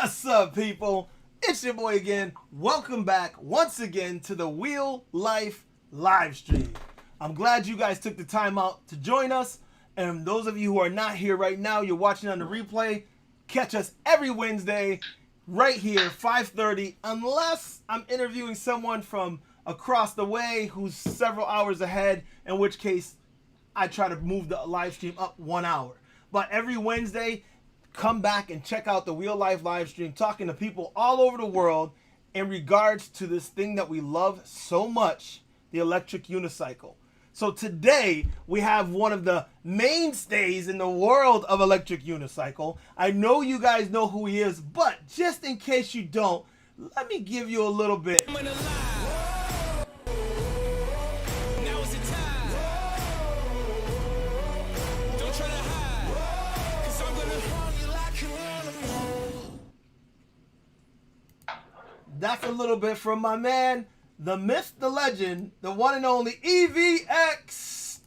What's up, people? It's your boy again. Welcome back once again to the Wheel Life live stream. I'm glad you guys took the time out to join us. And those of you who are not here right now, you're watching on the replay. Catch us every Wednesday right here, 5:30, unless I'm interviewing someone from across the way who's several hours ahead, in which case I try to move the live stream up 1 hour. But every Wednesday, come back and check out the Wheel Life live stream, talking to people all over the world in regards to this thing that we love so much, the electric unicycle. So today we have one of the mainstays in the world of electric unicycle. I know you guys know who he is, but just in case you don't, let me give you a little bit. That's a little bit from my man, the myth, the legend, the one and only EVX.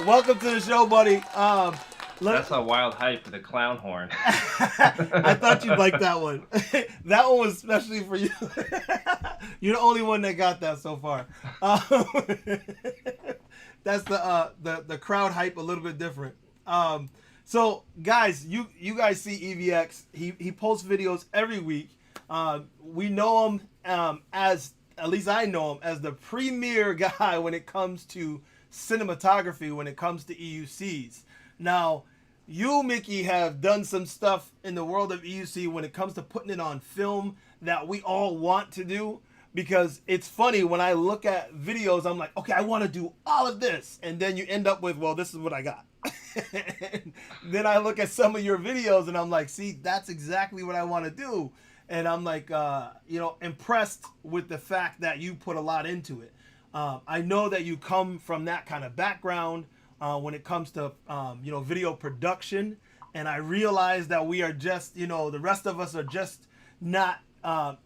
Welcome to the show, buddy. That's a wild hype for the clown horn. I thought you'd like that one. That one was especially for you. You're the only one that got that so far. That's the crowd hype a little bit different. So guys, you guys see EVX. He posts videos every week. We know him as, at least I know him as, the premier guy when it comes to cinematography, when it comes to EUCs. Now, you, Mickey, have done some stuff in the world of EUC when it comes to putting it on film that we all want to do. Because it's funny, when I look at videos, I'm like, okay, I want to do all of this. And then you end up with, well, this is what I got. Then I look at some of your videos and I'm like, see, that's exactly what I want to do. And I'm like, impressed with the fact that you put a lot into it. I know that you come from that kind of background when it comes to, video production. And I realize that we are just, the rest of us are just not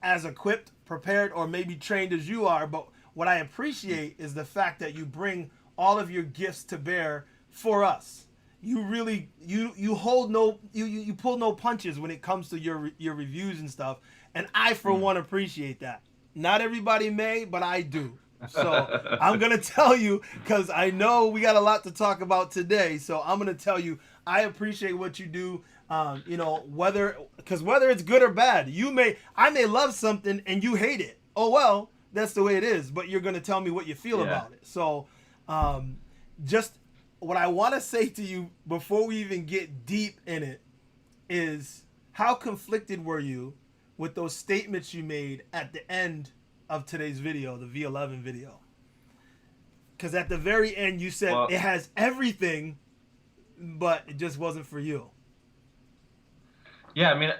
as equipped, prepared, or maybe trained as you are. But what I appreciate is the fact that you bring all of your gifts to bear for us. You really you pull no punches when it comes to your reviews and stuff, and I for one appreciate that. Not everybody may, but I do. So I'm gonna tell you, because I know we got a lot to talk about today. So I'm gonna tell you, I appreciate what you do. Whether it's good or bad, I may love something and you hate it. Oh well, that's the way it is. But you're gonna tell me what you feel about it. So, just what I want to say to you before we even get deep in it is, how conflicted were you with those statements you made at the end of today's video, the V11 video? Because at the very end you said it has everything, but it just wasn't for you. Yeah, I mean,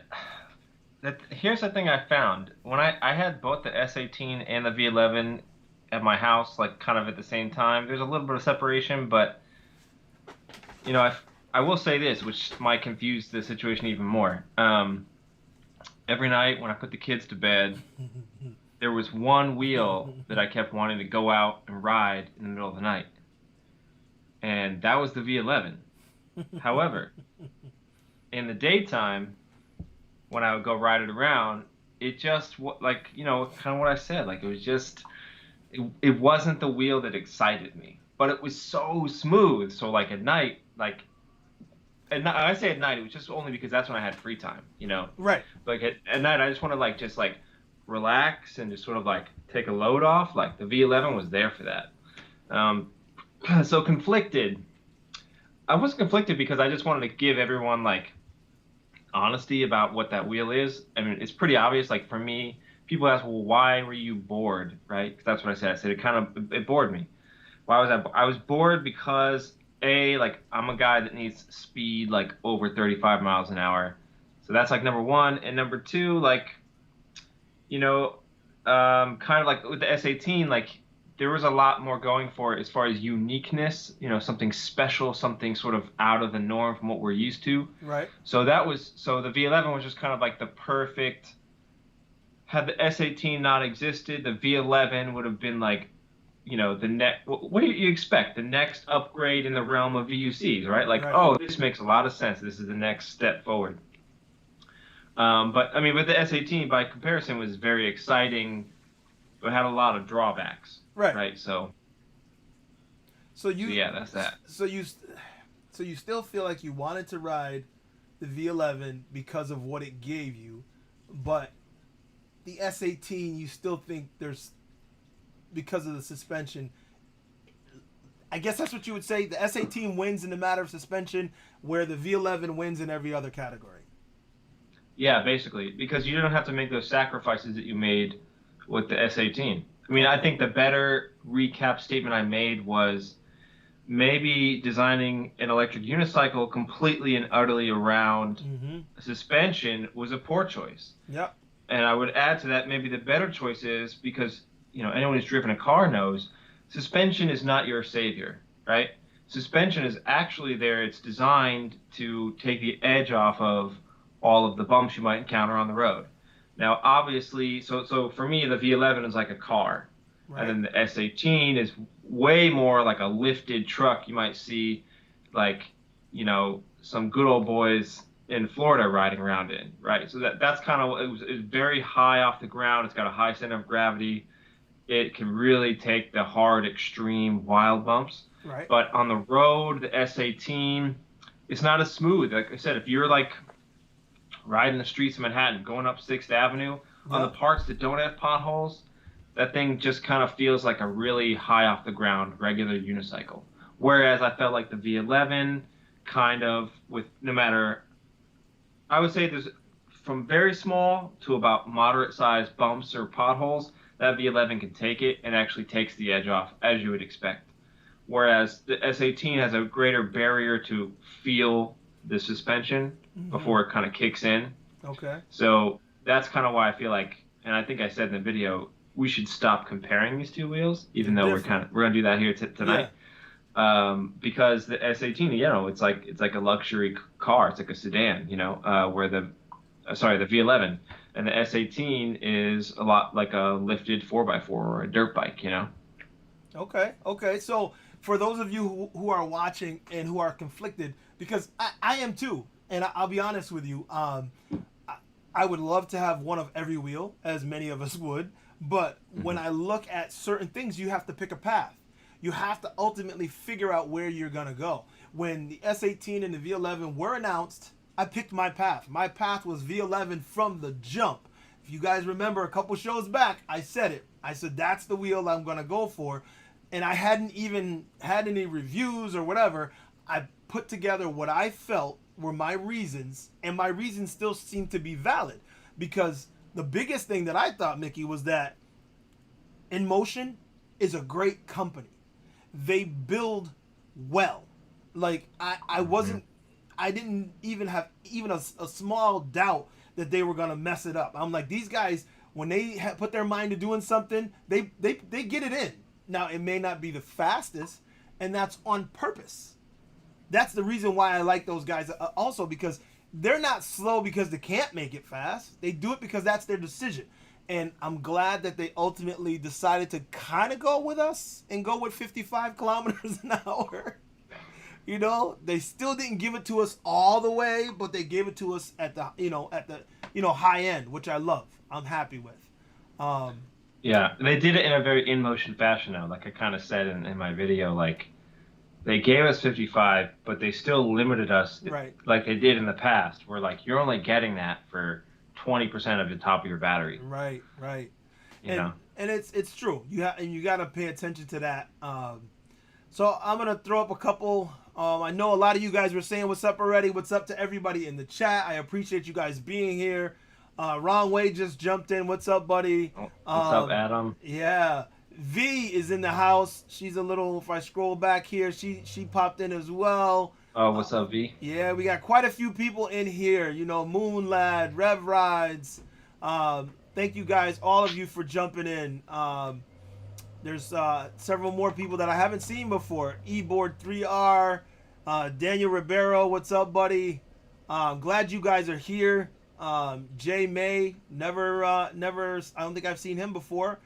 here's the thing I found. When I had both the S18 and the V11 at my house, like kind of at the same time, there's a little bit of separation, but I will say this, which might confuse the situation even more. Every night when I put the kids to bed, there was one wheel that I kept wanting to go out and ride in the middle of the night. And that was the V11. However, in the daytime, when I would go ride it around, it just, kind of what I said, like it was just, it wasn't the wheel that excited me. But it was so smooth. So like at night, I say at night, it was just only because that's when I had free time, Right. Like at night, I just want to just relax and just sort of take a load off. Like the V11 was there for that. So conflicted. I wasn't conflicted because I just wanted to give everyone honesty about what that wheel is. I mean, it's pretty obvious. Like for me, people ask, well, why were you bored, right? 'Cause that's what I said. I said it bored me. Why was I was bored because I'm a guy that needs speed over 35 miles an hour. So that's number one. And number two, kind of with the S18, there was a lot more going for it as far as uniqueness, something special, something sort of out of the norm from what we're used to. Right. So the V11 was just kind of the perfect. Had the S18 not existed, the V11 would have been the next, what do you expect? The next upgrade in the realm of VUCs, right? Like, Right. oh, this makes a lot of sense. This is the next step forward. But I mean, with the S18, by comparison, was very exciting, but had a lot of drawbacks, Right. right? So So you, yeah, that's that. so you, so you still feel like you wanted to ride the V11 because of what it gave you, but the S18 you still think there's, because of the suspension. I guess that's what you would say. The S18 wins in the matter of suspension, where the V11 wins in every other category. Yeah, basically, because you don't have to make those sacrifices that you made with the S18. I mean, I Okay. think the better recap statement I made was maybe designing an electric unicycle completely and utterly around Mm-hmm. suspension was a poor choice. Yep. And I would add to that, maybe the better choice is, because anyone who's driven a car knows suspension is not your savior, right? Suspension is actually there. It's designed to take the edge off of all of the bumps you might encounter on the road. Now, obviously, so for me, the V11 is like a car, and Right. then the S18 is way more like a lifted truck you might see, like some good old boys in Florida riding around in, right? So that's kind of it's very high off the ground. It's got a high center of gravity. It can really take the hard, extreme, wild bumps. Right. But on the road, the S18, it's not as smooth. Like I said, if you're like riding the streets of Manhattan, going up 6th Avenue, on the Yep. parts that don't have potholes, that thing just kind of feels like a really high off the ground regular unicycle. Whereas I felt like the V11 kind of, with no matter, I would say there's from very small to about moderate sized bumps or potholes, that V11 can take it and actually takes the edge off as you would expect. Whereas the S18 has a greater barrier to feel the suspension Mm-hmm. before it kind of kicks in. Okay. So that's kind of why I feel like, and I think I said in the video, we should stop comparing these two wheels, They're even though different. we're gonna do that here Yeah. tonight. Because the S18, it's like a luxury car. It's like a sedan, where the V11 and the S18 is a lot like a lifted 4x4 or a dirt bike. Okay. Okay. So for those of you who are watching and who are conflicted, because I am too, and I'll be honest with you, I would love to have one of every wheel, as many of us would. But when Mhm. I look at certain things, you have to pick a path. You have to ultimately figure out where you're gonna go. When the S18 and the V11 were announced, I picked my path. My path was V11 from the jump. If you guys remember a couple shows back, I said it. I said that's the wheel I'm gonna go for, and I hadn't even had any reviews or whatever. I put together what I felt were my reasons, and my reasons still seem to be valid, because the biggest thing that I thought, Mickey, was that In Motion is a great company. They build well. Like I Mhm. wasn't, I didn't even have even a small doubt that they were gonna mess it up. I'm like, these guys, when they put their mind to doing something, they get it in. Now it may not be the fastest, and that's on purpose. That's the reason why I like those guys also, because they're not slow because they can't make it fast. They do it because that's their decision. And I'm glad that they ultimately decided to kind of go with us and go with 55 kilometers an hour. They still didn't give it to us all the way, but they gave it to us at the high end, which I love. I'm happy with. Um, Yeah, they did it in a very in motion fashion though. Like I kind of said in my video, like they gave us 55, but they still limited us right. like they did in the past, where like you're only getting that for 20% of the top of your battery, Right, right, you and know. and it's true. You got to pay attention to that. So I'm gonna throw up a couple. I know a lot of you guys were saying what's up already. What's up to everybody in the chat? I appreciate you guys being here. Ron Wade just jumped in. What's up, buddy? Oh, what's up, Adam? Yeah. V is in the house. She's a little. If I scroll back here, she popped in as well. Oh, Uh, what's up, V? yeah, we got quite a few people in here. Moon Lad, Rev Rides. Thank you guys, all of you, for jumping in. There's several more people that I haven't seen before. Eboard 3R, Daniel Ribeiro, what's up, buddy? Glad you guys are here. Jay May, never. I don't think I've seen him before.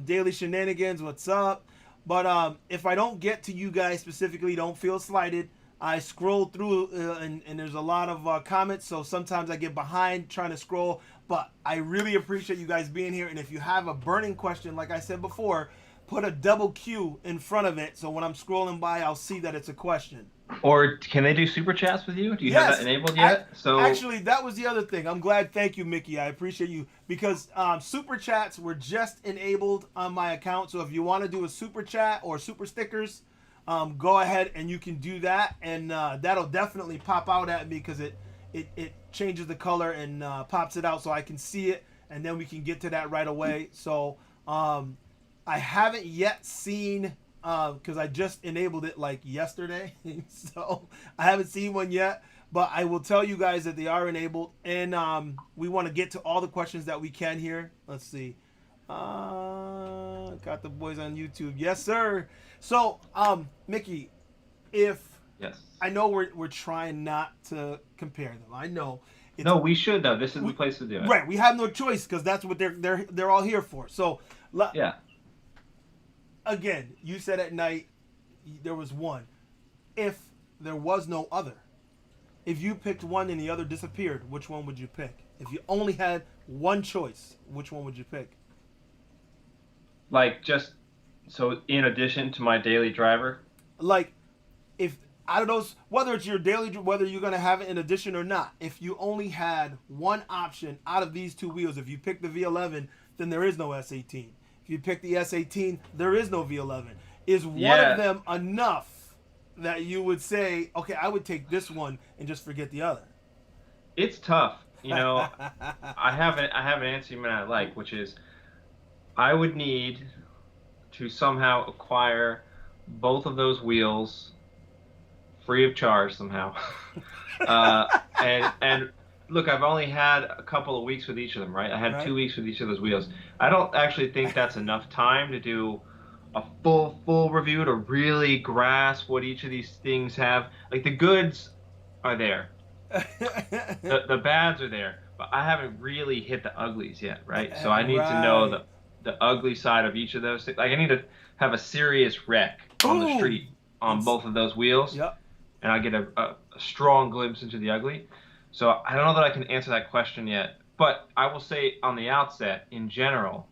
Daily Shenanigans, what's up? But if I don't get to you guys specifically, don't feel slighted. I scroll through and there's a lot of comments, so sometimes I get behind trying to scroll. But I really appreciate you guys being here. And if you have a burning question, like I said before, put a double Q in front of it, so when I'm scrolling by, I'll see that it's a question. Or can they do super chats with you? Do you have Yes, that enabled yet? actually, that was the other thing. I'm glad. Thank you, Mickey. I appreciate you because super chats were just enabled on my account. So if you want to do a super chat or super stickers, go ahead and you can do that, and that'll definitely pop out at me because it changes the color and pops it out so I can see it, and then we can get to that right away. So I haven't yet seen because I just enabled it like yesterday, so I haven't seen one yet. But I will tell you guys that they are enabled, and we want to get to all the questions that we can here. Let's see. Got the boys on YouTube, yes sir. So, Mickey, if yes, I know we're trying not to compare them. I know. No, we should though. This is the place to do it. Right, we have no choice because that's what they're all here for. So, yeah. Again, you said at night there was one. If there was no other, if you picked one and the other disappeared, which one would you pick? If you only had one choice, which one would you pick? Like just so in addition to my daily driver? Like if out of those, whether it's your daily, whether you're going to have it in addition or not, if you only had one option out of these two wheels, if you pick the V11, then there is no S18. If you pick the S18, there is no V11. Is one of them enough that you would say, okay, I would take this one and just forget the other? It's tough. You know, I have an answer you might like, which is I would need to somehow acquire both of those wheels free of charge somehow. And look, I've only had a couple of weeks with each of them, right? I had 2 weeks with each of those wheels. I don't actually think that's enough time to do a full review to really grasp what each of these things have. Like the goods are there, the bads are there, but I haven't really hit the uglies yet, right? So I need to know the ugly side of each of those things. Like I need to have a serious wreck on the street on both of those wheels, and I get a strong glimpse into the ugly. So I don't know that I can answer that question yet, but I will say on the outset, in general,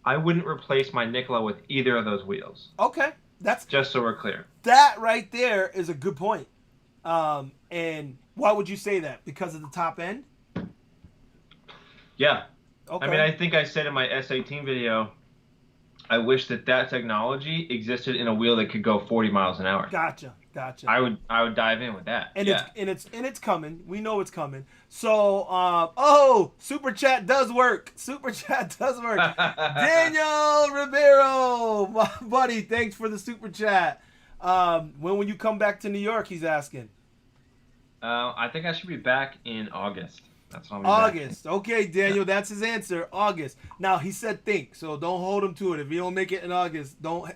I wouldn't replace my Nikola with either of those wheels. Okay, that's just so we're clear. That right there is a good point. And why would you say that? Because of the top end? Yeah. Okay. I mean, I think I said in my S18 video, I wish that technology existed in a wheel that could go 40 miles an hour. Gotcha. I would dive in with that. And it's coming. We know it's coming. So super chat does work. Super chat does work. Daniel Ribeiro, my buddy, thanks for the super chat. When will you come back to New York? He's asking. I think I should be back in August. That's when August. Okay, Daniel, that's his answer. August. Now he said think, so don't hold him to it. If you don't make it in August, don't.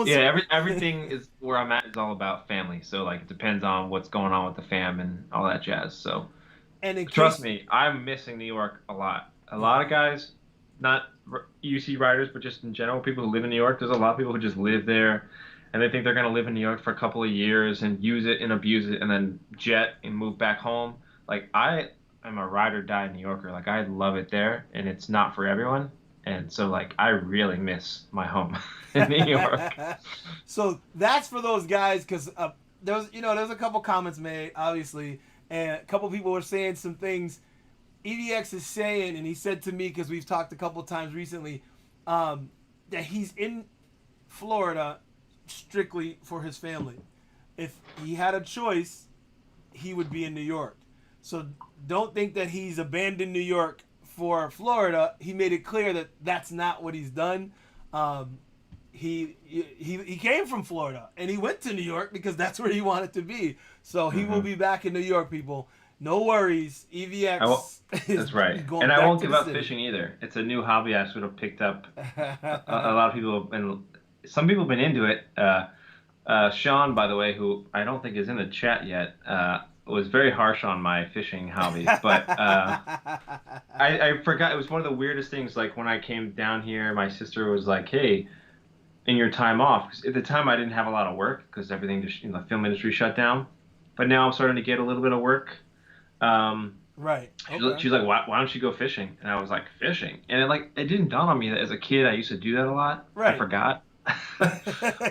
Yeah, everything is where I'm at is all about family. So like it depends on what's going on with the fam and all that jazz. So, and trust me, I'm missing New York a lot. A lot of guys, not UC riders, but just in general, people who live in New York. There's a lot of people who just live there, and they think they're gonna live in New York for a couple of years and use it and abuse it, and then jet and move back home. Like I'm a ride or die New Yorker. Like I love it there, and it's not for everyone. And so, like, I really miss my home in New York. So that's for those guys, because there's a couple comments made, obviously, and a couple people were saying some things. EVX is saying, and he said to me, because we've talked a couple times recently, that he's in Florida strictly for his family. If he had a choice, he would be in New York. So don't think that he's abandoned New York for Florida. He made it clear that that's not what he's done. He came from Florida and he went to New York because that's where he wanted to be. So he will be back in New York, people. No worries. EVX. That's right. And I won't give up fishing either. It's a new hobby I sort of picked up. A lot of people have been. Some people have been into it. Sean, by the way, who I don't think is in the chat yet, was very harsh on my fishing hobby, but I forgot. It was one of the weirdest things. Like when I came down here, my sister was like, "Hey, in your time off. 'Cause at the time, I didn't have a lot of work because everything just, the film industry shut down. But now I'm starting to get a little bit of work. Um, Right. Okay. she's like, why don't you go fishing? And I was like, fishing? And it didn't dawn on me that as a kid, I used to do that a lot. I Right. forgot.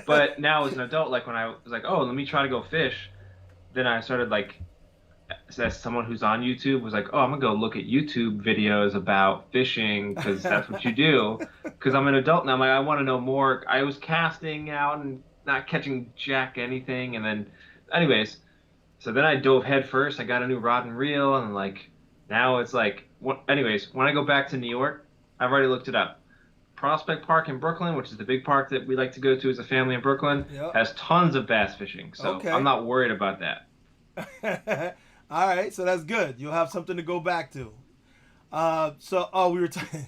But now as an adult, like when I was like, oh, let me try to go fish, then I started like, as someone who's on YouTube was like, oh, I'm gonna go look at YouTube videos about fishing because that's what you do. Because I'm an adult now, I'm like, I want to know more. I was casting out and not catching jack anything, and then, anyways, so then I dove head first. I got a new rod and reel, and like now it's like, anyways, when I go back to New York, I've already looked it up. Prospect Park in Brooklyn, which is the big park that we like to go to as a family in Brooklyn, Yep. has tons of bass fishing. So I'm Okay. not worried about that. All right, so that's good. You'll have something to go back to. Oh, we were talking.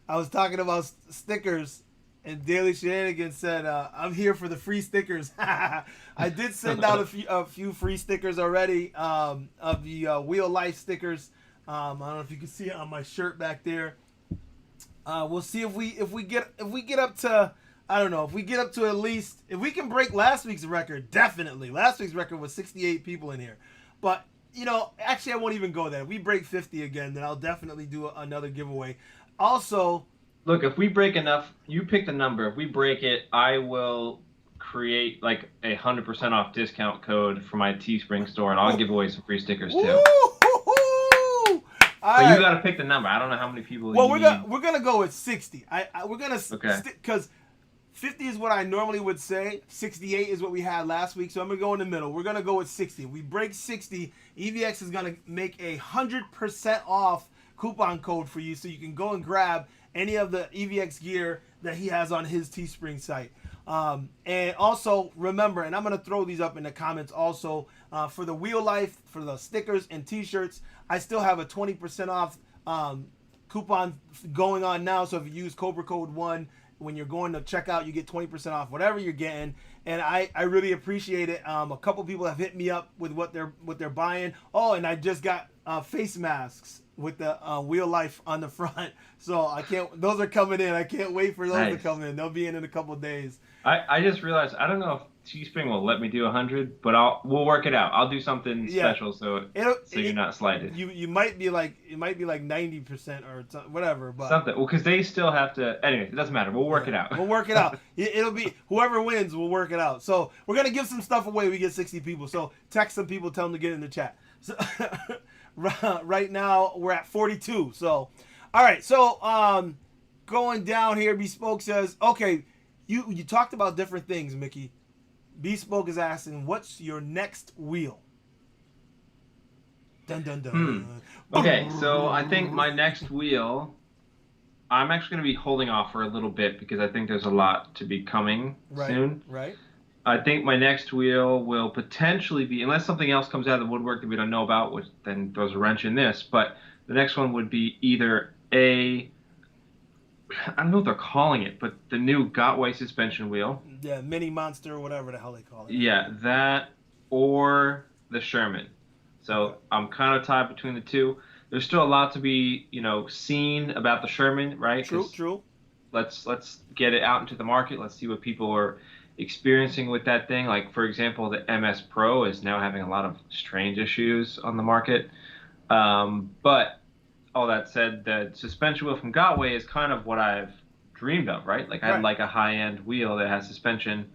I was talking about stickers, and Daily Shenanigans said, "I'm here for the free stickers." I did send out a few free stickers already, of the Wheel Life stickers. I don't know if you can see it on my shirt back there. We'll see if we get up to, I don't know, if we get up to at least, if we can break last week's record. Definitely, last week's record was 68 people in here, but actually I won't even go there. If we break 50 again, then I'll definitely do another giveaway. Also, Look, if we break enough, you pick the number. If we break it, I will create like 100% off discount code for my Teespring store, and I'll give away some free stickers woo, too. all But you right. got to pick the number. I don't know how many people Well, you we're gonna need. we're gonna go with 60. We're gonna Okay. because 50 is what I normally would say. 68 is what we had last week, so I'm gonna go in the middle. We're gonna go with 60. We break 60. EVX is gonna make 100% off coupon code for you, so you can go and grab any of the EVX gear that he has on his Teespring site. And also remember, and I'm gonna throw these up in the comments also, for the Wheel Life, for the stickers and T-shirts. I still have a 20% off coupon going on now. So if you use Cobra Code 1 when you're going to check out, you get 20% off whatever you're getting. And I really appreciate it. A couple people have hit me up with what they're buying. Oh, and I just got face masks with the Wheel Life on the front. So I can't. Those are coming in. I can't wait for those to Nice. come in. They'll be in a couple of days. I just realized I don't know if Teespring will let me do 100, but we'll work it out. I'll do something Yeah, special so it'll, you're it, not slighted. you might be like, it might be like 90% or whatever, but Something. Well, because they still have to. Anyway, it doesn't matter. We'll work yeah, it out. we'll work it out. It'll be whoever wins. We'll work it out. So we're gonna give some stuff away. We get 60 people. So text some people, tell them to get in the chat. So right now we're at 42. So all right. So going down here, Bespoke says, okay, you talked about different things, Mickey. Bespoke is asking, what's your next wheel? Dun dun Hmm. dun. Okay, so I think my next wheel, I'm actually going to be holding off for a little bit because I think there's a lot to be coming Right, soon. right. I think my next wheel will potentially be, unless something else comes out of the woodwork that we don't know about, which then throws a wrench in this, but the next one would be either I don't know what they're calling it, but the new Gotway suspension wheel. Yeah, mini monster or whatever the hell they call it. Yeah, that or the Sherman. Okay. So I'm kind of tied between the two. There's still a lot to be, seen about the Sherman, right? True, Because true. let's get it out into the market. Let's see what people are experiencing with that thing. Like for example, the MS Pro is now having a lot of strange issues on the market. But all that said, the suspension wheel from Gotway is kind of what I've dreamed of, right? Like I'd Right. like a high-end wheel that has suspension.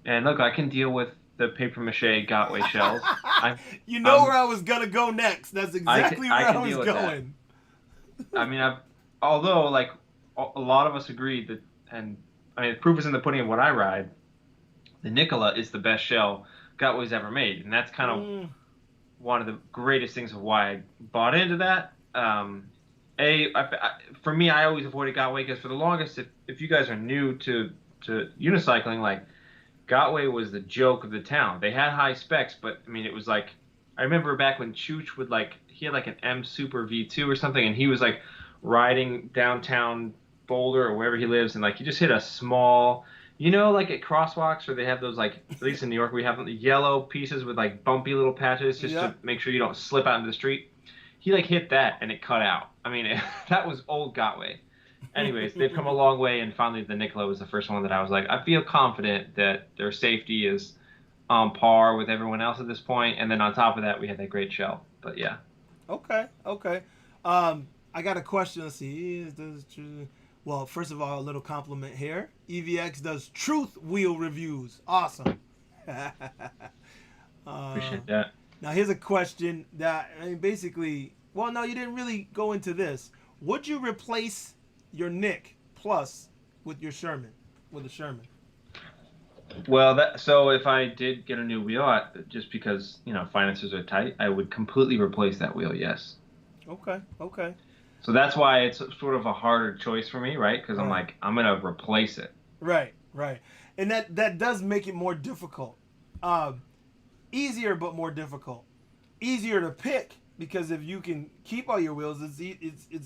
And look, I can deal with the paper mache Gotway shells. I, You know where I'm, I was gonna go next. That's I can, exactly I where I can was deal with that. going. I mean, although like a lot of us agreed that, and I mean, the proof is in the pudding of what I ride. The Nicola is the best shell Gotway's ever made, and that's kind of Mm, one of the greatest things of why I bought into that. For me, I always avoided Gotway because for the longest, if you guys are new to unicycling, like Gotway was the joke of the town. They had high specs, but I mean, it was like I remember back when Chooch would he had like an M Super V2 or something, and he was like riding downtown Boulder or wherever he lives, and like he just hit a small, like at crosswalks where they have those like at least in New York we have the yellow pieces with like bumpy little patches just to yep. make sure you don't slip out into the street. He like hit that and it cut out. I mean, that was old Gotway. Anyways, they've come a long way, and finally the Nikola was the first one that I was like, I feel confident that their safety is on par with everyone else at this point. And then on top of that, we had that great shell. But yeah. Okay, okay. I got a question. Let's see. Well, first of all, a little compliment here. EVX does truth wheel reviews. Awesome. Appreciate that. Now here's a question that I mean, basically. Well, no, you didn't really go into this. Would you replace your Nick Plus with your Sherman? With a Sherman? Well, so if I did get a new wheel, just because finances are tight, I would completely replace that wheel. Yes. Okay. Okay. So that's why it's sort of a harder choice for me, right? Because I'm Right. like, I'm gonna replace it. Right. Right. And that does make it more difficult. Easier but more difficult. Easier to pick because if you can keep all your wheels, it's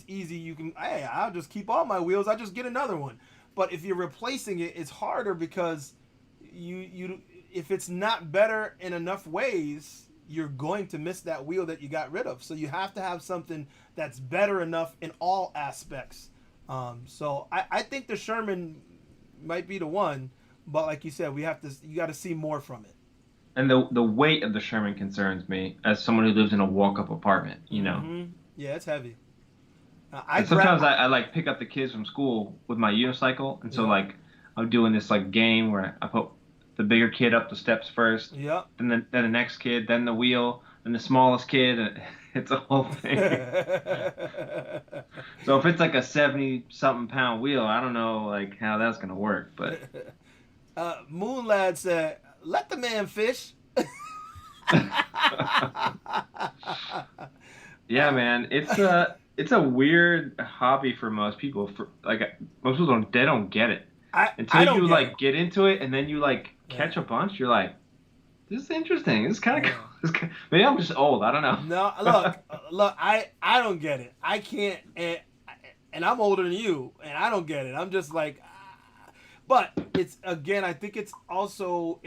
easy. You can I'll just keep all my wheels. I'll just get another one. But if you're replacing it, it's harder because you if it's not better in enough ways, you're going to miss that wheel that you got rid of. So you have to have something that's better enough in all aspects. So I think the Sherman might be the one, but like you said, you got to see more from it. And the weight of the Sherman concerns me as someone who lives in a walk-up apartment. Mm-hmm. Yeah, it's heavy. And sometimes I like pick up the kids from school with my unicycle, and so like I'm doing this like game where I put the bigger kid up the steps first, Yep. then the next kid, then the wheel, then the smallest kid, and it's a whole thing. So if it's like a 70-something pound wheel, I don't know like how that's gonna work, but Moon Lad said, "Let the man fish." yeah, man, it's a weird hobby for most people. For like most people don't get it until you like get into it, and then you like catch a bunch. You're like, this is interesting. This is kind of cool. Maybe I'm just old. I don't know. No, look. I don't get it. I can't, and I'm older than you, and I don't get it. I'm just like, but it's again. I think it's also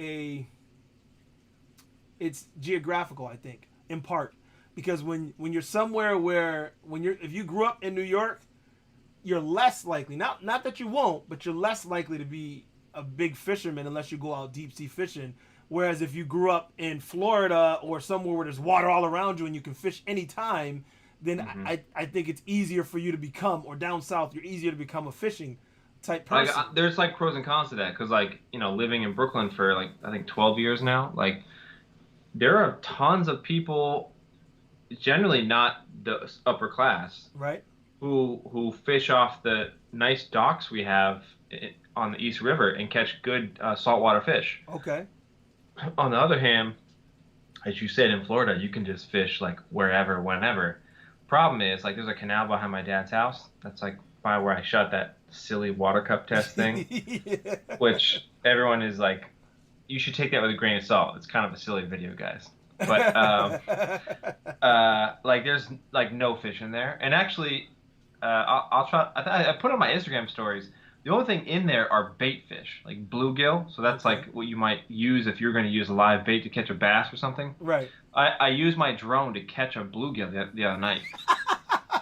it's geographical. I think in part. Because when you're somewhere where if you grew up in New York, you're less likely not that you won't, but you're less likely to be a big fisherman unless you go out deep sea fishing. Whereas if you grew up in Florida or somewhere where there's water all around you and you can fish anytime, then I think it's easier for you to become, or down south, you're easier to become a fishing type person. Like there's like pros and cons to that because like living in Brooklyn for like I think 12 years now, like there are tons of people. Generally not the upper class, right? Who fish off the nice docks we have on the East River and catch good saltwater fish. Okay. On the other hand, as you said, in Florida, you can just fish like wherever, whenever. Problem is, like, there's a canal behind my dad's house. That's like by where I shot that silly water cup test thing, Yeah. which everyone is like, you should take that with a grain of salt. It's kind of a silly video, guys. But like there's like no fish in there, and actually, I'll try. I put on my Instagram stories. The only thing in there are bait fish, like bluegill. So that's like what you might use if you're going to use a live bait to catch a bass or something. Right. I used my drone to catch a bluegill the other night.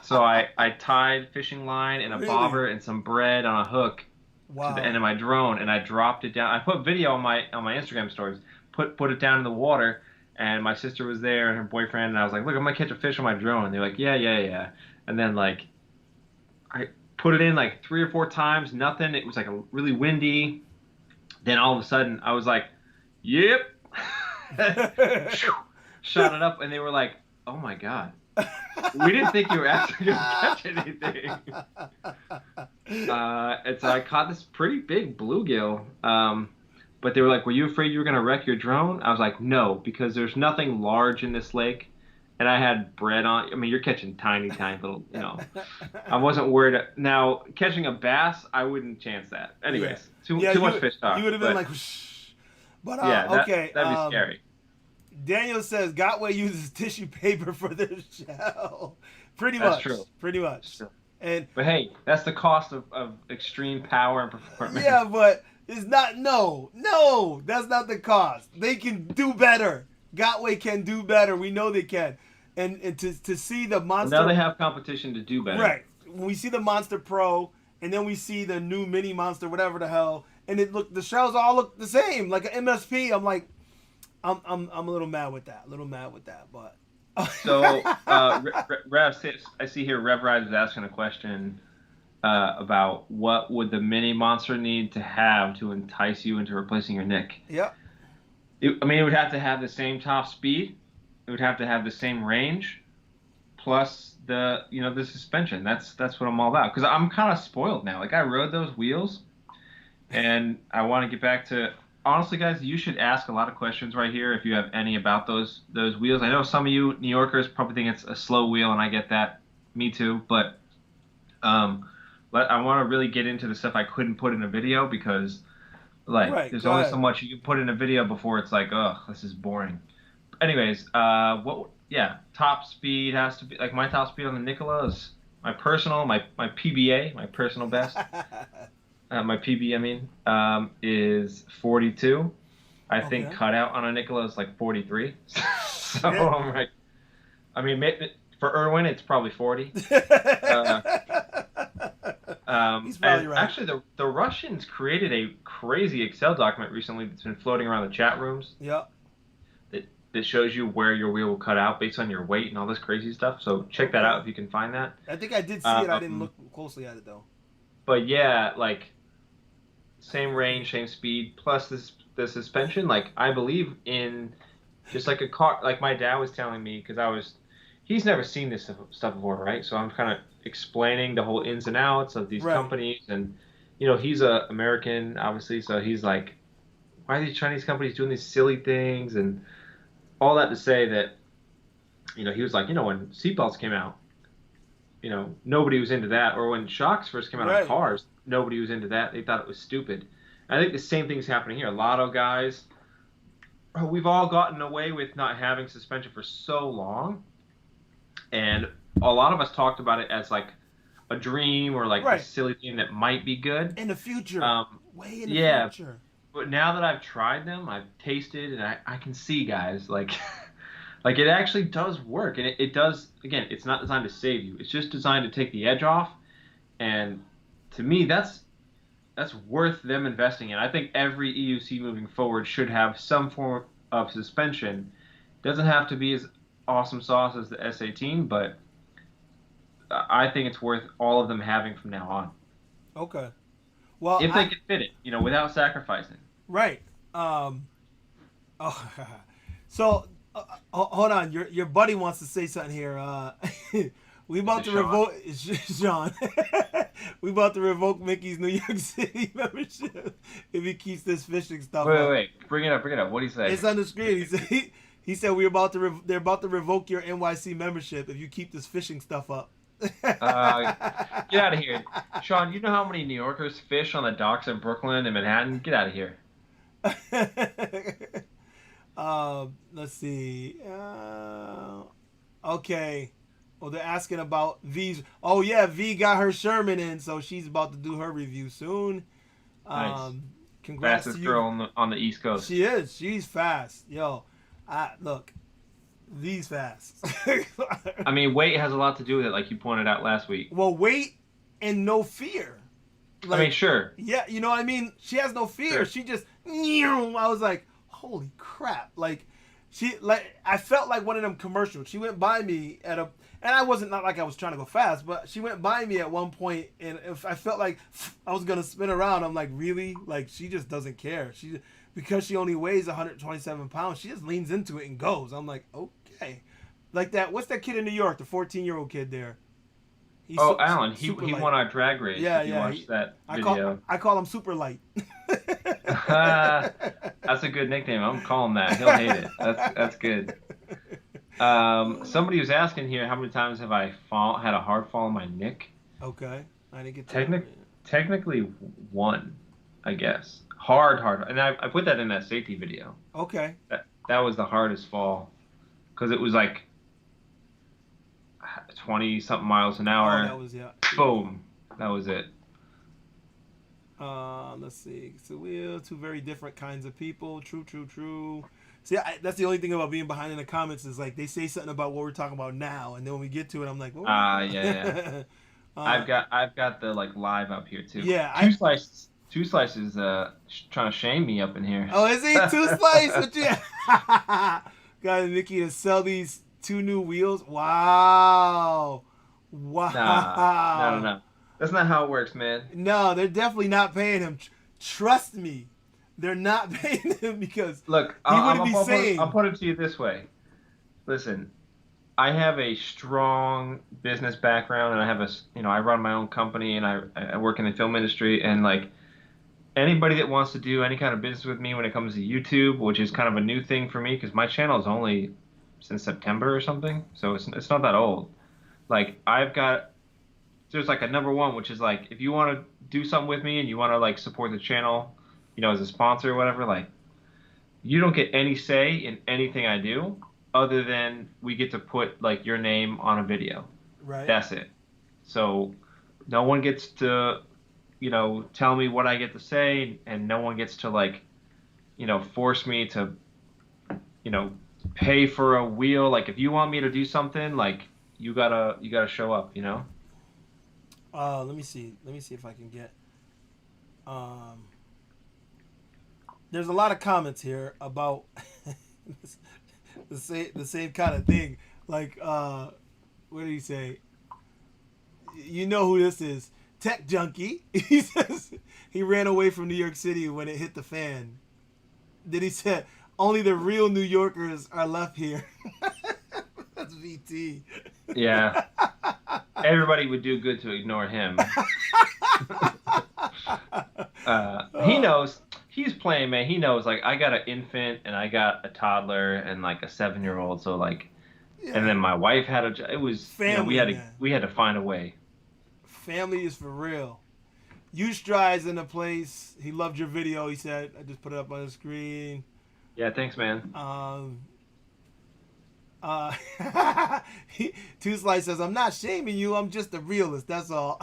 So I tied fishing line and a bobber and some bread on a hook to the end of my drone, and I dropped it down. I put video on my Instagram stories. Put it down in the water. And my sister was there and her boyfriend, and I was like, look, I'm going to catch a fish on my drone. And they're like, yeah. And then, like, I put it in, like, 3 or 4 times, nothing. It was, like, really windy. Then all of a sudden, I was like, yep. Shot it up, and they were like, oh, my God. We didn't think you were actually going to catch anything. And so I caught this pretty big bluegill. But they were like, were you afraid you were going to wreck your drone? I was like, no, because there's nothing large in this lake. And I had bread on. I mean, you're catching tiny little, I wasn't worried. Now, catching a bass, I wouldn't chance that. Anyways, too much fish talk. You would have been like, whoosh. But, okay. That'd be scary. Daniel says, Gotway uses tissue paper for their shell. Pretty That's much. true. Pretty much. But hey, that's the cost of extreme power and performance. Yeah, but... It's not, no, that's not the cost. They can do better. Gotway can do better. We know they can. And to see the Monster... Now they have competition to do better. Right. When we see the Monster Pro and then we see the new mini monster, whatever the hell, and the shells all look the same, like an MSP. I'm like, I'm a little mad with that, but. So, Rev, I see here Rev Rise is asking a question about what would the mini monster need to have to entice you into replacing your Nick? Yep. I mean, it would have to have the same top speed. It would have to have the same range, plus the suspension. That's what I'm all about. Because I'm kind of spoiled now. Like I rode those wheels, and I want to get back to. Honestly, guys, you should ask a lot of questions right here if you have any about those wheels. I know some of you New Yorkers probably think it's a slow wheel, and I get that. Me too. But I want to really get into the stuff I couldn't put in a video because, like, there's only so much you can put in a video before it's like, ugh, this is boring. Anyways, yeah, top speed has to be like my top speed on the Nikola is my PBA, my personal best. My PB, I mean, is 42. I think cutout on a Nikola is like 43. So I'm like, I mean, for Irwin, it's probably 40. He's probably right. Actually, the Russians created a crazy Excel document recently that's been floating around the chat rooms. Yep. That shows you where your wheel will cut out based on your weight and all this crazy stuff. So check that out if you can find that. I think I did see it. I didn't look closely at it though. But yeah, like same range, same speed, plus the suspension. Like I believe in just like a car. Like my dad was telling me because he's never seen this stuff before, right? So I'm kind of explaining the whole ins and outs of these companies, and he's a American, obviously, so he's like, why are these Chinese companies doing these silly things and all that to say that, he was like, when seatbelts came out, nobody was into that. Or when shocks first came out on cars, nobody was into that. They thought it was stupid. And I think the same thing's happening here. Lotto guys, we've all gotten away with not having suspension for so long. And a lot of us talked about it as like a dream or like a silly thing that might be good. In the future. Way in the future. But now that I've tried them, I've tasted, and I can see, guys, like it actually does work. And it does, again, it's not designed to save you. It's just designed to take the edge off. And to me, that's worth them investing in. I think every EUC moving forward should have some form of suspension. It doesn't have to be as awesome sauce as the S18, but I think it's worth all of them having from now on. Okay. Well, if they can fit it, without sacrificing. Right. So hold on. Your buddy wants to say something here. We about to revoke Sean. We about to revoke Mickey's New York City membership if he keeps this fishing stuff. Wait. Bring it up. What do you say? It's on the screen. He said they're about to revoke your NYC membership if you keep this fishing stuff up. Get out of here, Sean. You know how many New Yorkers fish on the docks in Brooklyn and Manhattan? Get out of here. Let's see. Okay. Well, they're asking about V's. Oh yeah, V got her Sherman in, so she's about to do her review soon. Nice. Congrats Fastest to you. girl on the East Coast. She is. She's fast. Yo, look. V's fast. I mean, weight has a lot to do with it, like you pointed out last week. Well, weight and no fear. Like, I mean, sure. Yeah, you know what I mean? She has no fear. Sure. She just, I was like, holy crap. I felt like one of them commercials. She went by me and I wasn't, not like I was trying to go fast, but she went by me at one point and if I felt like I was going to spin around, I'm like, really? Like, she just doesn't care. Because she only weighs 127 pounds, she just leans into it and goes. I'm like, okay. Like that, what's that kid in New York, the 14-year-old kid there? Alan, he won our drag race. Yeah, you watched that video. I call him Super Light. That's a good nickname. I'm calling that. He'll hate it. That's good. Somebody was asking here, how many times have I had a hard fall on my Nick? Okay, I didn't get to technically one, I guess. Hard, and I put that in that safety video. Okay. That was the hardest fall, because it was like 20-something miles an hour. Oh, that was, yeah. Boom. That was it. Let's see. So we're two very different kinds of people. True. See, that's the only thing about being behind in the comments is like they say something about what we're talking about now, and then when we get to it, I'm like, oh. Yeah. I've got the like live up here too. Yeah, I. Two slices trying to shame me up in here. Oh, is he two slice? What you? Got Mickey to sell these two new wheels. Wow, Nah, no, no, wow. no. That's not how it works, man. No, they're definitely not paying him. Trust me, they're not paying him because Look, he wouldn't be I'll saying. put it to you this way. Listen, I have a strong business background, and I have I run my own company, and I work in the film industry, and like anybody that wants to do any kind of business with me when it comes to YouTube, which is kind of a new thing for me because my channel is only since September or something, so it's not that old. Like there's like a number one, which is like if you want to do something with me and you want to like support the channel, as a sponsor or whatever, like you don't get any say in anything I do other than we get to put like your name on a video. Right. That's it. So no one gets to, tell me what I get to say, and no one gets to like, force me to, you know, pay for a wheel. Like if you want me to do something, like you gotta show up. Let me see. Let me see if I can get. Um, there's a lot of comments here about the same kind of thing. Like, what did he say? You know who this is? Tech junkie. He says he ran away from New York City when it hit the fan. Then he said only the real New Yorkers are left here. That's VT. Yeah. Everybody would do good to ignore him. He knows he's playing, man. He knows like I got an infant and I got a toddler and like a 7-year-old. So like, and Yeah. then my wife had it was, we Family, had to man. we had to find a way. Family is for real. Ustry's in the place. He loved your video. He said, I just put it up on the screen. Yeah, thanks, man. Uh, Two Slice says, I'm not shaming you. I'm just a realist. That's all.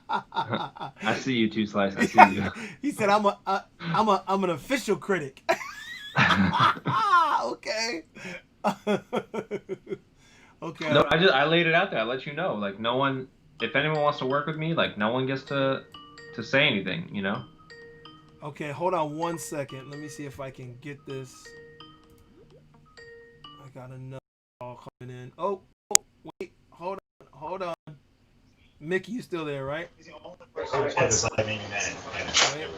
I see you, Two Slice. I see you. He said, I'm an official critic. Okay. Okay. No, I laid it out there. I let you know. Like no one, if anyone wants to work with me, like no one gets to say anything. Okay, hold on 1 second. Let me see if I can get this. I got another call coming in. Oh, wait. Hold on. Mickey, you still there, right? Wait,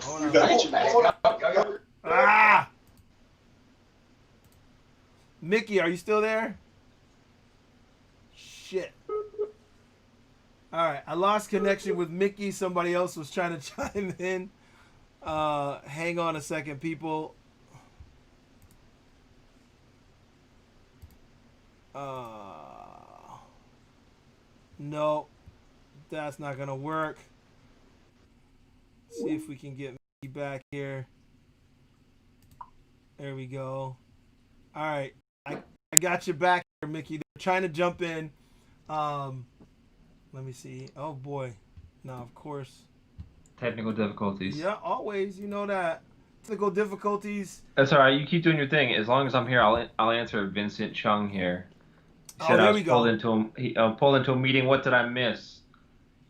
hold on. Ah! Mickey, are you still there? Shit. Alright, I lost connection with Mickey. Somebody else was trying to chime in. Hang on a second, people. No, that's not gonna work. See if we can get Mickey back here. There we go. All right, I got you back here, Mickey. They're trying to jump in. Let me see. Oh boy, no, of course. Technical difficulties. Yeah, always. You know that. Technical difficulties. That's all right. You keep doing your thing. As long as I'm here, I'll answer Vincent Chung here. He said Oh, I there was we go. pulled into a meeting. What did I miss?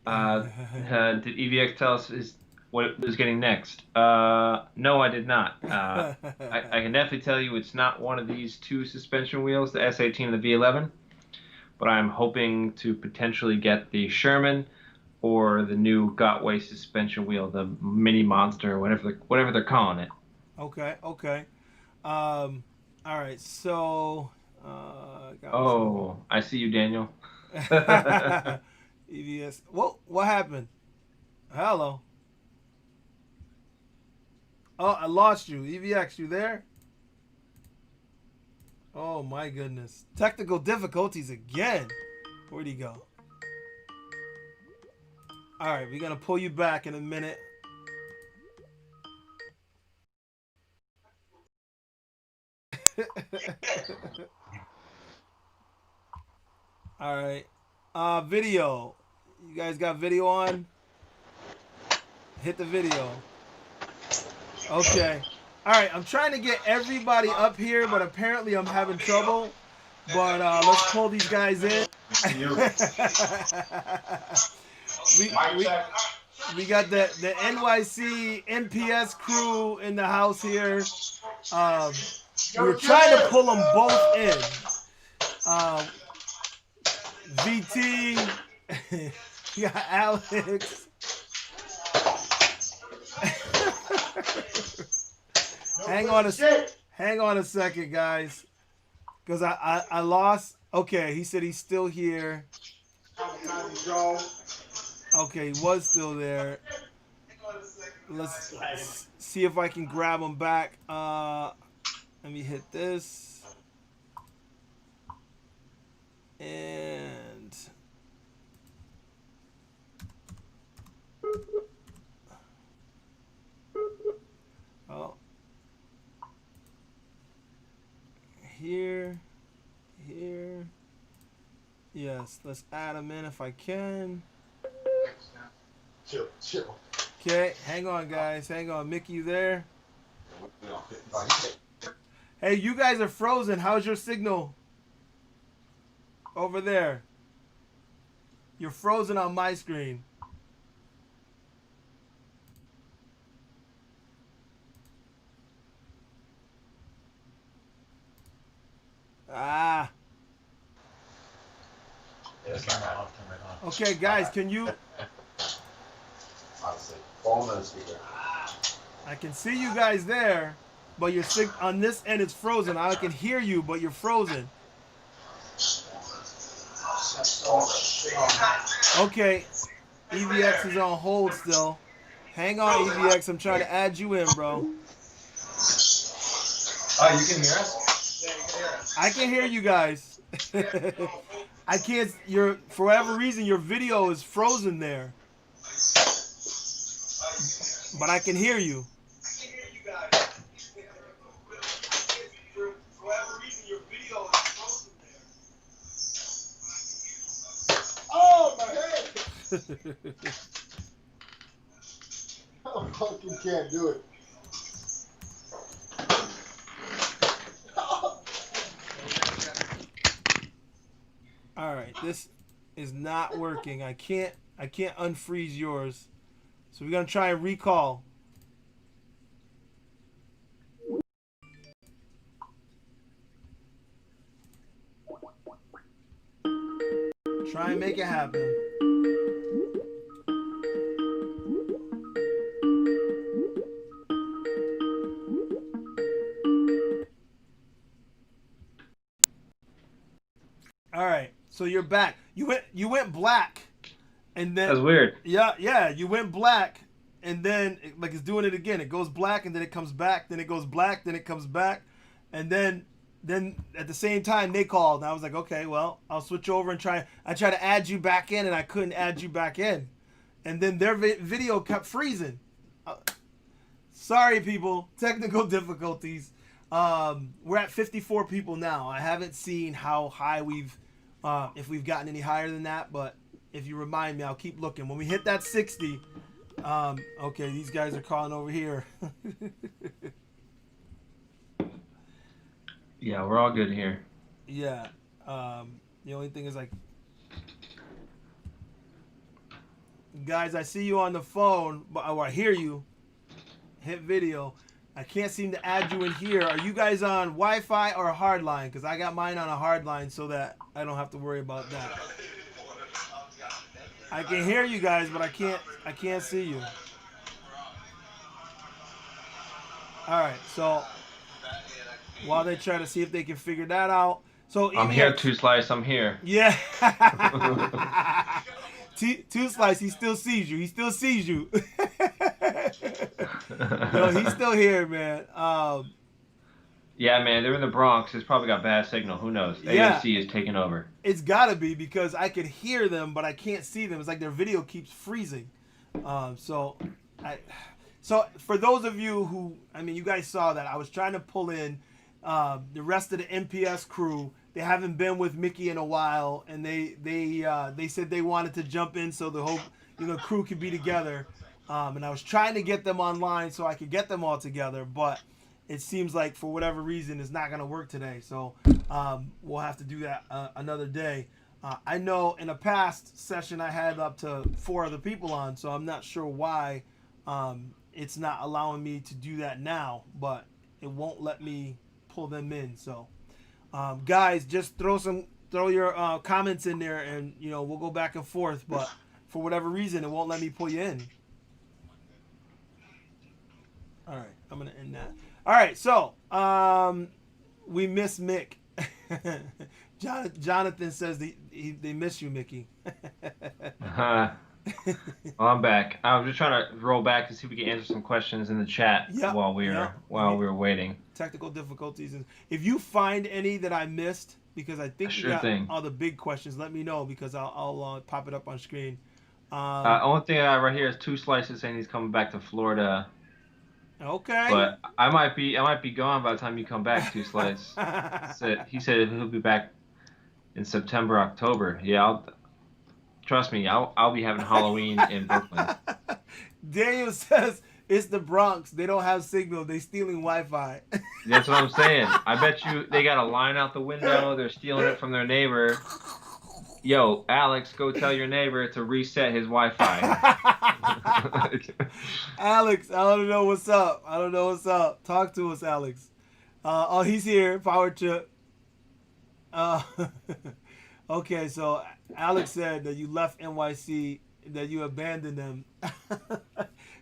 Did EVX tell us what was getting next? No, I did not. I can definitely tell you it's not one of these two suspension wheels, the S18 and the V11, but I'm hoping to potentially get the Sherman or the new Gotway suspension wheel, the Mini Monster, or whatever they're calling it. Okay. All right. So, I see you, Daniel. EVS. What happened? Hello. Oh, I lost you. EVX, you there? Oh my goodness. Technical difficulties again. Where'd he go? All right, we're gonna pull you back in a minute. All right. Video. You guys got video on? Hit the video. Okay. All right. I'm trying to get everybody up here, but apparently I'm having trouble. But let's pull these guys in. we, we, we got the NYC NPS crew in the house here. We were trying to pull them both in. VT, we got Alex. Hang on a second, guys, because I lost. Okay, he said he's still here. Okay, he was still there. Let's see if I can grab him back. Let me hit this. And oh, here. Yes, let's add him in if I can. Chill. Okay, hang on, guys. Hang on. Mickey, you there? Hey, you guys are frozen. How's your signal over there? You're frozen on my screen. Ah. Okay, guys, can you? I can see you guys there, but your on this end it's frozen. I can hear you, but you're frozen. Okay, EVX is on hold still. Hang on, EVX. I'm trying to add you in, bro. Oh, you can hear us? I can hear you guys. I can't. For whatever reason, your video is frozen there. But I can hear you. Oh, my head! I fucking can't do it. All right, this is not working. I can't unfreeze yours. So we're gonna try and recall. Try and make it happen. All right, so you're back. You went black, and then That's weird. Yeah, you went black, and then like it's doing it again. It goes black, and then it comes back. Then it goes black, then it comes back, and then at the same time they called, and I was like, okay, well, I'll switch over and try. I tried to add you back in, and I couldn't add you back in, and then their video kept freezing. Sorry, people, technical difficulties. We're at 54 people now. I haven't seen how high if we've gotten any higher than that, but if you remind me, I'll keep looking. When we hit that 60, okay, these guys are calling over here. Yeah, we're all good here. Yeah. The only thing is like, guys, I see you on the phone, but I hear you. Hit video. I can't seem to add you in here. Are you guys on Wi-Fi or a hard line? Because I got mine on a hard line so that I don't have to worry about that. I can hear you guys, but I can't see you. All right, so while they try to see if they can figure that out. So I'm here, Two Slice. I'm here. Yeah. Two Slice, he still sees you. He still sees you. Yo, he's still here, man. Yeah, man, they're in the Bronx. It's probably got bad signal. Who knows? AOC is taking over. It's got to be because I could hear them, but I can't see them. It's like their video keeps freezing. So for those of you who, I mean, you guys saw that I was trying to pull in the rest of the NPS crew. They haven't been with Mickey in a while, and they said they wanted to jump in so the whole crew could be together. And I was trying to get them online so I could get them all together, but it seems like for whatever reason it's not going to work today. So we'll have to do that another day. I know in a past session I had up to 4 other people on, so I'm not sure why it's not allowing me to do that now, but it won't let me pull them in. So guys, just throw your comments in there, and we'll go back and forth, but for whatever reason it won't let me pull you in. All right, I'm going to end that. All right, so we miss Mick. Jonathan says they miss you, Mickey. Well, I'm back. I was just trying to roll back to see if we can answer some questions in the chat while we were waiting. Technical difficulties. If you find any that I missed, because I think we got all the big questions, let me know, because I'll pop it up on screen. Only thing I have right here is Two Slices saying he's coming back to Florida. Okay. But I might be gone by the time you come back, Two Slices. He said he'll be back in September, October. Yeah, trust me, I'll be having Halloween in Brooklyn. Daniel says it's the Bronx. They don't have signal. They stealing Wi-Fi. That's what I'm saying. I bet you they got a line out the window. They're stealing it from their neighbor. Yo, Alex, go tell your neighbor to reset his Wi-Fi. Alex, I don't know what's up. Talk to us, Alex. Oh, he's here. Power Chip. Okay, so Alex said that you left NYC, that you abandoned them.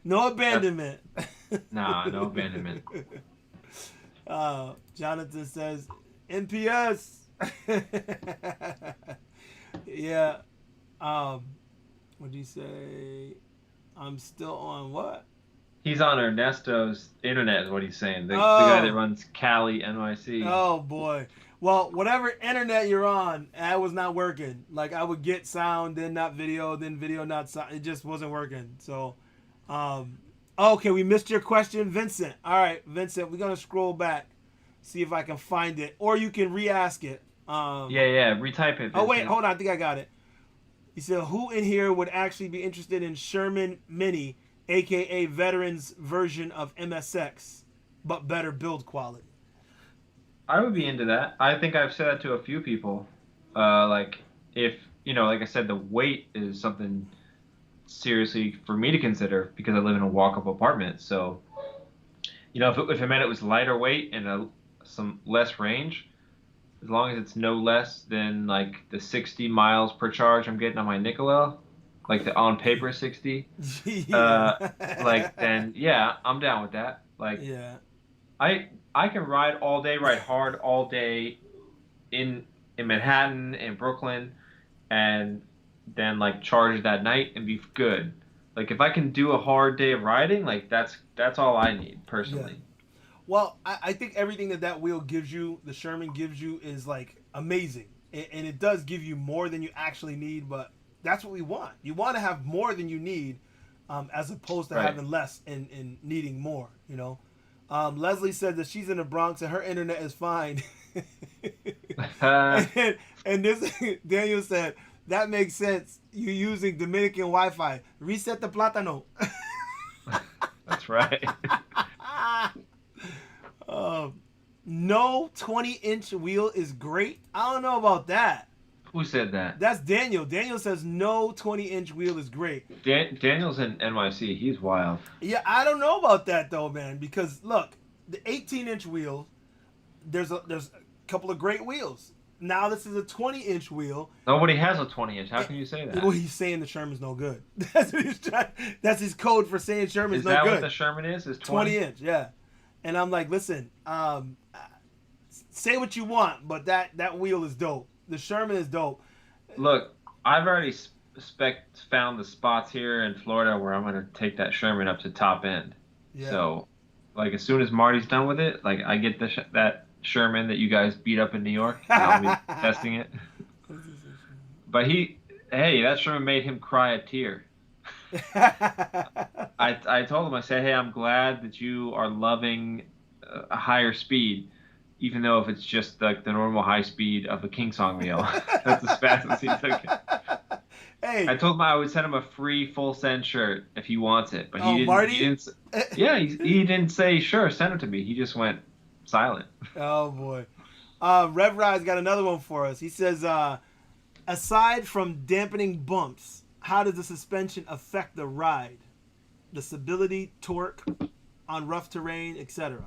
No abandonment. Nah, no abandonment. Jonathan says, NPS. Yeah. What do you say? I'm still on what? He's on Ernesto's internet is what he's saying. The guy that runs Cali NYC. Oh, boy. Well, whatever internet you're on, that was not working. Like, I would get sound, then not video, then video not sound. It just wasn't working. So, okay, we missed your question, Vincent. All right, Vincent, we're going to scroll back, see if I can find it. Or you can re-ask it. Yeah, retype it. Vincent. Oh, wait, hold on. I think I got it. He said, who in here would actually be interested in Sherman Mini, a.k.a. veterans version of MSX, but better build quality? I would be into that. I think I've said that to a few people. Like, if, like I said, the weight is something seriously for me to consider because I live in a walk-up apartment. So, if it meant it was lighter weight and some less range, as long as it's no less than like the 60 miles per charge I'm getting on my Nikola, like the on paper 60, then yeah, I'm down with that. Like, yeah, I can ride all day, ride hard all day in Manhattan and Brooklyn, and then like charge that night and be good. Like, if I can do a hard day of riding, like that's all I need personally. Yeah. Well, I think everything that wheel gives you, the Sherman gives you, is like amazing, and it does give you more than you actually need. But that's what we want. You want to have more than you need, as opposed to having less and needing more. Leslie said that she's in the Bronx and her internet is fine. and this Daniel said that makes sense. You using Dominican Wi-Fi. Reset the plátano. That's right. No 20-inch wheel is great. I don't know about that. Who said that? That's Daniel. Daniel says no 20-inch wheel is great. Daniel's in NYC. He's wild. Yeah, I don't know about that though, man. Because look, the 18-inch wheel, there's a couple of great wheels. Now this is a 20-inch wheel. Nobody has a 20-inch. How can you say that? Well, he's saying the Sherman's no good. That's what he's trying. That's his code for saying Sherman's no good. Is that what the Sherman is? Is 20-inch? Yeah. And I'm like, listen, say what you want, but that wheel is dope. The Sherman is dope. Look, I've already found the spots here in Florida where I'm going to take that Sherman up to top end. Yeah. So, like, as soon as Marty's done with it, like, I get that Sherman that you guys beat up in New York, and I'll be testing it. But that Sherman made him cry a tear. I told him, I said, hey, I'm glad that you are loving a higher speed, even though if it's just like the normal high speed of a King Song reel. That's as fast as he took it. Hey. I told him I would send him a free full send shirt if he wants it, but Oh, he didn't. He Marty. didn't. Yeah, he didn't say sure. Send it to me. He just went silent. Oh boy. Rev Ride's got another one for us. He says, aside from dampening bumps, how does the suspension affect the ride? The stability, torque on rough terrain, etc.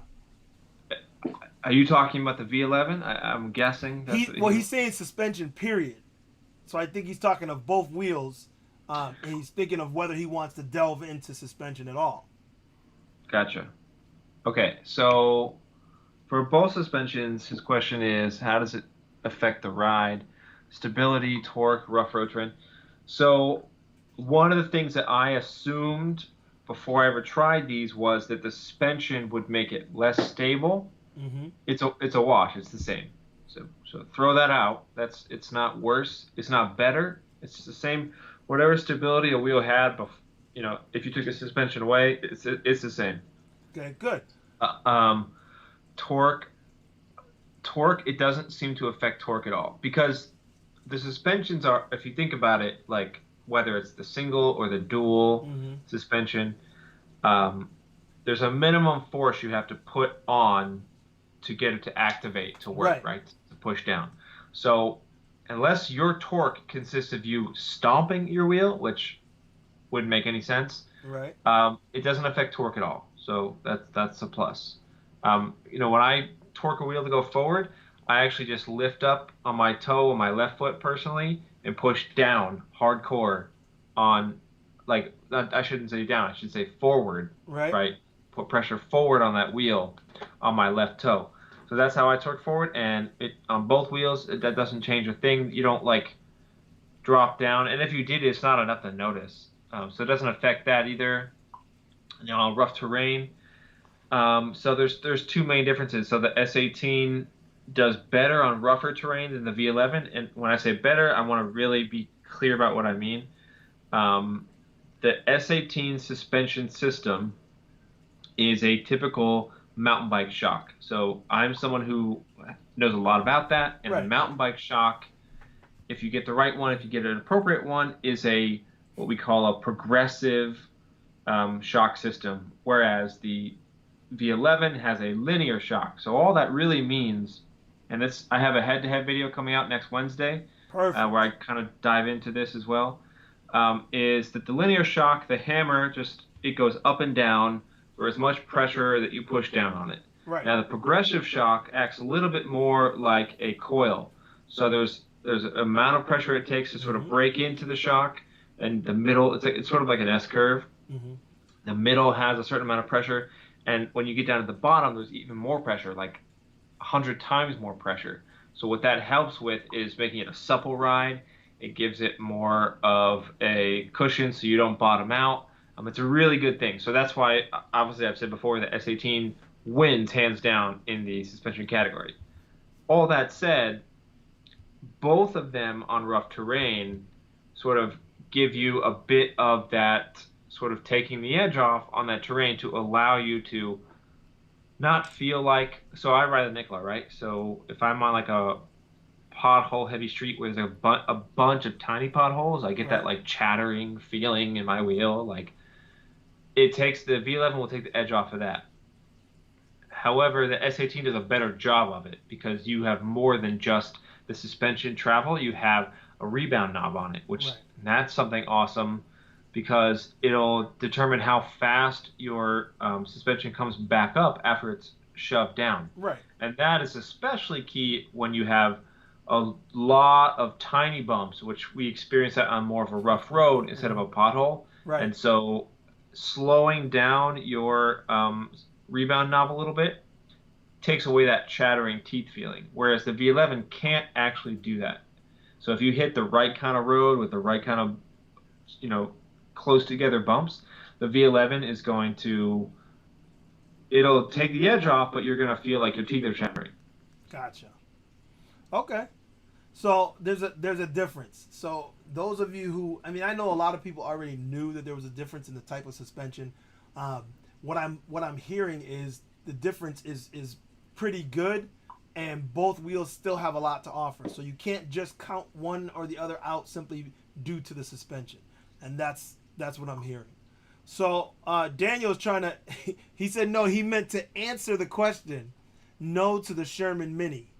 Are you talking about the V11? I'm guessing. He's saying suspension, period. So I think he's talking of both wheels. And he's thinking of whether he wants to delve into suspension at all. Gotcha. Okay, so for both suspensions, his question is, how does it affect the ride? Stability, torque, rough road terrain. So one of the things that I assumed before I ever tried these was that the suspension would make it less stable. Mm-hmm. It's a wash. It's the same. So throw that out. It's not worse. It's not better. It's just the same. Whatever stability a wheel had, if you took the suspension away, it's the same. Okay, good. Torque. It doesn't seem to affect torque at all because the suspensions are, if you think about it, like whether it's the single or the dual suspension, there's a minimum force you have to put on to get it to activate to work, right? To push down. So unless your torque consists of you stomping your wheel, which wouldn't make any sense, right? It doesn't affect torque at all. So that's a plus. When I torque a wheel to go forward, I actually just lift up on my toe on my left foot personally and push down hardcore on, like, I shouldn't say down, I should say forward, right? Put pressure forward on that wheel on my left toe. So that's how I torque forward, and it on both wheels, that doesn't change a thing. You don't like drop down, and if you did, it's not enough to notice. So it doesn't affect that either. On rough terrain. So there's two main differences. So the S18 does better on rougher terrain than the V11, and when I say better, I want to really be clear about what I mean. The S18 suspension system is a typical mountain bike shock. So I'm someone who knows a lot about that, and the mountain bike shock, if you get the right one, if you get an appropriate one, is what we call a progressive shock system, whereas the V11 has a linear shock. So all that really means, and I have a head-to-head video coming out next Wednesday, where I kind of dive into this as well, is that the linear shock, the hammer, it goes up and down for as much pressure that you push down on it. Right. Now the progressive shock acts a little bit more like a coil. So there's an amount of pressure it takes to sort of break into the shock, and the middle, it's sort of like an S-curve. Mm-hmm. The middle has a certain amount of pressure, and when you get down to the bottom, there's even more pressure, like 100 times more pressure. So what that helps with is making it a supple ride. It gives it more of a cushion so you don't bottom out. It's a really good thing. So that's why, obviously, I've said before that S18 wins hands down in the suspension category. All that said, both of them on rough terrain sort of give you a bit of that sort of taking the edge off on that terrain to allow you to not feel like, so I ride a Nikola, right? So if I'm on like a pothole heavy street where there's a bunch of tiny potholes, I get that like chattering feeling in my wheel. Like the V11 will take the edge off of that. However, the S18 does a better job of it because you have more than just the suspension travel. You have a rebound knob on it, which that's something awesome because it'll determine how fast your suspension comes back up after it's shoved down. Right. And that is especially key when you have a lot of tiny bumps, which we experience that on more of a rough road instead of a pothole. Right. And so slowing down your rebound knob a little bit takes away that chattering teeth feeling, whereas the V11 can't actually do that. So if you hit the right kind of road with the right kind of, close together bumps, the V11 is going to, it'll take the edge off, but you're going to feel like your teeth are chattering. Gotcha. Okay. So there's a difference. So those of you who, I know a lot of people already knew that there was a difference in the type of suspension. What I'm hearing is the difference is pretty good, and both wheels still have a lot to offer. So you can't just count one or the other out simply due to the suspension, and that's what I'm hearing. So Daniel's trying to. He said no. He meant to answer the question. No to the Sherman Mini.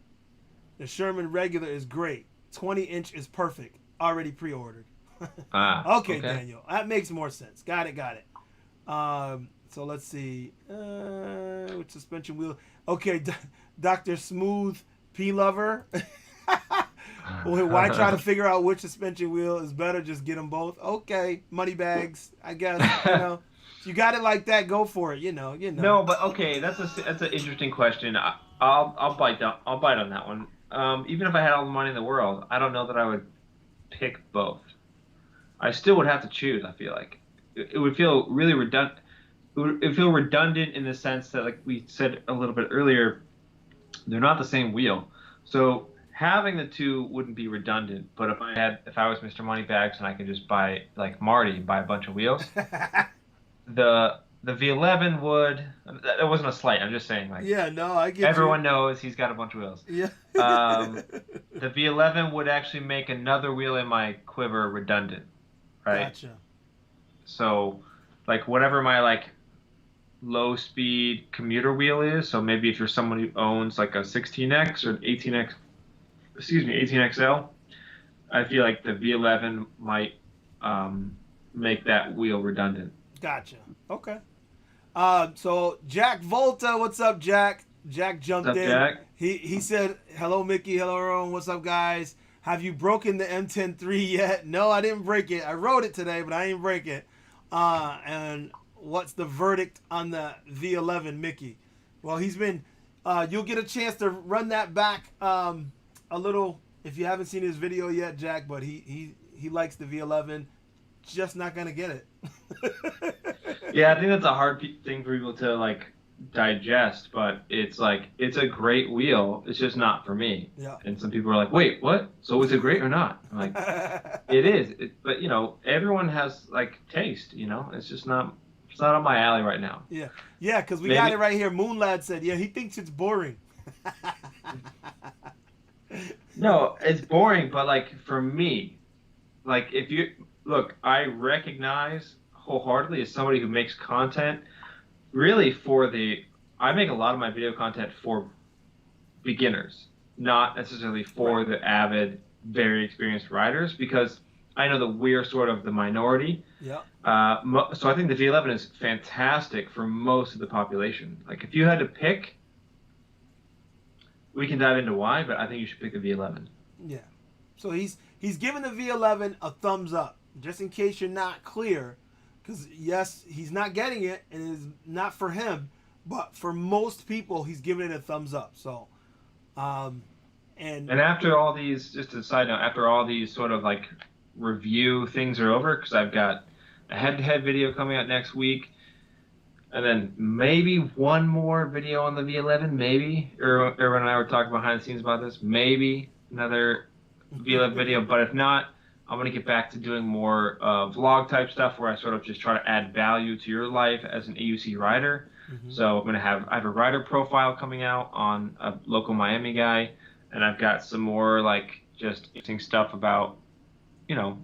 The Sherman regular is great. 20-inch is perfect. Already pre-ordered. Okay, Daniel. That makes more sense. Got it. So let's see. Which suspension wheel? Okay, Dr. Smooth P Lover. Why try to figure out which suspension wheel is better? Just get them both. Okay, money bags. I guess if you got it like that, go for it. No, but okay, that's an interesting question. I'll bite on that one. Even if I had all the money in the world, I don't know that I would pick both. I still would have to choose. I feel like it would feel really redundant. It would feel redundant in the sense that, like we said a little bit earlier, they're not the same wheel. So having the two wouldn't be redundant. But if I was Mr. Moneybags and I could just buy, like Marty, and buy a bunch of wheels, the V11 would. That wasn't a slight. I'm just saying, like. Yeah, no, I get everyone knows he's got a bunch of wheels. Yeah. The V11 would actually make another wheel in my quiver redundant, right? Gotcha. So, like whatever my like low speed commuter wheel is. So maybe if you're someone who owns like a 16X or an 18XL, I feel like the V11 might make that wheel redundant. Gotcha. Okay. So Jack Volta, what's up, Jack? Jack jumped in. Jack? He said, "Hello, Mickey. Hello, Ron. What's up, guys? Have you broken the M10-3 yet?" No, I didn't break it. I rode it today, but I didn't break it. And what's the verdict on the V11, Mickey? Well, he's been. You'll get a chance to run that back a little if you haven't seen his video yet, Jack. But he likes the V11. Just not gonna get it. Yeah, I think that's a hard thing for people to like digest, but it's like it's a great wheel. It's just not for me. Yeah. And some people are like, "Wait, what? So is it great or not?" I'm like, "It is." But everyone has like taste. It's just not. It's not on my alley right now. Yeah, because we got it right here. Moonlad said, "Yeah, he thinks it's boring." No, it's boring, but like for me, like if you look, I recognize wholeheartedly as somebody who makes content really I make a lot of my video content for beginners, not necessarily for the avid, very experienced riders, because I know that we're sort of the minority. Yeah. So I think the V11 is fantastic for most of the population. Like if you had to pick, we can dive into why, but I think you should pick the V11. Yeah. So he's giving the V11 a thumbs up, just in case you're not clear. Because, yes, he's not getting it, and it is not for him. But for most people, he's giving it a thumbs up. So, and after all these, just a side note, after all these sort of like review things are over, because I've got a head-to-head video coming out next week, and then maybe one more video on the V11, maybe. Erwin and I were talking behind the scenes about this. Maybe another V11 video, but if not, I'm going to get back to doing more vlog type stuff where I sort of just try to add value to your life as an AUC rider. Mm-hmm. So I have a rider profile coming out on a local Miami guy, and I've got some more like just interesting stuff about,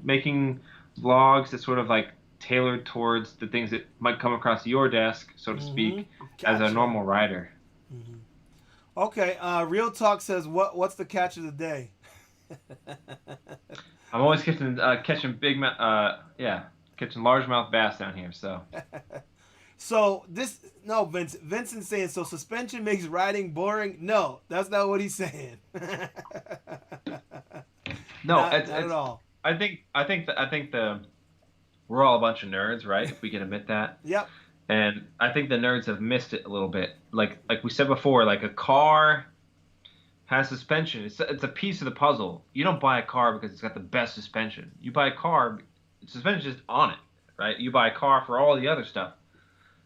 making vlogs that sort of like tailored towards the things that might come across your desk, so to speak, as a normal rider. Mm-hmm. Okay, Real Talk says, what's the catch of the day? I'm always catching catching largemouth bass down here. So, Vincent's saying so. Suspension makes riding boring. No, that's not what he's saying. No, not at all. I think we're all a bunch of nerds, right? If we can admit that. Yep. And I think the nerds have missed it a little bit. Like we said before, like a car has suspension. It's a piece of the puzzle. You don't buy a car because it's got the best suspension. You buy a car, suspension's just on it, right? You buy a car for all the other stuff.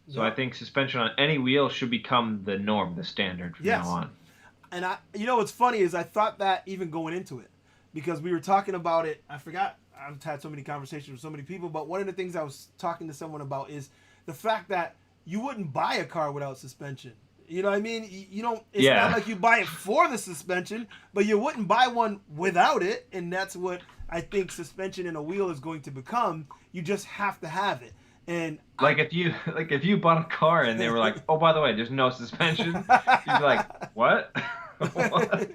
So I think suspension on any wheel should become the norm, the standard from now on. And what's funny is I thought that even going into it, because we were talking about it. I forgot. I've had so many conversations with so many people, but one of the things I was talking to someone about is the fact that you wouldn't buy a car without suspension. You know what I mean? You don't. It's Yeah. not like you buy it for the suspension, but you wouldn't buy one without it, and that's what I think suspension in a wheel is going to become. You just have to have it. And Like if you bought a car and they were like, oh, by the way, there's no suspension, you'd be like, what? What?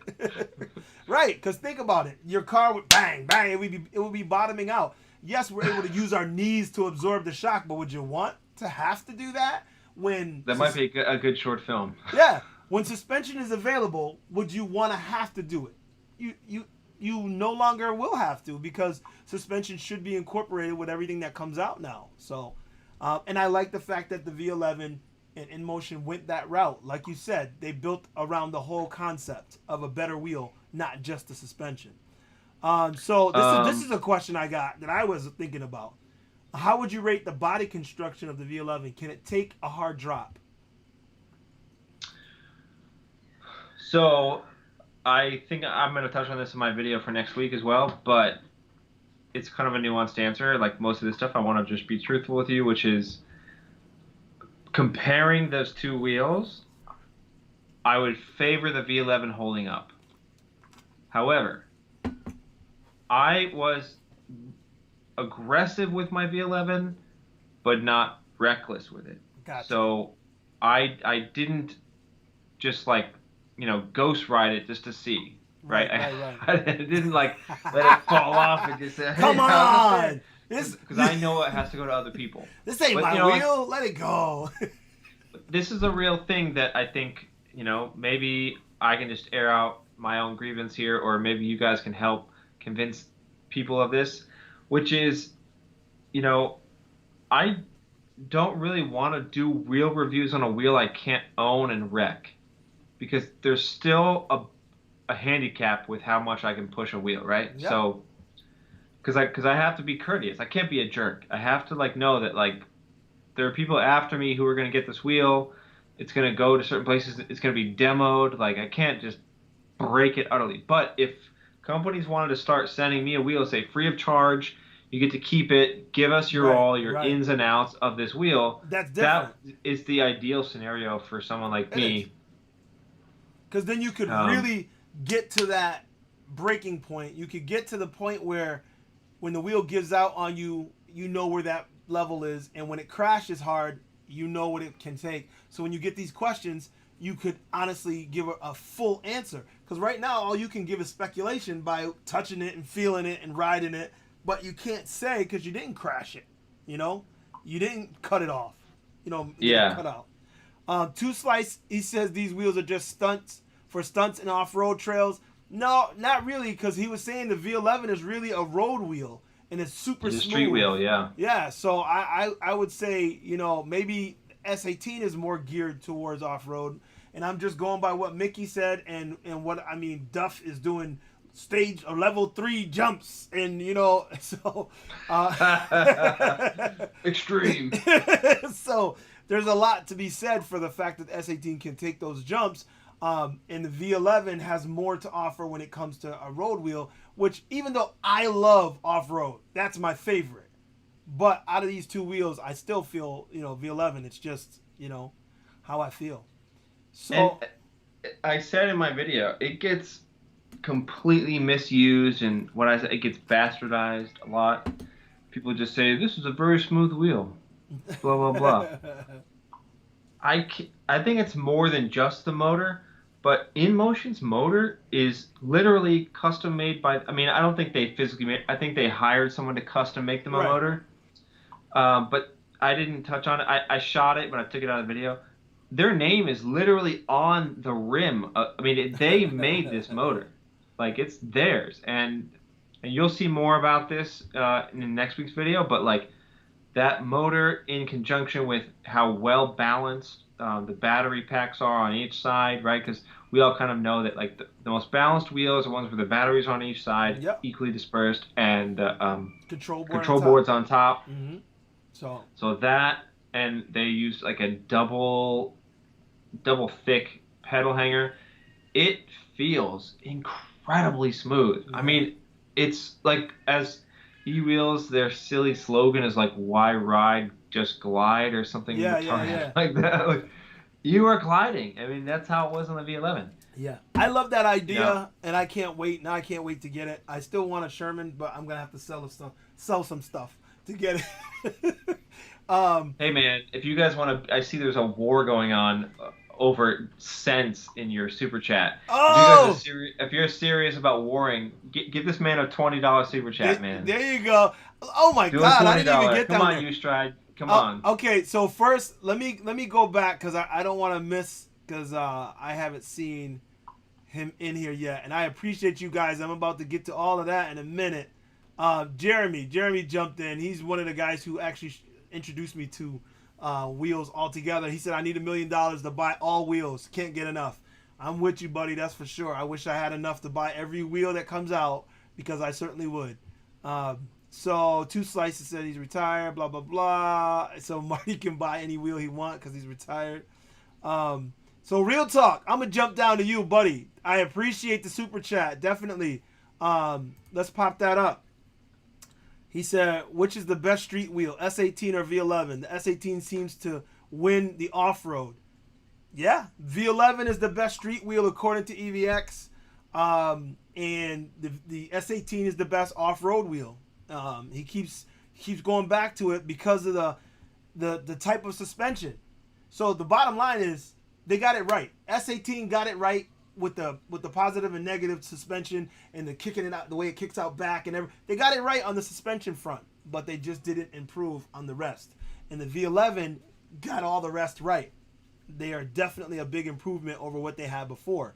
Right, because think about it. Your car would bang, bang. It would be bottoming out. Yes, we're able to use our knees to absorb the shock, but would you want to have to do that when? That might be a good short film. Yeah, when suspension is available, would you want to have to do it? You no longer will have to, because suspension should be incorporated with everything that comes out now. So, and I like the fact that the V11 and InMotion went that route. Like you said, they built around the whole concept of a better wheel, not just the suspension. So this is a question I got that I was thinking about. How would you rate the body construction of the V11? Can it take a hard drop? So I think I'm going to touch on this in my video for next week as well, but it's kind of a nuanced answer. Like most of this stuff, I want to just be truthful with you, which is comparing those two wheels, I would favor the V11 holding up. However, I was aggressive with my V11, but not reckless with it. Gotcha. So I didn't just ghost ride it just to see, right? Right. I didn't let it fall off and just say, hey, Come on! Because I know it has to go to other people. This ain't my wheel. Let it go. This is a real thing that I think, maybe I can just air out my own grievance here, or maybe you guys can help convince people of this, which is, I don't really want to do real reviews on a wheel I can't own and wreck, because there's still a handicap with how much I can push a wheel, right? Yep. So, because I have to be courteous. I can't be a jerk. I have to know that there are people after me who are going to get this wheel. It's going to go to certain places. It's going to be demoed. I can't just break it utterly. But if companies wanted to start sending me a wheel, say free of charge, you get to keep it, give us your ins and outs of this wheel. That's different. That is the ideal scenario for someone like me. Because then you could really get to that breaking point. You could get to the point where when the wheel gives out on you, you know where that level is, and when it crashes hard, you know what it can take. So when you get these questions, you could honestly give a full answer. Because right now, all you can give is speculation by touching it and feeling it and riding it, but you can't say because you didn't crash it. You didn't cut it off. Yeah. Cut out. Two Slice, he says these wheels are just stunts and off-road trails. No, not really, because he was saying the V11 is really a road wheel, and it's super smooth. It's a street wheel, yeah. Yeah, so I would say, maybe S18 is more geared towards off-road, and I'm just going by what Mickey said and what, Duff is doing stage or level 3 jumps, and, so... Extreme. So there's a lot to be said for the fact that S18 can take those jumps. And the V11 has more to offer when it comes to a road wheel, which even though I love off-road, that's my favorite. But out of these two wheels, I still feel, V11, it's just, how I feel. So and I said in my video, it gets completely misused, and what I said, it gets bastardized a lot. People just say, this is a very smooth wheel, blah, blah, blah. I think it's more than just the motor, but InMotion's motor is literally custom made by, I don't think they physically made, I think they hired someone to custom make them a motor. But I didn't touch on it. I shot it, but I took it out of the video. Their name is literally on the rim. They made this motor. It's theirs. And you'll see more about this in next week's video, but that motor in conjunction with how well balanced the battery packs are on each side, right? Because we all kind of know that the most balanced wheels are ones where the batteries are on each side, equally dispersed, and the control board's on top. Mm-hmm. So that, and they use a double thick pedal hanger. It feels incredibly smooth. Mm-hmm. It's as E-Wheels, their silly slogan is why ride, just glide, or something retarded like that. You are gliding. I mean, that's how it was on the V11. Yeah, I love that idea, No. and I can't wait. Now I can't wait to get it. I still want a Sherman, but I'm gonna have to sell some stuff to get it. Hey man, if you guys want to, I see there's a war going on over cents in your super chat. If you guys are Oh, serious, if you're serious about warring, give this man a $20 super chat, man. there you go. Oh my Do a God, I twenty didn't even dollar. get Come down on, there. you stride. Come on. Okay, so first let me go back because I don't want to miss because I haven't seen him in here yet, and I appreciate you guys. I'm about to get to all of that in a minute. Jeremy jumped in. He's one of the guys who actually introduced me to wheels altogether. He said I need $1 million to buy all wheels. Can't get enough. I'm with you, buddy. That's for sure. I wish I had enough to buy every wheel that comes out because I certainly would. So Two Slices said he's retired. Blah blah blah. So Marty can buy any wheel he wants because he's retired. So real talk, I'm gonna jump down to you, buddy. I appreciate the super chat, definitely. Let's pop that up. He said, which is the best street wheel, S18 or V11? The S18 seems to win the off-road. Yeah, V11 is the best street wheel according to EVX, and the S18 is the best off-road wheel. He keeps going back to it because of the type of suspension. So the bottom line is they got it right. S18 got it right with the positive and negative suspension and the kicking it out, the way it kicks out back and everything. They got it right on the suspension front, but they just didn't improve on the rest. And the V11 got all the rest right. They are definitely a big improvement over what they had before.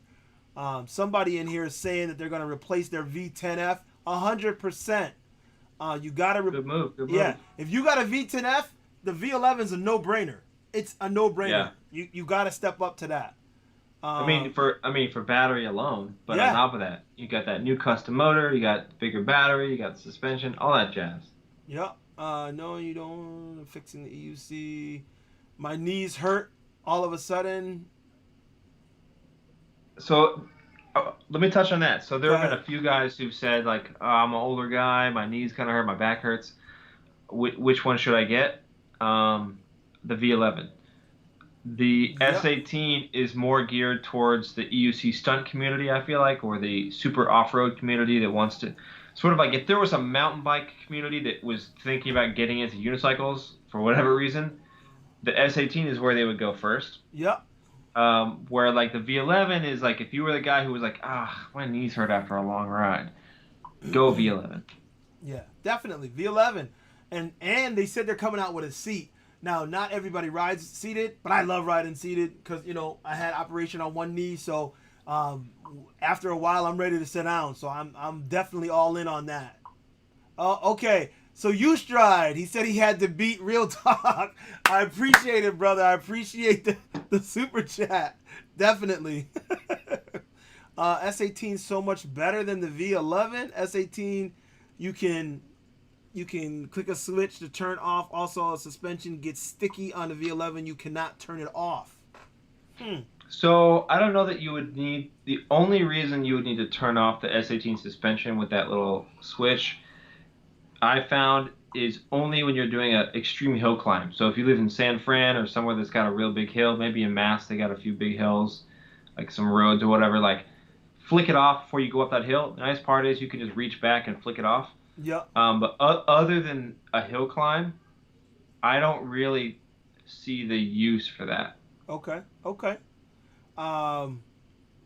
Somebody in here is saying that they're going to replace their V10F 100%. You got to Good move. Good move. yeah. If you got a V10F, the V11 is a no-brainer. It's a no-brainer. Yeah. You got to step up to that. I mean, for battery alone, but Yeah. on top of that, you got that new custom motor, you got bigger battery, you got suspension, all that jazz. Yep. No, you don't. Fixing the EUC. My knees hurt all of a sudden. So, let me touch on that. So there Go have been ahead. a few guys who've said like, oh, I'm an older guy, my knees kind of hurt, my back hurts. Which one should I get? The V11. The Yep. S18 is more geared towards the EUC stunt community, I feel like, or the super off-road community that wants to sort of like if there was a mountain bike community that was thinking about getting into unicycles for whatever reason, the S18 is where they would go first. Yep. Where like the V11 is like if you were the guy who was like, my knees hurt after a long ride, go V11. Yeah, definitely V11, and they said they're coming out with a seat. Now, not everybody rides seated, but I love riding seated because I had operation on one knee, so after a while I'm ready to sit down. So I'm definitely all in on that. Okay, so you stride. He said he had to beat real talk. I appreciate it, brother. I appreciate the super chat. Definitely. S18 is so much better than the V11. S18, you can click a switch to turn off. Also, suspension gets sticky on the V11. You cannot turn it off. So I don't know that you would need the only reason you would need to turn off the S18 suspension with that little switch I found is only when you're doing an extreme hill climb. So if you live in San Fran or somewhere that's got a real big hill, maybe in Mass they got a few big hills, like some roads or whatever, like flick it off before you go up that hill. The nice part is you can just reach back and flick it off. Yep. But other than a hill climb, I don't really see the use for that. Okay.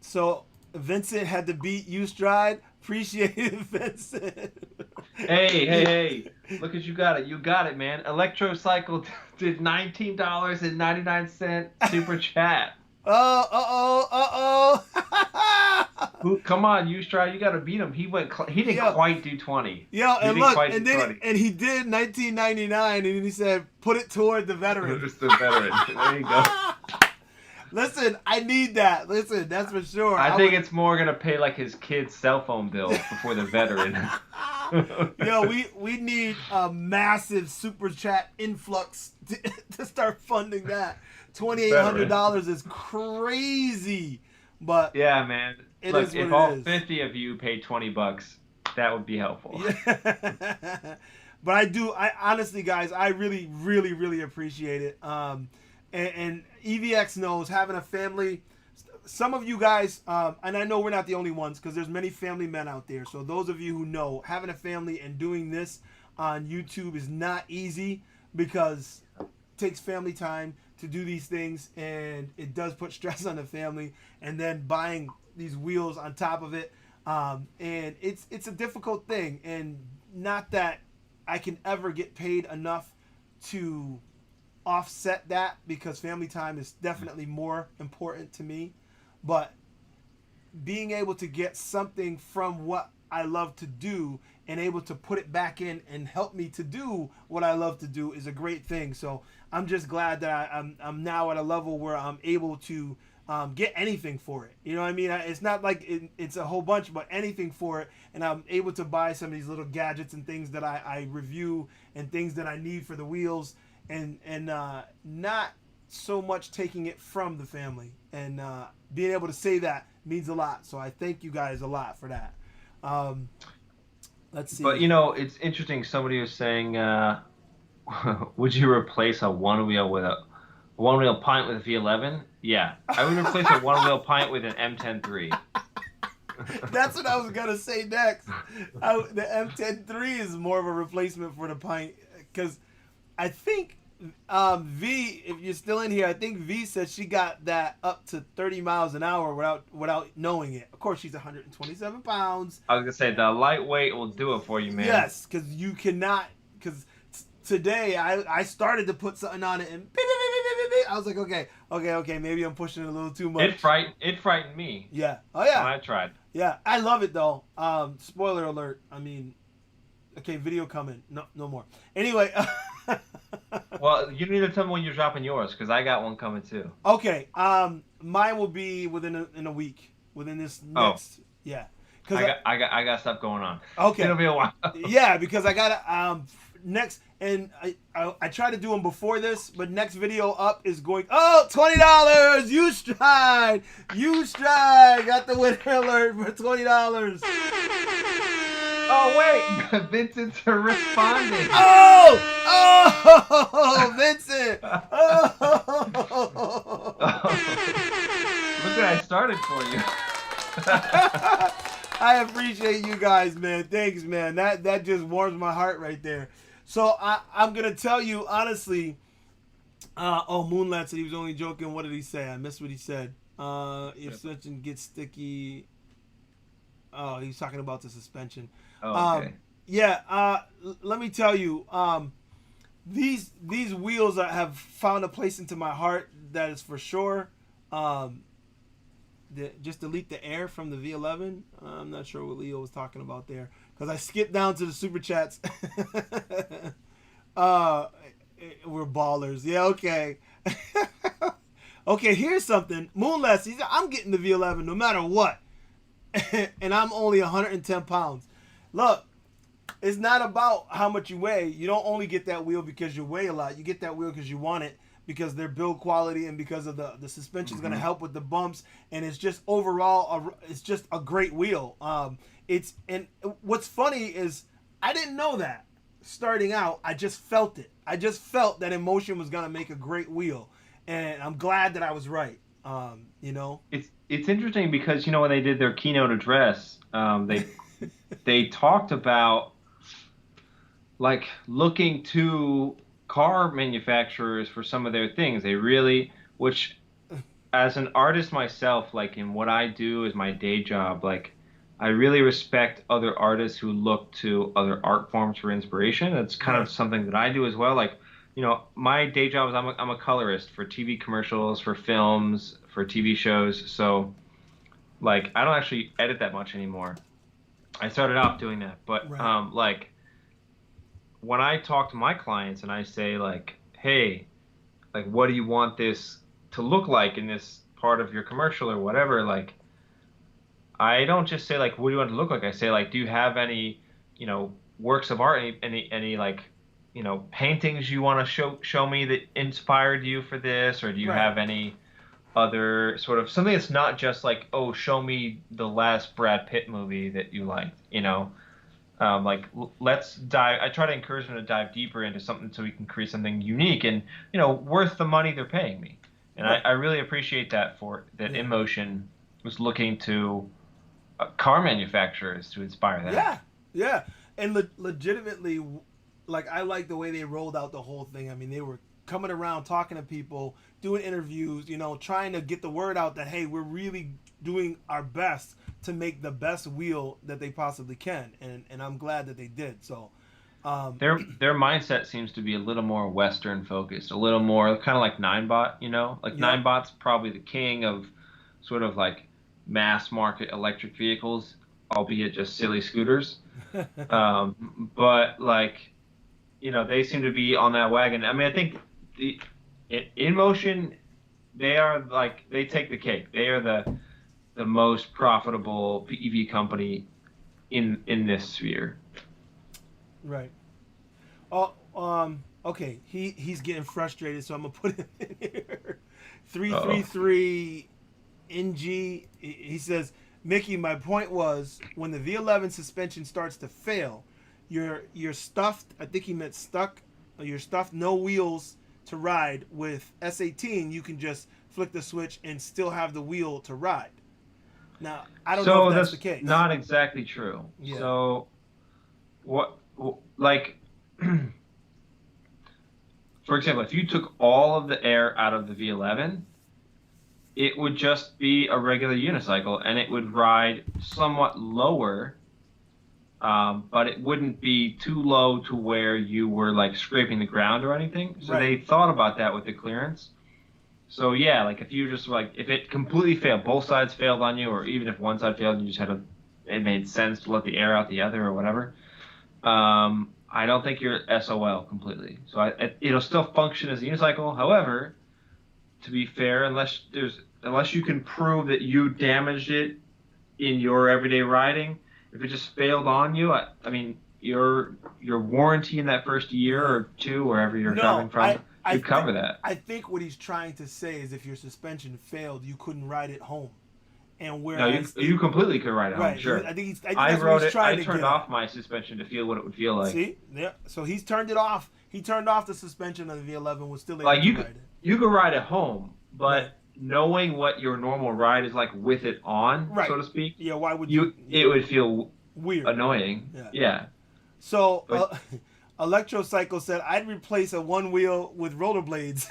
So Vincent had to beat you stride. Appreciate it, Vincent. Hey! Look at you got it. You got it, man. Electrocycle did $19.99 super chat. Come on, you try. You got to beat him. He didn't quite do 20. Yo, and look, and then 20. and he did 1999, and he said, "Put it toward the veteran." Just the veteran. There you go. Listen, I need that. Listen, that's for sure. I think it's more gonna pay like his kid's cell phone bill before the veteran. Yo, we need a massive super chat influx to start funding that. $2,800 is crazy, but yeah, man. Look, if all 50 of you paid $20, that would be helpful. Yeah. But I honestly, guys, I really, really, really appreciate it. and EVX knows having a family. Some of you guys, and I know we're not the only ones because there's many family men out there. So those of you who know, having a family and doing this on YouTube is not easy because it takes family time to do these things, and it does put stress on the family. And then buying these wheels on top of it, and it's a difficult thing. And not that I can ever get paid enough to offset that, because family time is definitely more important to me. But being able to get something from what I love to do and able to put it back in and help me to do what I love to do is a great thing. So I'm just glad that I'm now at a level where I'm able to get anything for it. You know what I mean? It's not like it's a whole bunch, but anything for it. And I'm able to buy some of these little gadgets and things that I review and things that I need for the wheels, and not so much taking it from the family. And being able to say that means a lot. So I thank you guys a lot for that. Let's see. But it's interesting. Somebody was saying, would you replace a one-wheel with a one-wheel pint with a V11? Yeah, I would replace a one-wheel pint with an M10-3. That's what I was gonna say next. The M10-3 is more of a replacement for the pint, because I think V, if you're still in here, I think V said she got that up to 30 miles an hour without knowing it. Of course, she's 127 pounds. I was gonna say the lightweight will do it for you, man. Yes, because you cannot. Because today I started to put something on it, and I was like, okay, maybe I'm pushing it a little too much. It frightened me. Yeah. Oh yeah. When I tried. Yeah, I love it though. Spoiler alert. I mean, okay, video coming. No more. Anyway. Well, you need to tell me when you're dropping yours, because I got one coming too. Okay. Mine will be in a week. Within this next. Oh. Yeah. I got stuff going on. Okay. It'll be a while. Yeah, because I got next, and I try to do them before this, but next video up is going. Oh, $20. You stride. Got the winner alert for $20. Oh wait, Vincent's responding. Oh, Vincent. Oh. Look what I started for you. I appreciate you guys, man. Thanks, man. That just warms my heart right there. So I'm gonna tell you honestly. Moonlight said he was only joking. What did he say? I missed what he said. If suspension gets sticky. Oh, he's talking about the suspension. Oh, okay. Let me tell you, these wheels have found a place into my heart. That is for sure. Just delete the air from the V11. I'm not sure what Leo was talking about there, because I skipped down to the super chats. We're ballers. Yeah, okay. Okay, here's something. Moonless, he said, I'm getting the V11 no matter what. And I'm only 110 pounds. Look, it's not about how much you weigh. You don't only get that wheel because you weigh a lot. You get that wheel because you want it, because their build quality and because of the suspension is going to help with the bumps. And it's just overall, it's just a great wheel. And what's funny is I didn't know that starting out. I just felt it. I just felt that Emotion was going to make a great wheel. And I'm glad that I was right. It's interesting because when they did their keynote address, they talked about like looking to car manufacturers for some of their things. They really, which as an artist myself, like in what I do as my day job, like I really respect other artists who look to other art forms for inspiration. That's kind of something that I do as well. Like, my day job is I'm a colorist for TV commercials, for films, for TV shows. So, like, I don't actually edit that much anymore. I started off doing that, but like, when I talk to my clients and I say like, hey, like, what do you want this to look like in this part of your commercial or whatever? Like, I don't just say like, what do you want it to look like? I say like, do you have any, works of art, any like, paintings you want to show me that inspired you for this, or do you have any other sort of something that's not just like, oh, show me the last Brad Pitt movie that you liked, Let's dive. I try to encourage them to dive deeper into something so we can create something unique and worth the money they're paying me. And Right. I really appreciate that for that. Yeah. InMotion was looking to car manufacturers to inspire that. Yeah, yeah, and legitimately, like I like the way they rolled out the whole thing. I mean, they were coming around, talking to people, doing interviews, trying to get the word out that hey, we're really doing our best to make the best wheel that they possibly can, and I'm glad that they did. So, Their mindset seems to be a little more Western focused, a little more kind of like Ninebot, like yep, Ninebot's probably the king of sort of like mass market electric vehicles, albeit just silly scooters. But like, they seem to be on that wagon. I mean, I think in motion, they are like they take the cake. They are the most profitable EV company in this sphere. right. Oh, okay. He's getting frustrated, so I'm gonna put him in here. Three three Uh-oh. three NG. He says, Mickey, my point was when the V11 suspension starts to fail, you're stuffed. I think he meant stuck. You're stuffed, no wheels to ride. With S18, you can just flick the switch and still have the wheel to ride. Now, I don't know So if that's the that's case. not exactly true. Yeah. So what, like, for example, if you took all of the air out of the V11, it would just be a regular unicycle and it would ride somewhat lower, but it wouldn't be too low to where you were like scraping the ground or anything. So Right. they thought about that with the clearance. So yeah, like if you just like if it completely failed, both sides failed on you, or even if one side failed and you just had it made sense to let the air out the other or whatever. I don't think you're SOL completely. So it'll still function as a unicycle. However, to be fair, unless you can prove that you damaged it in your everyday riding, if it just failed on you, I mean, your warranty in that first year Yeah. or two, wherever you're No, driving from, I should cover think that. I think what he's trying to say is if your suspension failed, you couldn't ride it home. And No, you whereas you completely could ride it home, right, sure. I think I that's what rode he's it. I trying to turned get at. off my suspension to feel what it would feel like. See, yeah. So he's turned it off. He turned off the suspension of the V11. Was still able Like to ride it. you could ride it home, Right. but knowing what your normal ride is like with it on, Right. so to speak, Yeah. Why would you? it Yeah. would feel Weird. annoying. Yeah. Yeah, So but Electrocycle said I'd replace a one wheel with rollerblades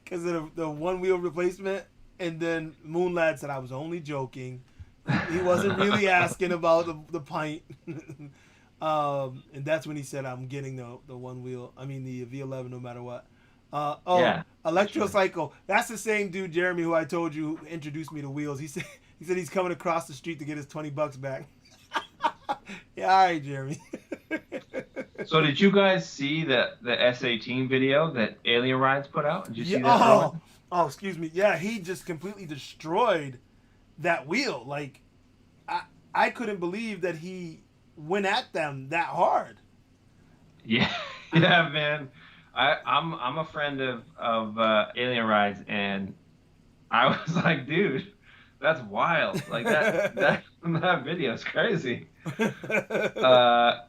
because of the one wheel replacement. And then Moonlad said I was only joking. He wasn't really asking about the pint. And that's when he said I'm getting the one wheel. I mean the V11 no matter what. yeah, for sure. Electrocycle. That's the same dude, Jeremy, who I told you who introduced me to wheels. He said he's coming across the street to get his $20 back. Yeah, all right, Jeremy. So did you guys see the S18 video that Alien Rides put out? Did you Yeah. see that, Rowan? Excuse me. Yeah, he just completely destroyed that wheel. Like, I couldn't believe that he went at them that hard. Yeah, yeah, man. I'm a friend of Alien Rides, and I was like, dude, that's wild. Like that video is crazy. Uh,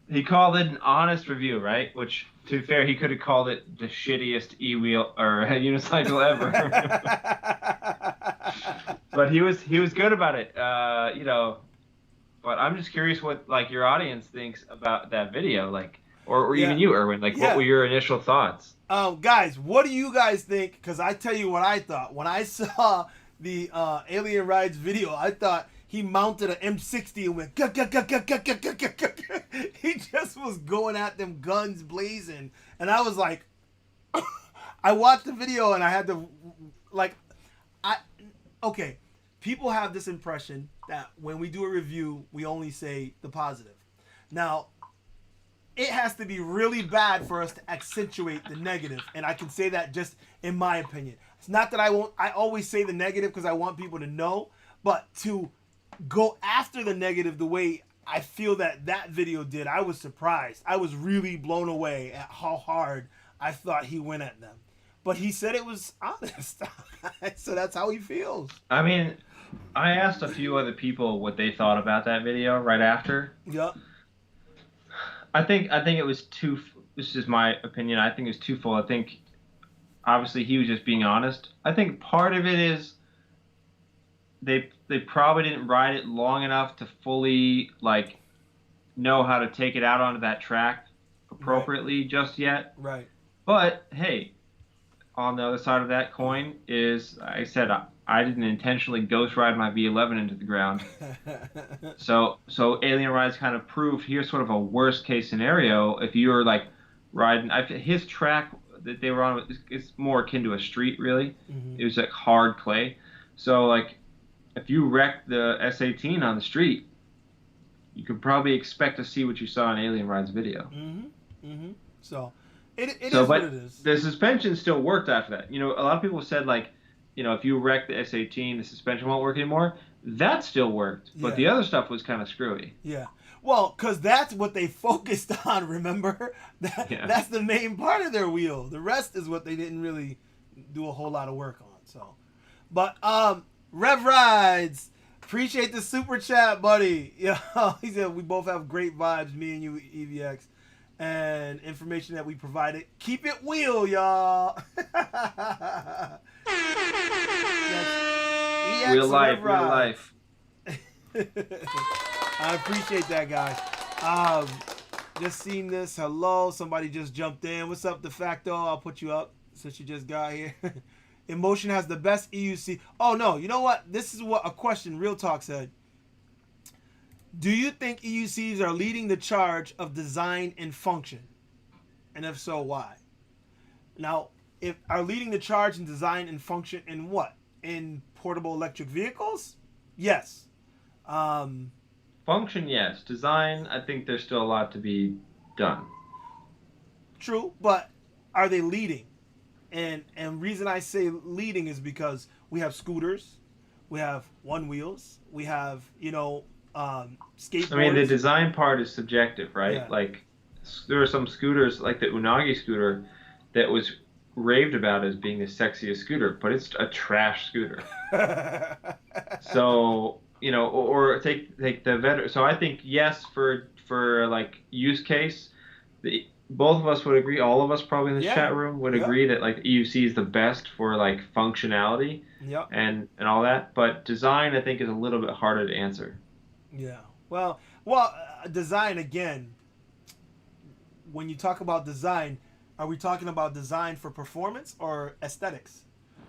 he called it an honest review, right? Which, to be fair, he could have called it the shittiest e-wheel or unicycle ever. But he was good about it. But I'm just curious what like your audience thinks about that video, like, or Yeah. even you, Erwin. Like, what Yeah. were your initial thoughts? Guys, what do you guys think? Because I tell you what I thought when I saw the Alien Rides video. I thought he mounted an M60 and went. Gah, gah, gah, gah, gah, gah, gah, gah, gah, gah. He just was going at them, guns blazing, and I was like, I watched the video and I had to, like, okay. People have this impression that when we do a review, we only say the positive. Now, it has to be really bad for us to accentuate the negative, and I can say that just in my opinion. It's not that I always say the negative because I want people to know, but to go after the negative the way I feel that video did, I was surprised. I was really blown away at how hard I thought he went at them. But he said it was honest. So that's how he feels. I mean, I asked a few other people what they thought about that video right after. Yep. I think it was too. This is my opinion. I think it was twofold. I think obviously he was just being honest. I think part of it is they probably didn't ride it long enough to fully like know how to take it out onto that track appropriately just yet. Right. But hey, on the other side of that coin is I said I didn't intentionally ghost ride my V11 into the ground. So Alien Rides kind of proved here's sort of a worst case scenario if you're like riding his track that they were on is more akin to a street really. Mm-hmm. It was like hard clay. So like if you wrecked the S18 on the street, you could probably expect to see what you saw in Alien Rides video. Mm-hmm. Mm-hmm. So it is but what it is. The suspension still worked after that. You know, a lot of people said like, you know, if you wreck the S18, the suspension won't work anymore. That still worked, but the other stuff was kind of screwy. Yeah. Well, because that's what they focused on, remember? That's the main part of their wheel. The rest is what they didn't really do a whole lot of work on. So, but Rev Rides, appreciate the super chat, buddy. Yeah, he said we both have great vibes, me and you, EVX, and information that we provided. Keep it wheel, y'all. Real life, real life. I appreciate that, guys. Just seen this. Hello, somebody just jumped in. What's up, De Facto? I'll put you up since you just got here. Emotion has the best EUC. Oh no, you know what? This is what a question Real Talk said. Do you think EUCs are leading the charge of design and function? And if so, why? Now, if are leading the charge in design and function in what? In portable electric vehicles? Yes. Function, yes. Design, I think there's still a lot to be done. True, but are they leading? And reason I say leading is because we have scooters, we have one wheels, we have skateboards. I mean, the design part is subjective, right? Yeah. Like there are some scooters, like the Unagi scooter, that was raved about as being the sexiest scooter, but it's a trash scooter. So or take the veteran. So I think yes, for like use case, both of us would agree. All of us probably in this chat room would agree that like EUC is the best for like functionality and all that. But design, I think, is a little bit harder to answer. Yeah. Well, design again. When you talk about design, are we talking about design for performance or aesthetics?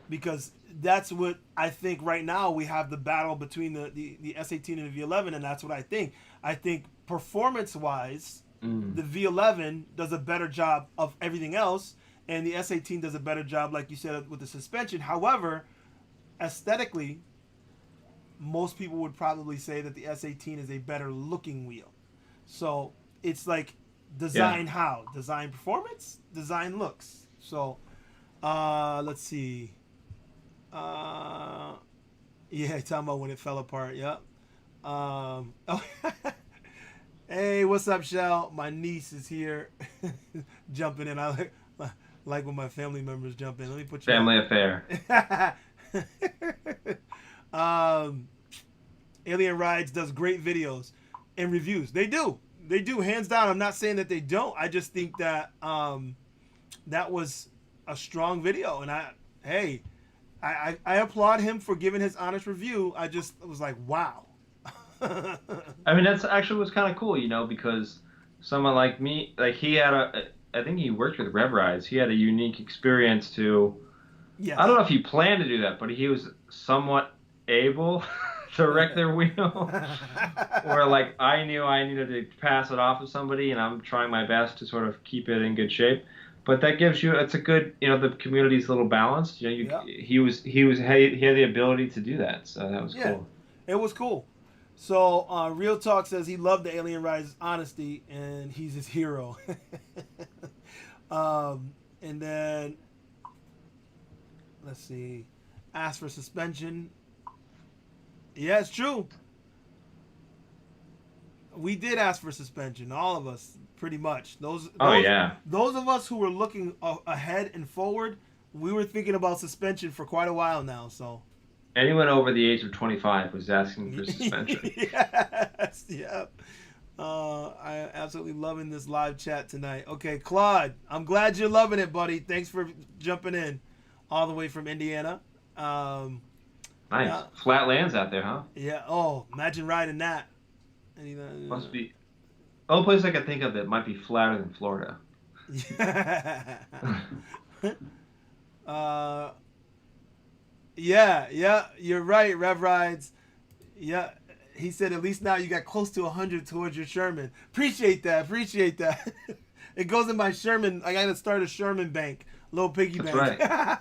Because that's what I think right now we have the battle between the S18 and the V11, and that's what I think. I think performance-wise, the V11 does a better job of everything else, and the S18 does a better job, like you said, with the suspension. However, aesthetically, most people would probably say that the S18 is a better looking wheel. So it's like design how? Design performance? Design looks. So let's see. Yeah, talking about when it fell apart. Yep. Hey, what's up, Shell? My niece is here, jumping in. I like when my family members jump in. Let me put you. Family affair. Alien Rides does great videos and reviews. They do, hands down. I'm not saying that they don't. I just think that that was a strong video, and I applaud him for giving his honest review. I just was like, wow. I mean, that's actually was kind of cool, because someone like me, like he had I think he worked with Rev Rides. He had a unique experience to. Yes. I don't know if he planned to do that, but he was somewhat able to wreck their wheel. Or like I knew I needed to pass it off to somebody, and I'm trying my best to sort of keep it in good shape. But that gives you, it's a good, the community's a little balanced. He had the ability to do that, so that was cool. It was cool. So Real Talk says he loved the Alien Ride's honesty, and he's his hero. And then let's see, ask for suspension. Yeah, it's true. We did ask for suspension, all of us, pretty much. Those of us who were looking ahead and forward, we were thinking about suspension for quite a while now. So. Anyone over the age of 25 was asking for suspension. Yes, yep. I am absolutely loving this live chat tonight. Okay, Claude, I'm glad you're loving it, buddy. Thanks for jumping in all the way from Indiana. Nice. Yeah, Flat lands out there, huh? yeah. Oh, imagine riding that. Must be. The only place I can think of that might be flatter than Florida. uh, yeah, you're right, Rev Rides. Yeah, he said at least now you got close to 100 towards your Sherman. Appreciate that. It goes in my Sherman. I got to start a Sherman bank, little piggy That's bank. right.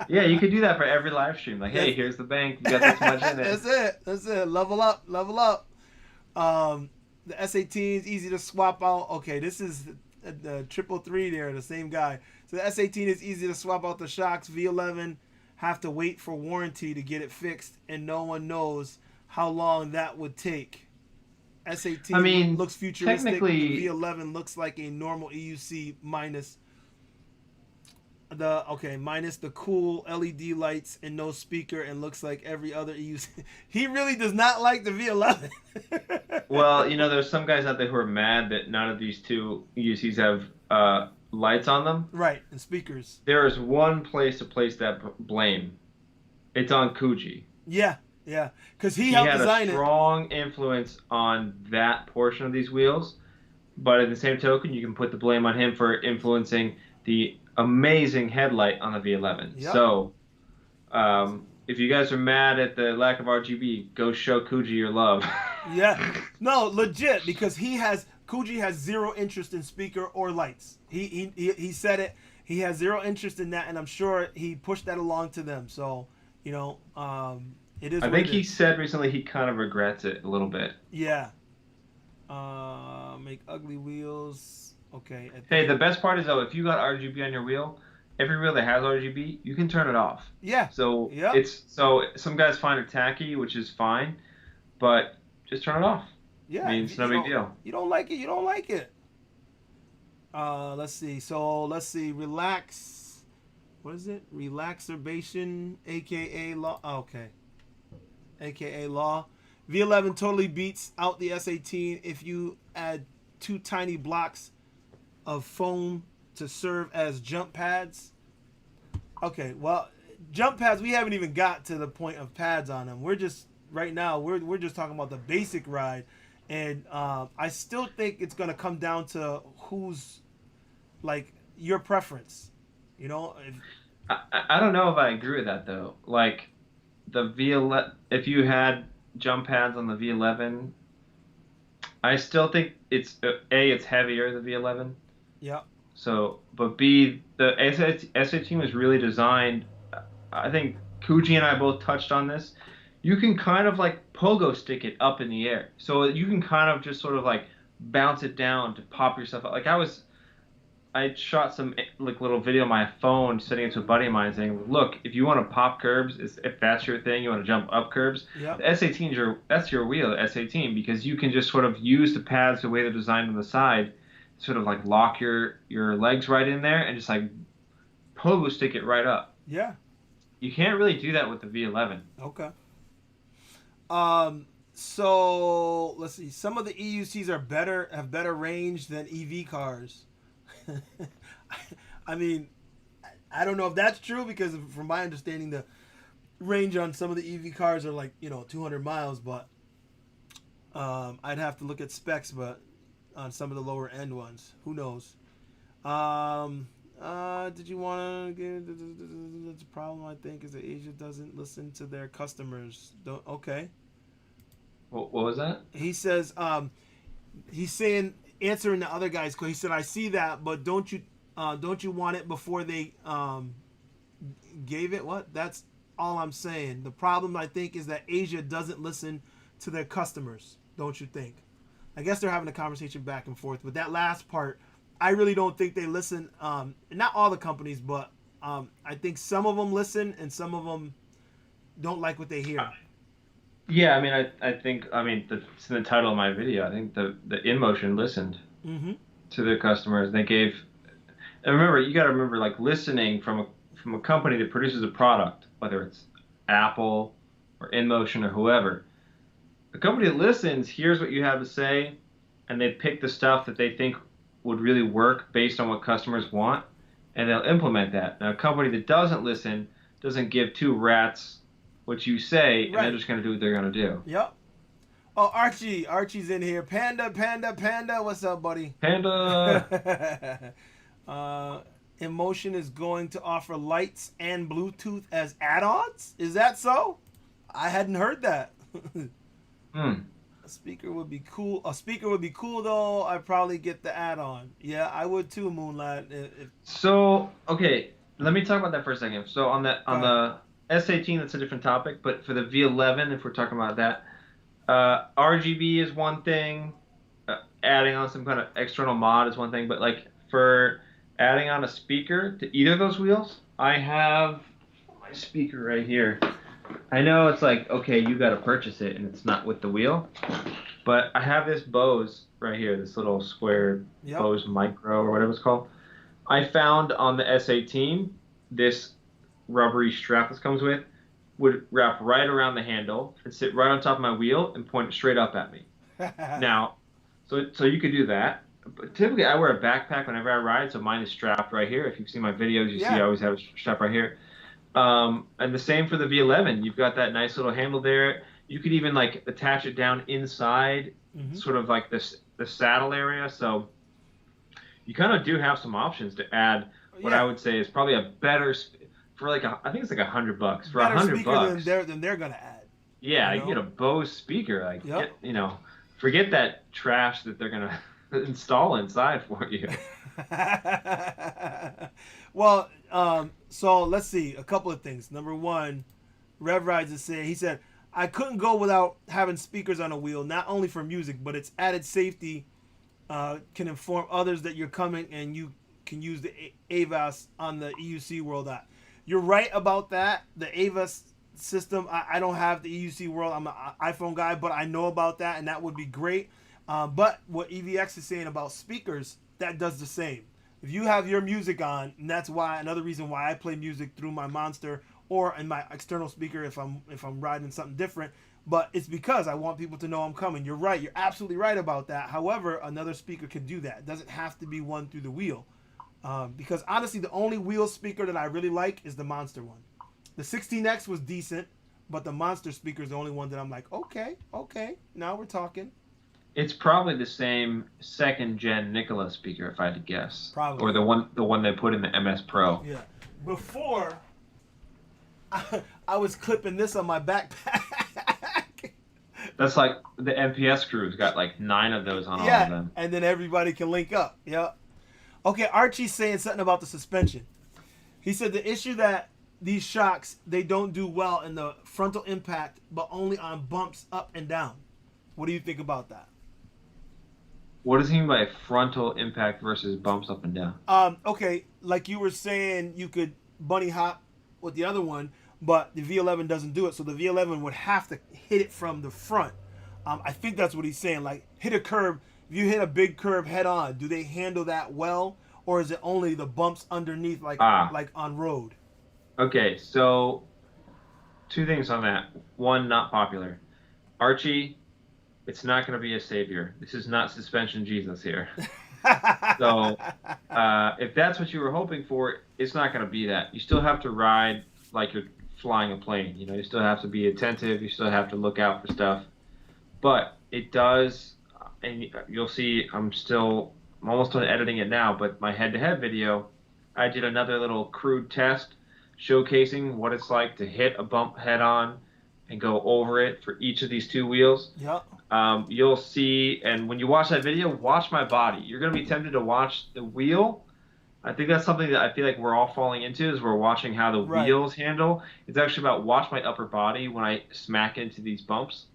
Yeah, you could do that for every live stream. Like, hey, here's the bank. You got this much in it. That's it. Level up. The S18 is easy to swap out. Okay, this is the 333 there, the same guy. So the S18 is easy to swap out the shocks. V11 have to wait for warranty to get it fixed, and no one knows how long that would take. S18 looks futuristic. Technically, V11 looks like a normal EUC minus the cool LED lights and no speaker, and looks like every other EUC. He really does not like the V11. well, there's some guys out there who are mad that none of these two EUCs have lights on them. Right, and speakers. There is one place to place that blame. It's on Kuji. Yeah, because he helped design it. He had a strong influence on that portion of these wheels, but at the same token, you can put the blame on him for influencing the amazing headlight on the V11. Yep. So, if you guys are mad at the lack of RGB, go show Kuji your love. Yeah, no, legit, because Kuji has zero interest in speaker or lights. He said it. He has zero interest in that, and I'm sure he pushed that along to them. So, it is. I think he said recently he kind of regrets it a little bit. Yeah. Make ugly wheels. Okay. Hey, the best part is though, if you got RGB on your wheel, every wheel that has RGB, you can turn it off. Yeah. So some guys find it tacky, which is fine, but just turn it off. Yeah. I mean, it's no big deal. You don't like it, you don't like it. Let's see. So let's see. Relax. What is it? Relaxerbation, aka law. Oh, okay. AKA law. V11 totally beats out the S18 if you add 2 tiny blocks of foam to serve as jump pads. Okay, well, jump pads, we haven't even got to the point of pads on them. We're just right now we're just talking about the basic ride, and I still think it's gonna come down to who's like your preference. I don't know if I agree with that though. Like the V11, if you had jump pads on the V11, I still think it's heavier, the V11. Yeah. So, but B, the S18 was really designed. I think Kuji and I both touched on this. You can kind of like pogo stick it up in the air, so you can kind of just sort of like bounce it down to pop yourself out. Like I shot some like little video on my phone, sending it to a buddy of mine, saying, "Look, if you want to pop curbs, if that's your thing, you want to jump up curbs, yep. The S18 that's your wheel, the S18, because you can just sort of use the pads the way they're designed on the side, sort of like lock your legs right in there and just like pogo stick it right up. Yeah. You can't really do that with the V11. Okay. So let's see. Some of the EUCs have better range than EV cars. I mean, I don't know if that's true, because from my understanding, the range on some of the EV cars are like 200 miles, but I'd have to look at specs, but on some of the lower end ones, who knows? Did you want to get the problem? I think is that Asia doesn't listen to their customers. Okay. What was that? He says he's saying, answering the other guys, he said, I see that, but don't you want it before they gave it? What? That's all I'm saying. The problem, I think, is that Asia doesn't listen to their customers. Don't you think? I guess they're having a conversation back and forth, but that last part, I really don't think they listen. Not all the companies, but I think some of them listen and some of them don't like what they hear. Yeah, I mean, I think it's in the title of my video. I think the InMotion listened to their customers. They gave, and remember, you got to remember, like, listening from a company that produces a product, whether it's Apple or InMotion or whoever. The company that listens hears what you have to say, and they pick the stuff that they think would really work based on what customers want, and they'll implement that. Now, a company that doesn't listen doesn't give two rats what you say, and they're just going to do what they're going to do. Yep. Oh, Archie's in here. Panda, what's up, buddy? Panda. Emotion is going to offer lights and Bluetooth as add-ons. Is that so? I hadn't heard that. A speaker would be cool. A speaker would be cool though. I'd probably get the add-on. Yeah, I would too, Moonlight. So, okay, let me talk about that for a second. So on the S18, that's a different topic, but for the V11, if we're talking about that, RGB is one thing. Adding on some kind of external mod is one thing, but like for adding on a speaker to either of those wheels, I have my speaker right here. I know it's like, okay, you got to purchase it and it's not with the wheel, but I have this Bose right here, this little square Bose Micro or whatever it's called. I found on the S18 this rubbery strap this comes with would wrap right around the handle and sit right on top of my wheel and point it straight up at me. Now, so you could do that. But typically, I wear a backpack whenever I ride, so mine is strapped right here. If you've seen my videos, you see I always have a strap right here. And the same for the V11. You've got that nice little handle there. You could even like attach it down inside, sort of like the saddle area. So you kind of do have some options to add. What I would say is probably a better for like I think it's like $100 for $100 than they're gonna add. Yeah, you can get a Bose speaker. Like forget that trash that they're gonna install inside for you. Well, so let's see a couple of things. Number one, Rev Rides is saying, he said, I couldn't go without having speakers on a wheel, not only for music, but its added safety can inform others that you're coming and you can use the AVAS on the EUC World app. You're right about that. The AVAS system, I don't have the EUC World. I'm an iPhone guy, but I know about that, and that would be great. But what EVX is saying about speakers, that does the same. If you have your music on, and that's why another reason why I play music through my Monster or in my external speaker if I'm riding something different, but it's because I want people to know I'm coming. You're right. You're absolutely right about that. However, another speaker can do that. It doesn't have to be one through the wheel. Because honestly, the only wheel speaker that I really like is the Monster one. The 16X was decent, but the Monster speaker is the only one that I'm like, okay, now we're talking. It's probably the same second-gen Nicola speaker, if I had to guess. Probably. Or the one they put in the MS Pro. Yeah. Before, I was clipping this on my backpack. That's like the MPS crew's got like 9 of those on all of them. And then everybody can link up. Yeah. Okay, Archie's saying something about the suspension. He said the issue that these shocks, they don't do well in the frontal impact, but only on bumps up and down. What do you think about that? What does he mean by frontal impact versus bumps up and down? Okay, like you were saying, you could bunny hop with the other one, but the V11 doesn't do it, so the V11 would have to hit it from the front. I think that's what he's saying, like hit a curb. If you hit a big curb head on, do they handle that well, or is it only the bumps underneath, like on road? Okay, so 2 things on that. One, not popular. Archie, it's not going to be a savior. This is not suspension Jesus here. So if that's what you were hoping for, it's not going to be that. You still have to ride like you're flying a plane. You know, you still have to be attentive. You still have to look out for stuff. But it does, and you'll see I'm almost done editing it now, but my head-to-head video, I did another little crude test showcasing what it's like to hit a bump head-on and go over it for each of these 2 wheels. Yep. You'll see, and when you watch that video, watch my body. You're going to be tempted to watch the wheel. I think that's something that I feel like we're all falling into, is we're watching how the wheels handle. It's actually about watch my upper body when I smack into these bumps.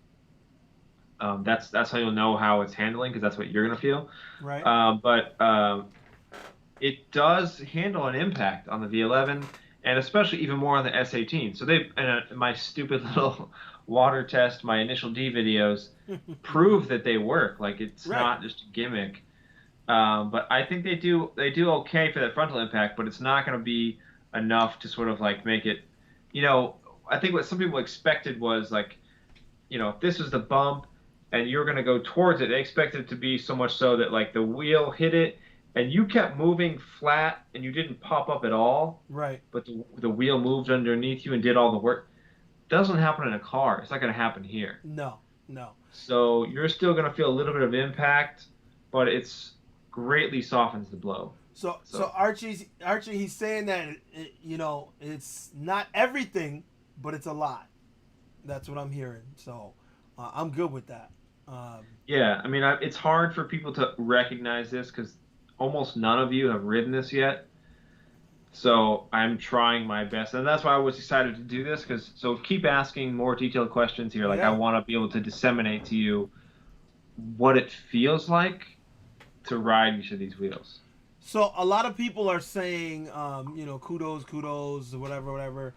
That's how you'll know how it's handling, because that's what you're going to feel. Right. But it does handle an impact on the V11, and especially even more on the S18. So my stupid little water test, my initial D videos, prove that they work. Like it's not just a gimmick. But I think they do okay for that frontal impact, but it's not going to be enough to sort of like make it, I think what some people expected was like, if this was the bump and you're going to go towards it, they expected it to be so much so that like the wheel hit it and you kept moving flat and you didn't pop up at all, Right. but the wheel moved underneath you and did all the work. Doesn't happen in a car. It's not going to happen here. No. No. So you're still going to feel a little bit of impact, but it's greatly softens the blow. So Archie, he's saying that it's not everything, but it's a lot. That's what I'm hearing. So I'm good with that. Yeah, I mean, it's hard for people to recognize this because almost none of you have ridden this yet. So I'm trying my best, and that's why I was excited to do this. So keep asking more detailed questions here. Like I want to be able to disseminate to you what it feels like to ride each of these wheels. So a lot of people are saying, kudos, whatever.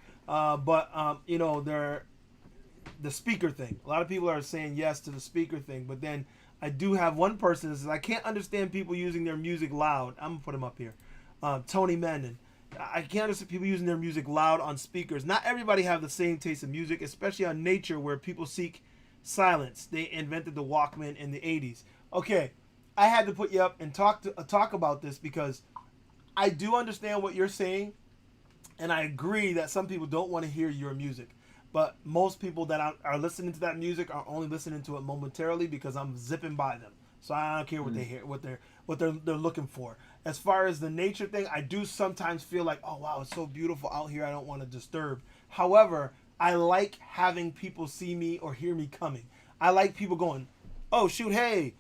They're the speaker thing. A lot of people are saying yes to the speaker thing, but then I do have one person that says I can't understand people using their music loud. I'm gonna put him up here. Tony Mandan. I can't understand people using their music loud on speakers. Not everybody have the same taste of music, especially on nature where people seek silence. They invented the Walkman in the 80s. Okay, I had to put you up and talk about this because I do understand what you're saying, and I agree that some people don't want to hear your music. But most people that are listening to that music are only listening to it momentarily because I'm zipping by them. So I don't care what they hear, what they're looking for. As far as the nature thing, I do sometimes feel like, oh wow, it's so beautiful out here. I don't want to disturb. However, I like having people see me or hear me coming. I like people going, oh shoot, hey,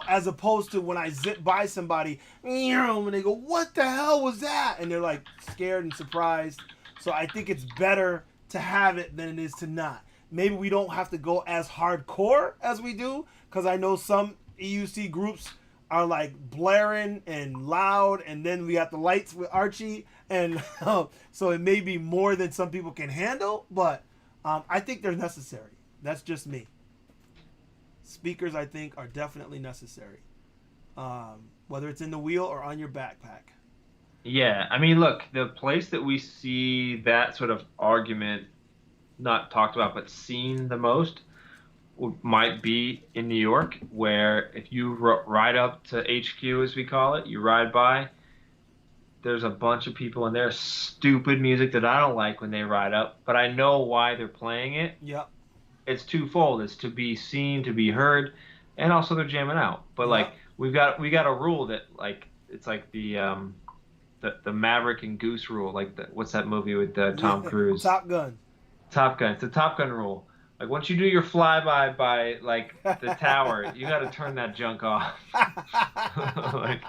as opposed to when I zip by somebody, and they go, what the hell was that? And they're like scared and surprised. So I think it's better to have it than it is to not. Maybe we don't have to go as hardcore as we do, because I know some EUC groups are like blaring and loud, and then we got the lights with Archie, and so it may be more than some people can handle, but I think they're necessary. That's just me. Speakers, I think, are definitely necessary, whether it's in the wheel or on your backpack. Yeah, I mean, look, the place that we see that sort of argument not talked about but seen the most might be in New York, where if you ride up to HQ, as we call it, you ride by, there's a bunch of people and there's stupid music that I don't like when they ride up, but I know why they're playing it. Yep. It's twofold. It's to be seen, to be heard, and also they're jamming out. But like we got a rule that like it's like the Maverick and Goose rule. Like what's that movie with Tom Cruise? Top Gun. Top Gun. It's the Top Gun rule. Like once you do your flyby by like the tower, you got to turn that junk off. Like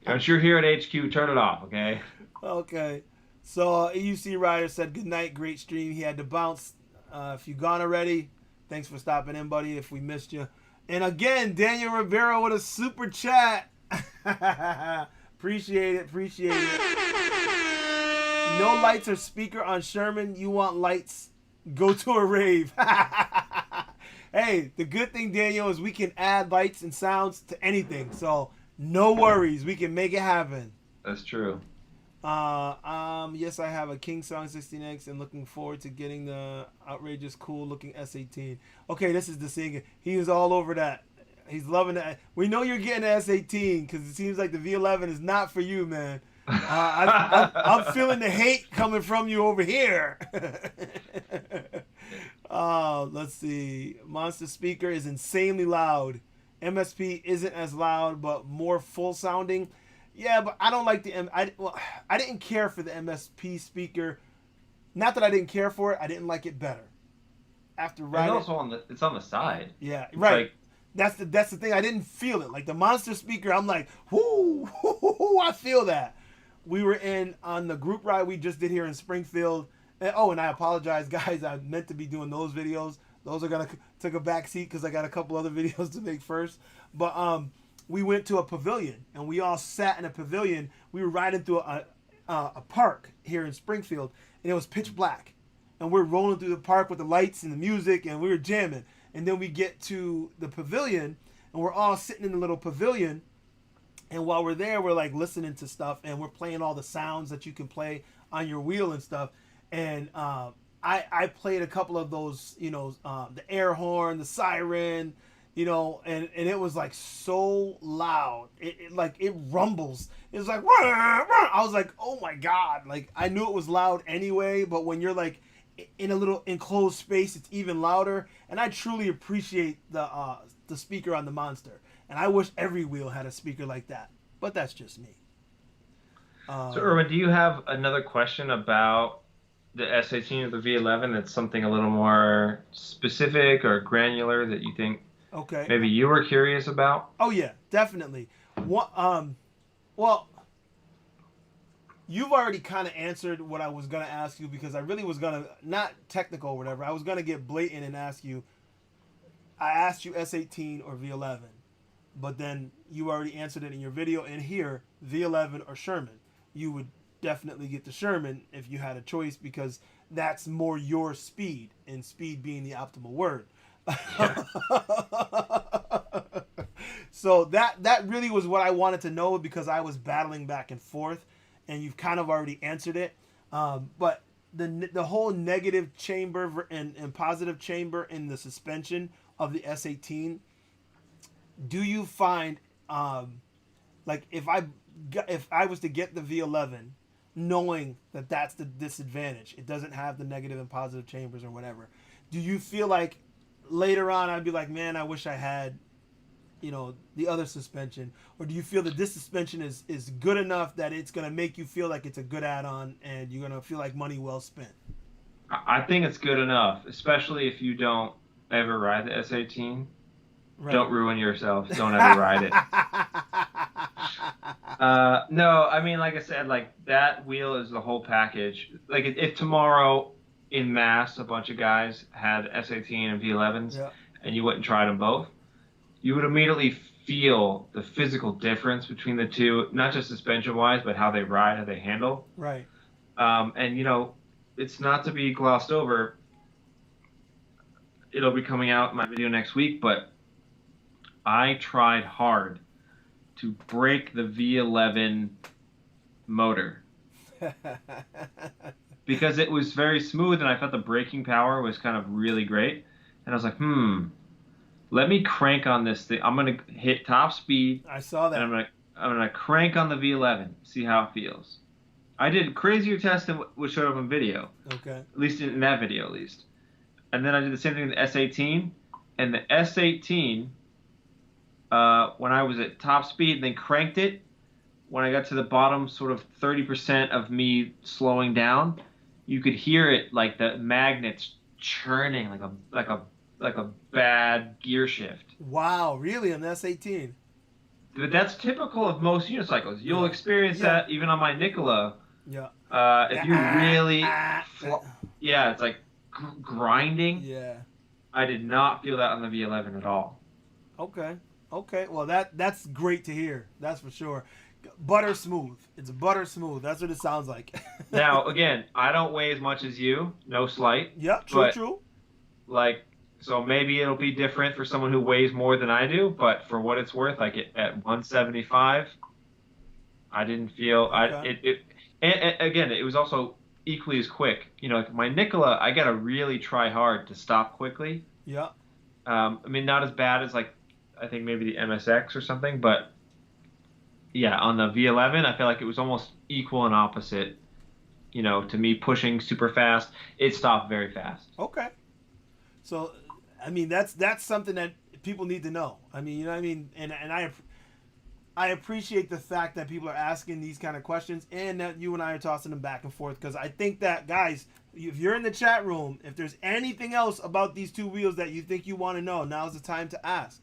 once you're here at HQ, turn it off, okay? Okay. So EUC Rider said good night, great stream. He had to bounce. If you gone already, thanks for stopping in, buddy. If we missed you, and again, Daniel Rivera with a super chat. Appreciate it. No lights or speaker on Sherman. You want lights? Go to a rave. Hey, the good thing, Daniel, is we can add lights and sounds to anything. So no worries. We can make it happen. That's true. Yes, I have a King Song 16X and looking forward to getting the outrageous, cool looking S18. Okay, this is the singer. He is all over that. He's loving that. We know you're getting the S18 because it seems like the V11 is not for you, man. I'm feeling the hate coming from you over here. Let's see. Monster speaker is insanely loud. MSP isn't as loud, but more full sounding. Yeah, but I don't like I didn't care for the MSP speaker. Not that I didn't care for it. I didn't like it better. After riding, and also it's on the side. Yeah, it's right. Like, that's the thing. I didn't feel it. Like the monster speaker, I'm like, whoo, I feel that. We were on the group ride we just did here in Springfield. And I apologize, guys. I meant to be doing those videos. Those are gonna take a back seat because I got a couple other videos to make first. But we went to a pavilion and we all sat in a pavilion. We were riding through a park here in Springfield, and it was pitch black. And we're rolling through the park with the lights and the music, and we were jamming. And then we get to the pavilion, and we're all sitting in the little pavilion. And while we're there, we're like listening to stuff, and we're playing all the sounds that you can play on your wheel and stuff. And I played a couple of those, the air horn, the siren, and it was like so loud. It rumbles. It was like, "Wah, wah." I was like, oh my God. Like, I knew it was loud anyway, but when you're like in a little enclosed space, it's even louder. And I truly appreciate the speaker on the Monster. And I wish every wheel had a speaker like that. But that's just me. So, Erwin, do you have another question about the S18 or the V11 that's something a little more specific or granular that you think Okay. maybe you were curious about? Oh yeah, definitely. What? Well, you've already kind of answered what I was gonna ask you, because I really was gonna, not technical or whatever. I was gonna get blatant and ask you. I asked you S18 or V11, but then you already answered it in your video. And here, V11 or Sherman, you would definitely get the Sherman if you had a choice, because that's more your speed, and speed being the optimal word. Yeah. So that really was what I wanted to know, because I was battling back and forth, and you've kind of already answered it. But the whole negative chamber and positive chamber in the suspension of the S18, do you find like if I was to get the V11, knowing that that's the disadvantage, it doesn't have the negative and positive chambers or whatever, do you feel like later on I'd be like, man, I wish I had, the other suspension? Or do you feel that this suspension is good enough that it's going to make you feel like it's a good add-on and you're going to feel like money well spent? I think it's good enough, especially if you don't ever ride the S18. Right. Don't ruin yourself. Don't ever ride it. No, I mean, like I said, like that wheel is the whole package. Like if tomorrow in mass a bunch of guys had S18 and V11s, yeah, and you went and tried them both, you would immediately feel the physical difference between the two, not just suspension wise, but how they ride, how they handle. Right. And it's not to be glossed over. It'll be coming out in my video next week, but I tried hard to break the V11 motor because it was very smooth and I thought the braking power was kind of really great. And I was like, let me crank on this thing. I'm going to hit top speed. I saw that. And I'm gonna crank on the V11, see how it feels. I did crazier tests than what showed up in video. Okay. At least in that video, at least. And then I did the same thing with the S18. And the S18, when I was at top speed and then cranked it, when I got to the bottom sort of 30% of me slowing down, you could hear it like the magnets churning like a bad gear shift. Wow, really? On the S18? But that's typical of most unicycles. You'll experience that even on my Nikola. Yeah. If you're really, it's like grinding. Yeah. I did not feel that on the V11 at all. Okay. Well, that's great to hear. That's for sure. Butter smooth. It's butter smooth. That's what it sounds like. Now, again, I don't weigh as much as you. No slight. Yep. True. Like, so maybe it'll be different for someone who weighs more than I do. But for what it's worth, like at 175, I didn't feel and again, it was also equally as quick. Like my Nikola, I gotta really try hard to stop quickly. Yeah. I mean, not as bad as like I think maybe the MSX or something, but yeah, on the V11, I feel like it was almost equal and opposite. To me pushing super fast, it stopped very fast. Okay. So, I mean, that's something that people need to know. I mean, you know what I mean? And I appreciate the fact that people are asking these kind of questions and that you and I are tossing them back and forth, because I think that, guys, if you're in the chat room, if there's anything else about these two wheels that you think you want to know, now's the time to ask.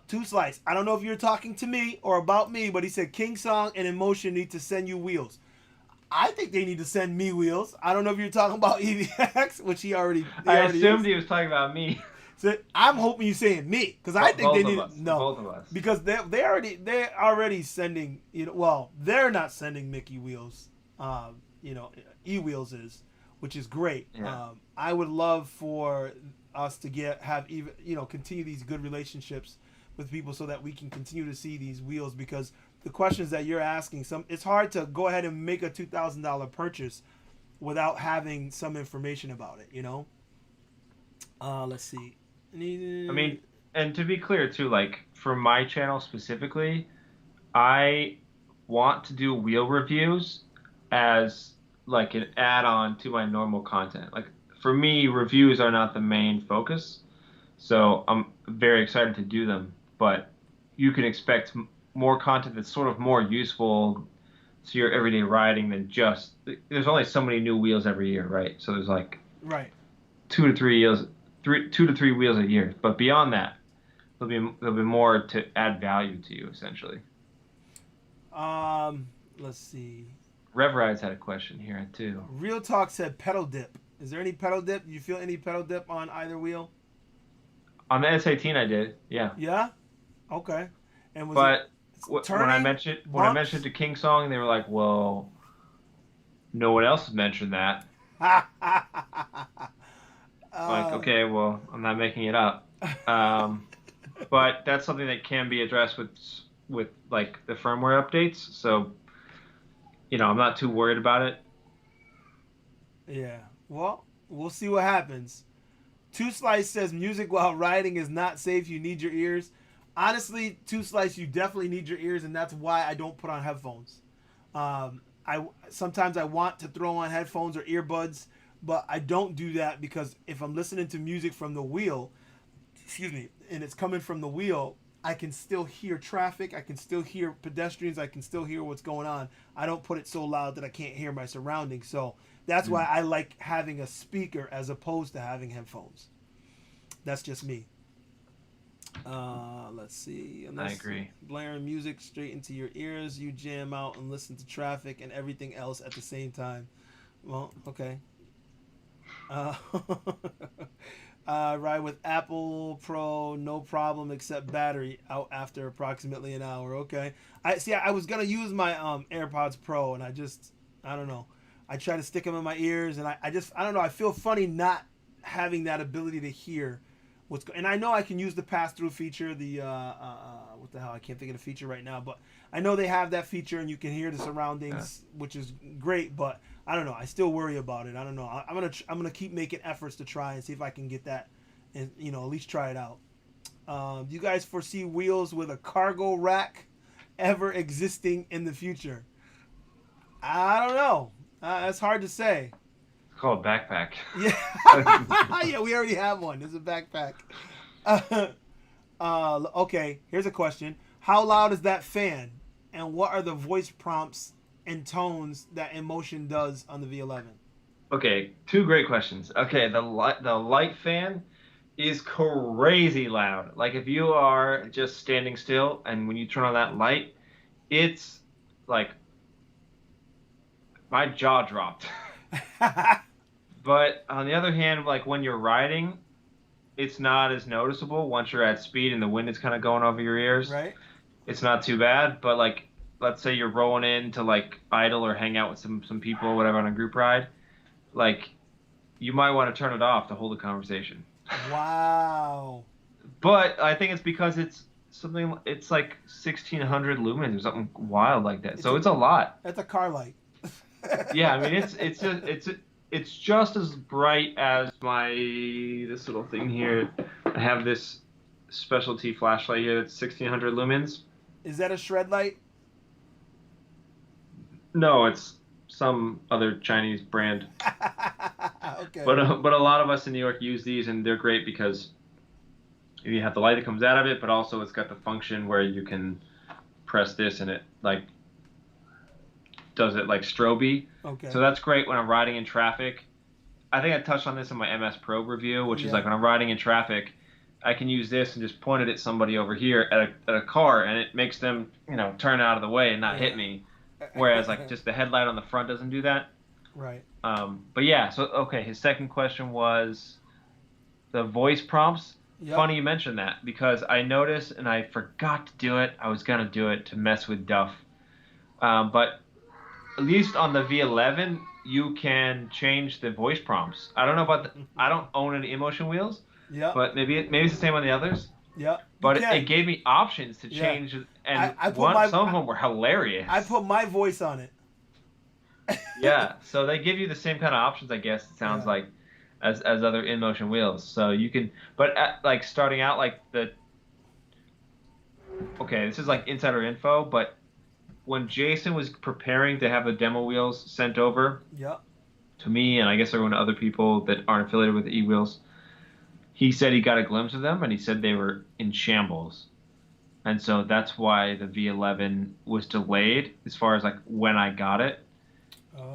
Two Slice, I don't know if you're talking to me or about me, but he said King Song and Emotion need to send you wheels. I think they need to send me wheels. I don't know if you're talking about EVX, which he already assumed he was talking about me. So I'm hoping you're saying me, because I think they need both of us. Because they're already sending, well, they're not sending Mickey wheels. E-Wheels is, which is great. Yeah. I would love for us to have even continue these good relationships with people so that we can continue to see these wheels, because the questions that you're asking, it's hard to go ahead and make a $2,000 purchase without having some information about it, Let's see. I mean, and to be clear too, like for my channel specifically, I want to do wheel reviews as like an add-on to my normal content. Like for me, reviews are not the main focus, so I'm very excited to do them. But you can expect more content that's sort of more useful to your everyday riding than just. There's only so many new wheels every year, right? So there's like Right. 2 to 3 wheels a year. But beyond that, there'll be more to add value to you essentially. Let's see. Rev Rides had a question here too. Real Talk said pedal dip. Is there any pedal dip? Do you feel any pedal dip on either wheel? On the S18, I did, yeah. Yeah. Okay. And was But it when I mentioned to King Song, they were like, "Well, no one else has mentioned that." Like, okay, well, I'm not making it up. But that's something that can be addressed with like the firmware updates. So, I'm not too worried about it. Yeah. Well, we'll see what happens. Two Slice says music while riding is not safe. You need your ears. Honestly, Two Slice, you definitely need your ears, and that's why I don't put on headphones. Sometimes I want to throw on headphones or earbuds, but I don't do that because if I'm listening to music from the wheel, and it's coming from the wheel, I can still hear traffic. I can still hear pedestrians. I can still hear what's going on. I don't put it so loud that I can't hear my surroundings. So that's why I like having a speaker as opposed to having headphones. That's just me. Let's see. I agree. Blaring music straight into your ears, you jam out and listen to traffic and everything else at the same time. Well, okay. Ride with Apple Pro, no problem except battery out after approximately an hour. Okay. I was gonna use my AirPods Pro, and I don't know. I try to stick them in my ears, and I don't know. I feel funny not having that ability to hear and I know I can use the pass-through feature. The what the hell? I can't think of the feature right now, but I know they have that feature, and you can hear the surroundings, which is great. But I don't know. I still worry about it. I don't know. I'm gonna keep making efforts to try and see if I can get that, and at least try it out. Do you guys foresee wheels with a cargo rack ever existing in the future? I don't know. It's hard to say. It's called a backpack. Yeah. Yeah, we already have one. It's a backpack. Okay, here's a question. How loud is that fan? And what are the voice prompts and tones that Emotion does on the V11? Okay, two great questions. Okay, the light fan is crazy loud. Like if you are just standing still and when you turn on that light, it's like my jaw dropped. But on the other hand, like when you're riding, it's not as noticeable once you're at speed and the wind is kind of going over your ears. Right. It's not too bad. But like, let's say you're rolling in to like idle or hang out with some people or whatever on a group ride, like you might want to turn it off to hold a conversation. Wow. But I think it's because it's like 1,600 lumens or something wild like that. So it's a lot. That's a car light. Yeah, I mean it's just as bright as this little thing here. I have this specialty flashlight here that's 1,600 lumens. Is that a shred light? No, it's some other Chinese brand. Okay. But a lot of us in New York use these, and they're great because you have the light that comes out of it, but also it's got the function where you can press this and it like does it like strobe. Okay. So that's great when I'm riding in traffic. I think I touched on this in my MS Pro review, which is like when I'm riding in traffic, I can use this and just point it at somebody over here at a car, and it makes them, turn out of the way and not hit me. Whereas like just the headlight on the front doesn't do that. Right. But yeah, so okay, his second question was the voice prompts. Yep. Funny you mentioned that because I noticed and I forgot to do it. I was gonna do it to mess with Duff, but at least on the V11 you can change the voice prompts. I don't know about I don't own any Emotion wheels. Yeah. But maybe it's the same on the others. Yeah. But it gave me options to change, and some of them were hilarious. I put my voice on it. Yeah, so they give you the same kind of options, I guess. It sounds Yeah. like as other in motion wheels. So you can, but like starting out like the okay, this is like insider info, but when Jason was preparing to have the demo wheels sent over Yep. to me and I guess everyone other people that aren't affiliated with e-wheels, he said he got a glimpse of them and he said they were in shambles. And so that's why the V11 was delayed as far as like when I got it.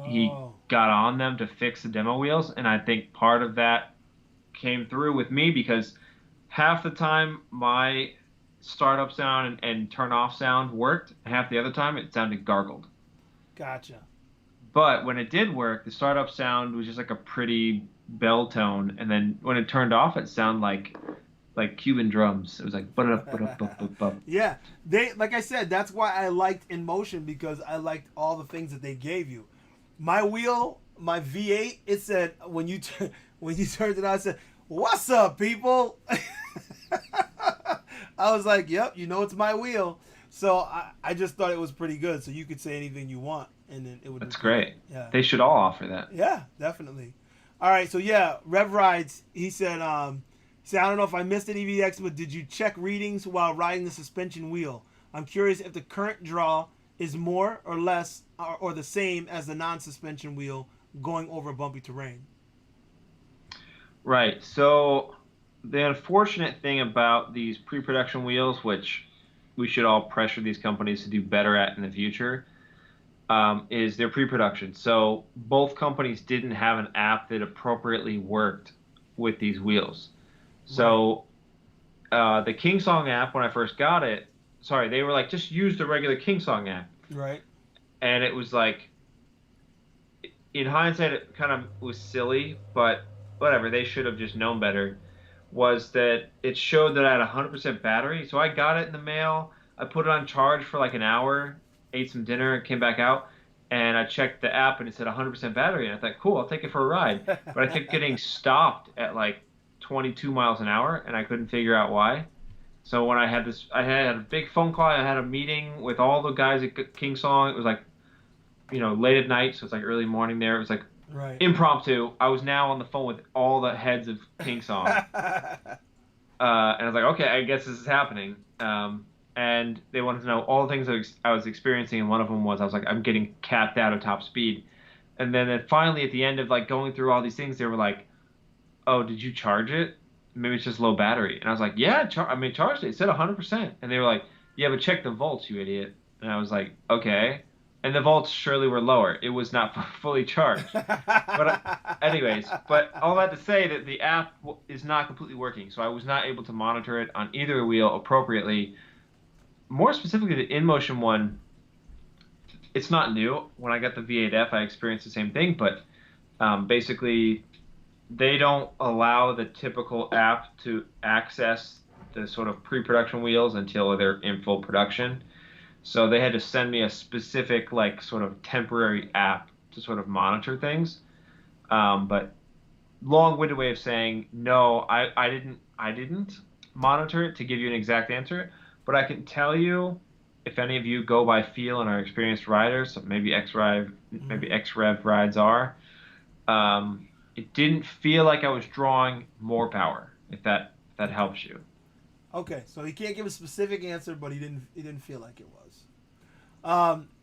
He Oh. got on them to fix the demo wheels, and I think part of that came through with me because half the time my startup sound and turn off sound worked, and half the other time it sounded gargled. Gotcha. But when it did work, the startup sound was just like a pretty bell tone, and then when it turned off, it sounded like Cuban drums. It was like but up. Yeah. They like I said, that's why I liked In Motion because I liked all the things that they gave you. My wheel, my V8, it said when you when you turned it on, it said, "What's up, people?" I was like, "Yep, you know it's my wheel." So I just thought it was pretty good. So you could say anything you want, and then it would. That's great. Yeah. They should all offer that. Yeah, definitely. All right, so yeah, Rev Rides. He said, I don't know if I missed it, EVX, but did you check readings while riding the suspension wheel? I'm curious if the current draw is more or less or the same as the non-suspension wheel going over bumpy terrain. Right. So the unfortunate thing about these pre-production wheels, which we should all pressure these companies to do better at in the future, is their pre-production. So both companies didn't have an app that appropriately worked with these wheels. So the Kingsong app, when I first got it, sorry, they were like, just use the regular Kingsong app. Right. And it was like, in hindsight, it kind of was silly, but whatever. They should have just known better. Was that it showed that I had 100% battery. So I got it in the mail. I put it on charge for like an hour, ate some dinner, and came back out. And I checked the app and it said 100% battery. And I thought, cool, I'll take it for a ride. But I kept getting stopped at like 22 miles an hour, and I couldn't figure out why. So when I had a big phone call. I had a meeting with all the guys at Kingsong. It was like, late at night, so it's like early morning there. It was like impromptu. I was now on the phone with all the heads of Kingsong. And I was like, okay, I guess this is happening. And they wanted to know all the things I was experiencing, and one of them was I was like, I'm getting capped out of top speed. And then finally, at the end of like going through all these things, they were like, oh, did you charge it? Maybe it's just low battery. And I was like, yeah, charged it. It said 100%. And they were like, yeah, but check the volts, you idiot. And I was like, okay. And the volts surely were lower. It was not fully charged. But anyways, but all that to say that the app is not completely working. So I was not able to monitor it on either wheel appropriately. More specifically, the InMotion one, it's not new. When I got the V8F, I experienced the same thing. But basically, they don't allow the typical app to access the sort of pre-production wheels until they're in full production. So they had to send me a specific, like, sort of temporary app to sort of monitor things. But long-winded way of saying, no, I didn't monitor it to give you an exact answer. But I can tell you, if any of you go by feel and are experienced riders, so maybe XREV rides are, it didn't feel like I was drawing more power, if that helps you. Okay, so he can't give a specific answer, but he didn't feel like it was.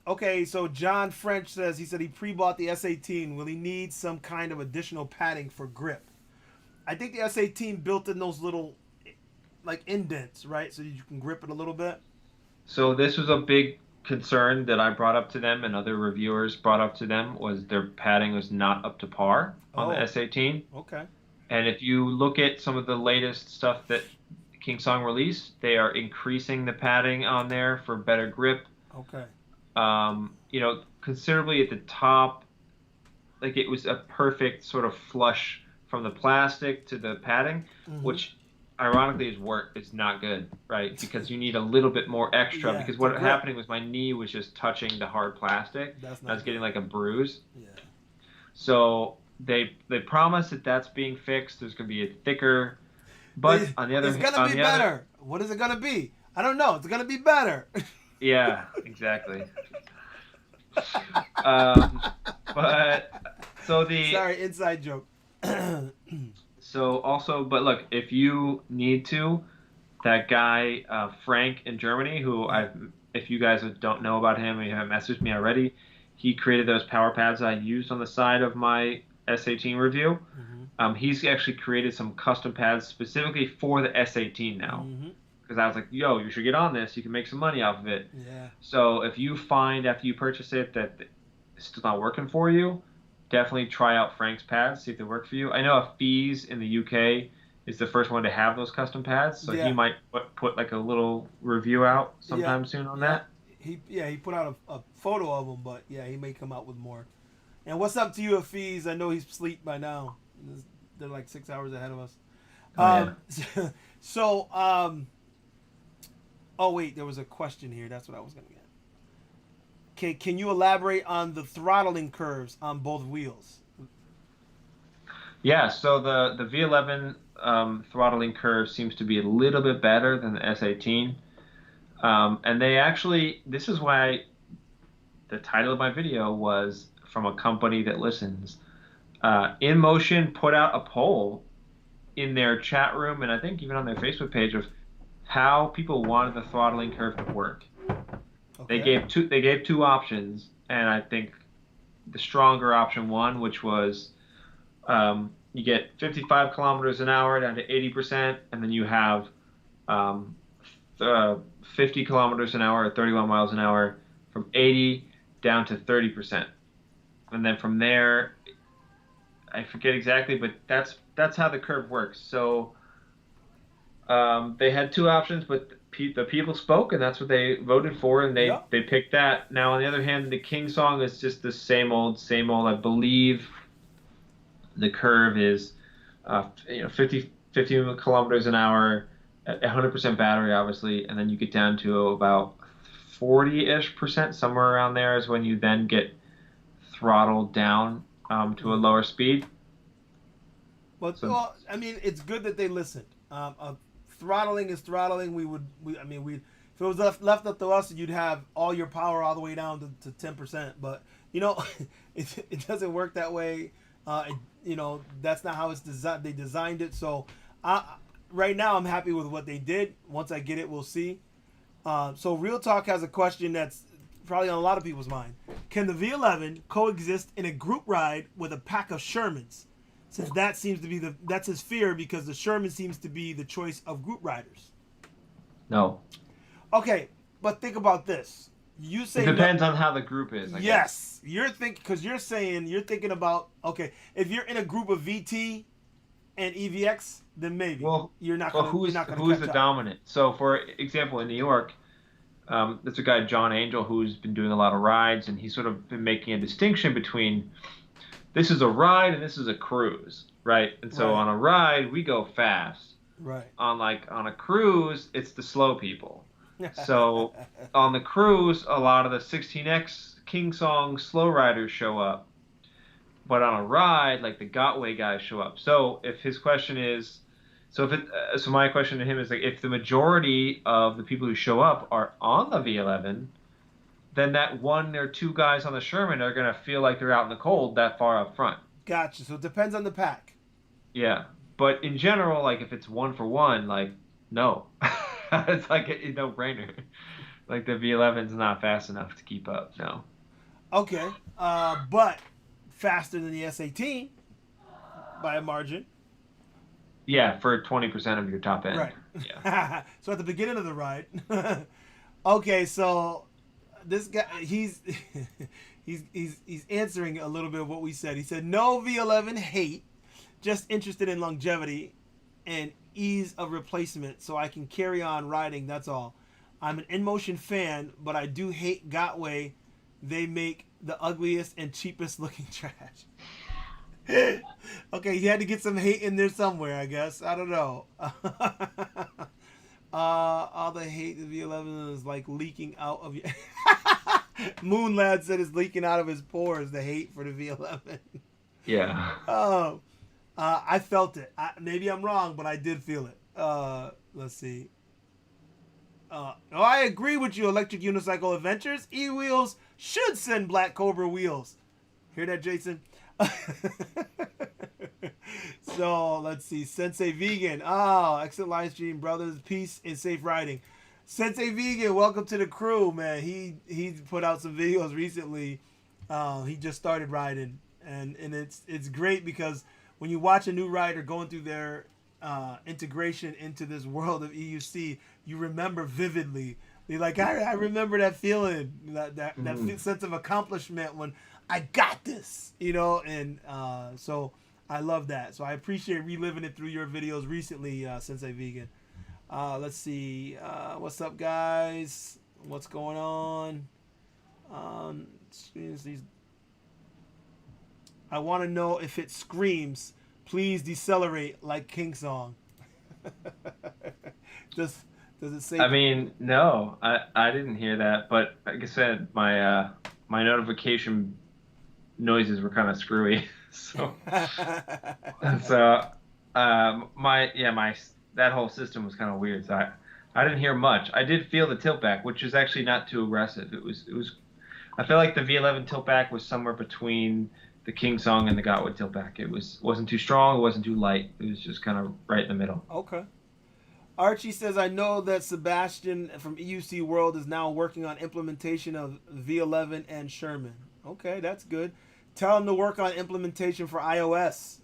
Okay, so John French says he said he pre-bought the S18. Will he need some kind of additional padding for grip? I think the S18 built in those little like indents, right, so you can grip it a little bit. So this was a big concern that I brought up to them and other reviewers brought up to them, was their padding was not up to par on the S18. Okay. And if you look at some of the latest stuff that Kingsong released, they are increasing the padding on there for better grip. Okay. Considerably at the top, like it was a perfect sort of flush from the plastic to the padding, which ironically is not good, right? Because you need a little bit more extra. Because what happening was my knee was just touching the hard plastic. I was getting like a bruise. Yeah. So they promise that that's being fixed. There's going to be a thicker. But on the other hand, it's going to be better. What is it going to be? I don't know. It's going to be better. Yeah, exactly. But so Sorry, inside joke. so also, but look, if you need to, that guy Frank in Germany, who if you guys don't know about him and you haven't messaged me already, he created those power pads I used on the side of my S18 review. Mm-hmm. He's actually created some custom pads specifically for the S18 now. Mm-hmm. Because I was like, yo, you should get on this. You can make some money off of it. Yeah. So if you find after you purchase it that it's still not working for you, definitely try out Frank's pads, see if they work for you. I know Fees in the UK is the first one to have those custom pads, so he Yeah. might put like a little review out Yeah. sometime soon on Yeah. that. He put out a photo of him, but yeah, he may come out with more. And what's up to you, Fees? I know he's asleep by now. They're like 6 hours ahead of us. Oh yeah. So, oh wait, there was a question here. That's what I was gonna get. Okay, can you elaborate on the throttling curves on both wheels? Yeah, so the V11 throttling curve seems to be a little bit better than the S18. And they actually, this is why the title of my video was from a company that listens. InMotion put out a poll in their chat room and I think even on their Facebook page of how people wanted the throttling curve to work. Okay. They gave two options, and I think the stronger option one, which was you get 55 kilometers an hour down to 80%, and then you have 50 kilometers an hour or 31 miles an hour from 80 down to 30%. And then from there, I forget exactly, but that's how the curve works. So they had two options, but the people spoke, and that's what they voted for, and Yeah. they picked that. Now, on the other hand, the King song is just the same old, same old. I believe the curve is 50 kilometers an hour at 100% battery, obviously, and then you get down to about 40-ish%, somewhere around there is when you then get throttled down to a lower speed. But So, well, I mean, it's good that they listened. Throttling is throttling. I mean, if it was left up to us, you'd have all your power all the way down to 10%. But you know, it doesn't work that way. That's not how it's designed. They designed it. So, right now, I'm happy with what they did. Once I get it, we'll see. So, Real Talk has a question that's probably on a lot of people's mind. Can the V11 coexist in a group ride with a pack of Shermans? Since that seems to be that's his fear because the Sherman seems to be the choice of group riders. no. Okay, but think about this. You say It depends on how the group is, I guess. yes. You're thinking about okay. If you're in a group of VT and EVX, then maybe you're not gonna. Who's catch the up. dominant? So, for example, in New York, there's a guy, John Angel, who's been doing a lot of rides, and he's sort of been making a distinction between this is a ride and this is a cruise, right? And so Right. on a ride, we go fast. Right. On a cruise, it's the slow people. So on the cruise, a lot of the 16X King Song slow riders show up. But on a ride, like the Gotway guys show up. So if his question is, so my question to him is like, if the majority of the people who show up are on the V11, then that one or two guys on the Sherman are gonna feel like they're out in the cold that far up front. Gotcha. So it depends on the pack. Yeah, but in general, like if it's one for one, like no, it's like a no-brainer. Like the V11's not fast enough to keep up. No. Okay. But faster than the S18 by a margin. Yeah, for 20% of your top end. Right. Yeah. So at the beginning of the ride. Okay, so this guy he's answering a little bit of what we said. He said no V11 hate, just interested in longevity and ease of replacement so I can carry on riding, that's all. I'm an InMotion fan, but I do hate Gotway. They make the ugliest and cheapest looking trash. Okay, you had to get some hate in there somewhere, I guess. I don't know. All the hate the V11 is like leaking out of you. Moonlad said it's leaking out of his pores, the hate for the V11. Yeah. Oh, I felt it. Maybe I'm wrong, but I did feel it. Let's see. I agree with you, Electric Unicycle Adventures. E-Wheels should send Black Cobra wheels. Hear that, Jason? So let's see. Sensei Vegan. Oh, excellent live stream, brothers. Peace and safe riding. Sensei Vegan, welcome to the crew, man. He put out some videos recently. He just started riding, and it's great because when you watch a new rider going through their integration into this world of EUC, you remember vividly. You're like, I remember that feeling, that sense of accomplishment when I got this, and so I love that. So I appreciate reliving it through your videos recently, Sensei Vegan. Let's see. What's up, guys? What's going on? I want to know if it screams, please decelerate like King Song. Does it say? I mean, no, I didn't hear that, but like I said, my notification noises were kind of screwy. So my that whole system was kind of weird. So I didn't hear much. I did feel the tilt back, which is actually not too aggressive. It was. I feel like the V11 tilt back was somewhere between the King Song and the Gotwood tilt back. It wasn't too strong. It wasn't too light. It was just kind of right in the middle. Okay. Archie says, I know that Sebastian from EUC World is now working on implementation of V11 and Sherman. Okay, that's good. Tell him to work on implementation for iOS.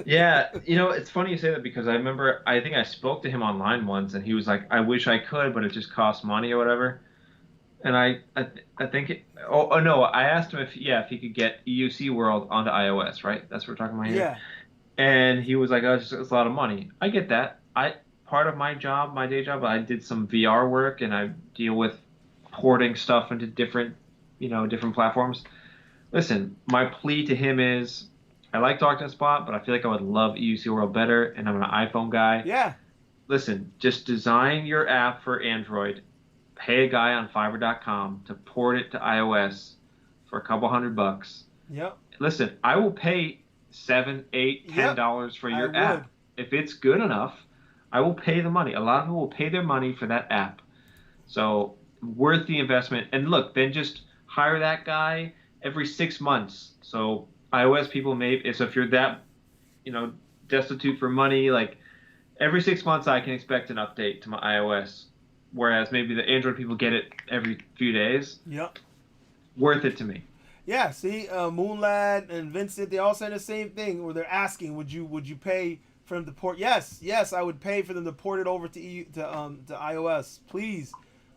Yeah, it's funny you say that because I think I spoke to him online once and he was like, I wish I could, but it just costs money or whatever. And I think no, I asked him if he could get EUC World onto iOS, right? That's what we're talking about here. Yeah. And he was like, oh, it's a lot of money. I get that. Part of my job, my day job, I did some VR work and I deal with porting stuff into different platforms. Listen, my plea to him is, I like Darkness Bot, but I feel like I would love EUC World better, and I'm an iPhone guy. Yeah. Listen, just design your app for Android, pay a guy on Fiverr.com to port it to iOS for a couple $100. Yep. Listen, I will pay $7, $8, $10 for your app. If it's good enough, I will pay the money. A lot of people will pay their money for that app. So worth the investment. And look, then just hire that guy every 6 months. So iOS people so if you're that, destitute for money, like every 6 months I can expect an update to my iOS. Whereas maybe the Android people get it every few days. Yep. Worth it to me. Yeah, see, Moonlad and Vincent, they all say the same thing, where they're asking, would you pay for them to port? Yes, I would pay for them to port it over to iOS, please.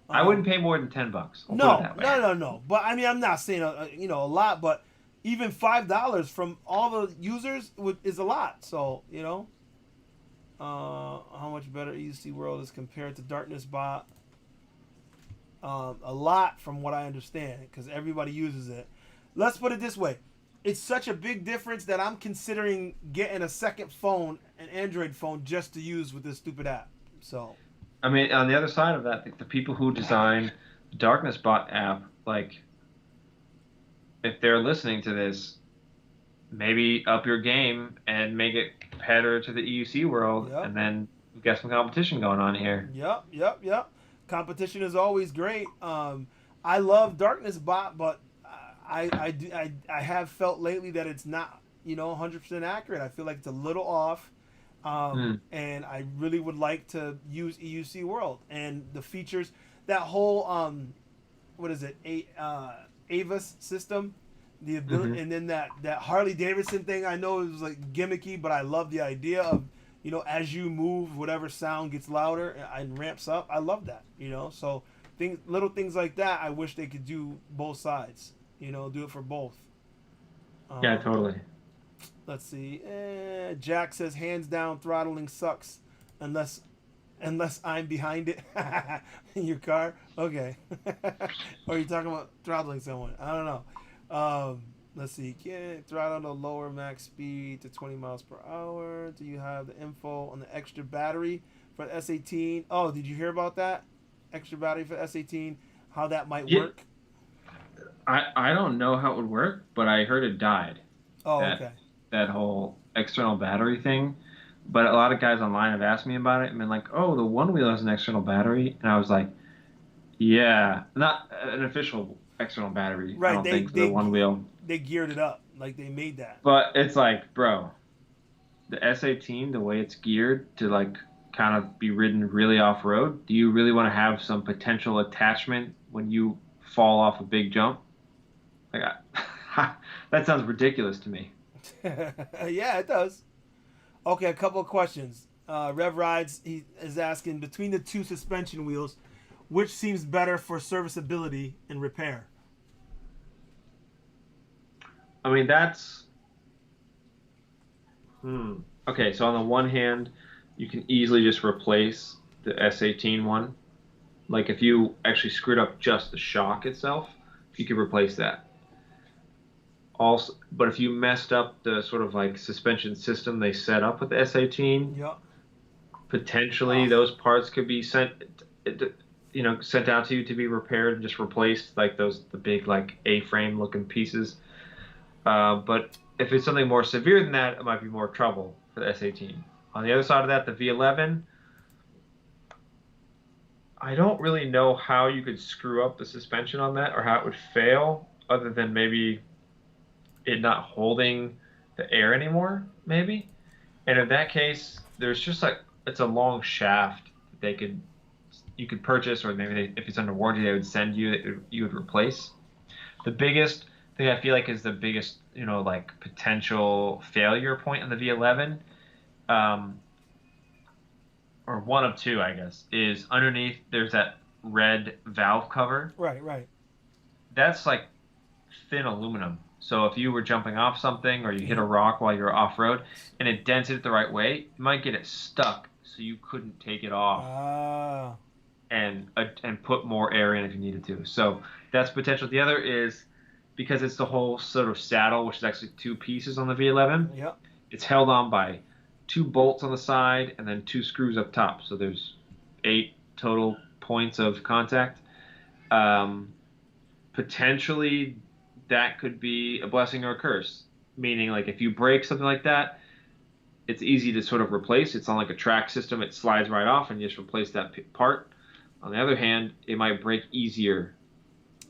I wouldn't pay more than $10. No. But I mean, I'm not saying a lot, but even $5 from all the users is a lot. So how much better EUC World is compared to Darkness Bot? A lot, from what I understand, because everybody uses it. Let's put it this way. It's such a big difference that I'm considering getting a second phone, an Android phone, just to use with this stupid app. So, I mean, on the other side of that, the people who design the Darkness Bot app, like, if they're listening to this, maybe up your game and make it better to the EUC World, and then we've got some competition going on here. Yep. Competition is always great. I love Darkness Bot, but I have felt lately that it's not 100% accurate. I feel like it's a little off, and I really would like to use EUC World and the features, that whole what is it, Avis system, the ability, and then that Harley Davidson thing. I know it was like gimmicky, but I love the idea of as you move, whatever sound gets louder and ramps up. I love that. So little things like that. I wish they could do both sides. Do it for both. Yeah, totally. Let's see. Jack says, hands down, throttling sucks unless I'm behind it in your car. Okay. Or are you talking about throttling someone? I don't know. Let's see. Can throttle to lower max speed to 20 miles per hour. Do you have the info on the extra battery for the S18? Oh, did you hear about that? Extra battery for the S18? How that might work? I don't know how it would work, but I heard it died. Oh, okay. That whole external battery thing. But a lot of guys online have asked me about it and been like, oh, the one wheel has an external battery. And I was like, yeah, not an official external battery. I Right. don't think for the one wheel. They geared it up like they made that. But it's like, bro, the S18, the way it's geared to like kind of be ridden really off road. Do you really want to have some potential attachment when you fall off a big jump? Like, that sounds ridiculous to me. Yeah, it does. Okay, a couple of questions. Rev Rides, he is asking, between the two suspension wheels, which seems better for serviceability and repair? I mean, that's. Okay, so on the one hand, you can easily just replace the S18 one. Like if you actually screwed up just the shock itself, you could replace that. Also, but if you messed up the sort of like suspension system they set up with the S18, Yeah. potentially those parts could be sent out to you to be repaired and just replaced, like the big like A-frame looking pieces. But if it's something more severe than that, it might be more trouble for the S18. On the other side of that, the V11, I don't really know how you could screw up the suspension on that or how it would fail, other than maybe it not holding the air anymore, maybe. And in that case, there's just like it's a long shaft that you could purchase, or maybe if it's under warranty, they would send you that you would replace. The biggest thing I feel like is the biggest, like potential failure point on the V11, or one of two, I guess, is underneath there's that red valve cover. Right, right. That's like thin aluminum. So if you were jumping off something or you hit a rock while you're off road and it dented it the right way, you might get it stuck, so you couldn't take it off and put more air in if you needed to. So that's potential. The other is because it's the whole sort of saddle, which is actually two pieces on the V11. Yep. It's held on by 2 bolts on the side and then 2 screws up top. So there's 8 total points of contact. Potentially that could be a blessing or a curse. Meaning, like, if you break something like that, it's easy to sort of replace. It's on like a track system. It slides right off and you just replace that part. On the other hand, it might break easier.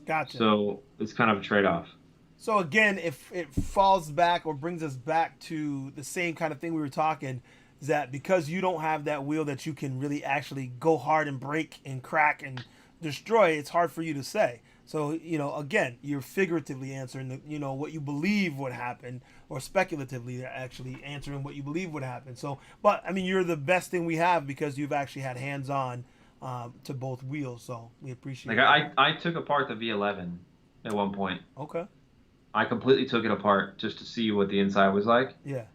Gotcha. So it's kind of a trade-off. So again, if it falls back or brings us back to the same kind of thing we were talking, is that because you don't have that wheel that you can really actually go hard and break and crack and destroy, it's hard for you to say. So, again, you're figuratively answering what you believe would happen, or speculatively actually answering what you believe would happen. So, but I mean, you're the best thing we have because you've actually had hands-on to both wheels. So we appreciate it. I took apart the V11 at one point. Okay. I completely took it apart just to see what the inside was like. Yeah.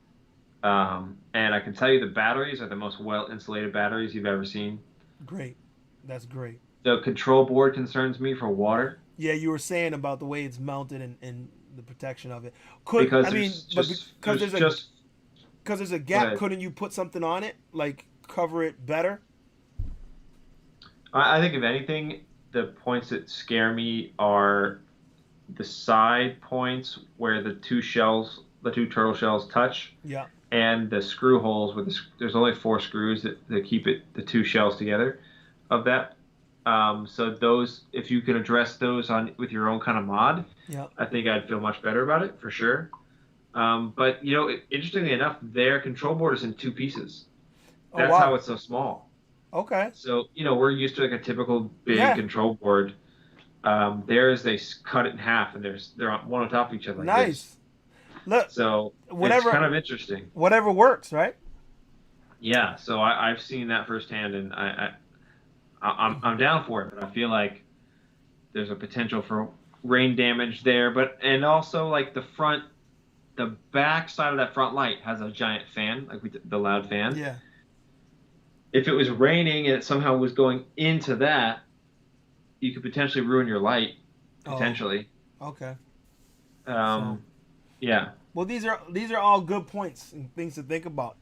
And I can tell you the batteries are the most well-insulated batteries you've ever seen. Great. That's great. The control board concerns me for water. Yeah, you were saying about the way it's mounted and the protection of it. Because there's a gap, couldn't you put something on it, like cover it better? I think if anything, the points that scare me are the side points where the two turtle shells touch. Yeah. And the screw holes where there's only 4 screws that keep the 2 shells together of that. So those, if you can address those with your own kind of mod, yeah, I think I'd feel much better about it for sure. But interestingly enough, their control board is in 2 pieces. That's how it's so small. Okay. So we're used to like a typical big control board. Theirs, they cut it in half and they're one on top of each other. Like nice. This. Look. So it's kind of interesting. Whatever works, right? Yeah. So I've seen that firsthand, and I'm down for it, but I feel like there's a potential for rain damage there. And also like the back side of that front light has a giant fan, like the loud fan. Yeah. If it was raining and it somehow was going into that, you could potentially ruin your light. Potentially. Oh, okay. Yeah. Well, these are all good points and things to think about,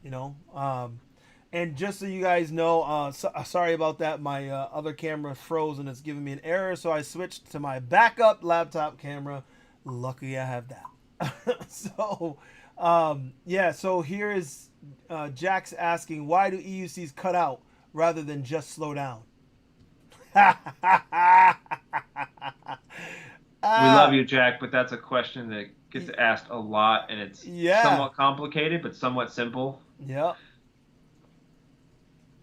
And just so you guys know, sorry about that. My other camera froze and it's giving me an error, so I switched to my backup laptop camera. Luckily, I have that. So, So here is Jack's asking, why do EUCs cut out rather than just slow down? We love you, Jack, but that's a question that gets asked a lot, and it's Yeah. somewhat complicated, but somewhat simple. Yep.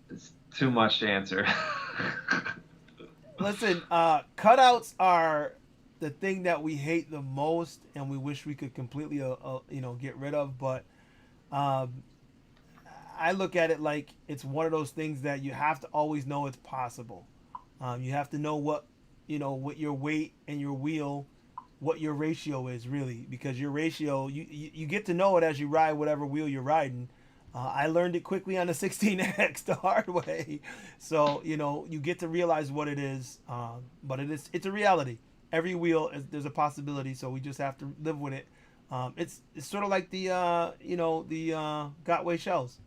It's too much to answer. Listen, cutouts are the thing that we hate the most, and we wish we could completely, get rid of. But um, I look at it like it's one of those things that you have to always know it's possible. You have to know what your weight and your wheel, what your ratio is really, because your ratio, you get to know it as you ride whatever wheel you're riding. I learned it quickly on the 16X the hard way, so you get to realize what it is. But it's a reality. Every wheel there's a possibility, so we just have to live with it. It's sort of like the Gotway shells.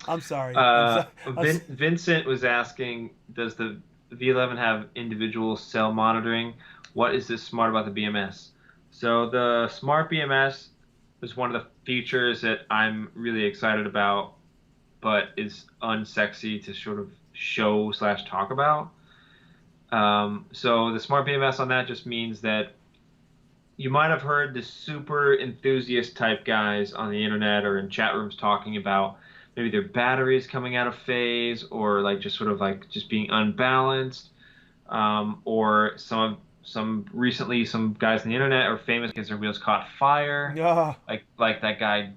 I'm sorry. Vincent was asking, does the V11 have individual cell monitoring? What is this smart about the BMS? So the smart BMS is one of the features that I'm really excited about, but is unsexy to sort of show/talk about. So the smart BMS on that just means that you might have heard the super enthusiast type guys on the internet or in chat rooms talking about maybe their batteries coming out of phase, or like just sort of like just being unbalanced, or some recently some guys on the internet are famous because their wheels caught fire, Yeah. like that guy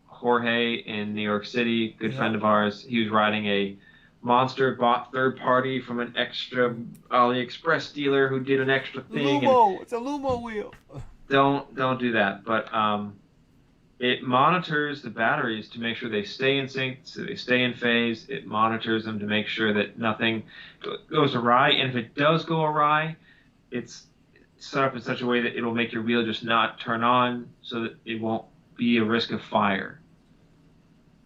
Jorge in New York City, good friend Yep. of ours. He was riding a monster bought third party from an extra AliExpress dealer who did an extra thing, and Lumo. It's a Lumo wheel. don't do that. But it monitors the batteries to make sure they stay in sync, so they stay in phase. It monitors them to make sure that nothing goes awry, and if it does go awry, it's set up in such a way that it'll make your wheel just not turn on, so that it won't be a risk of fire.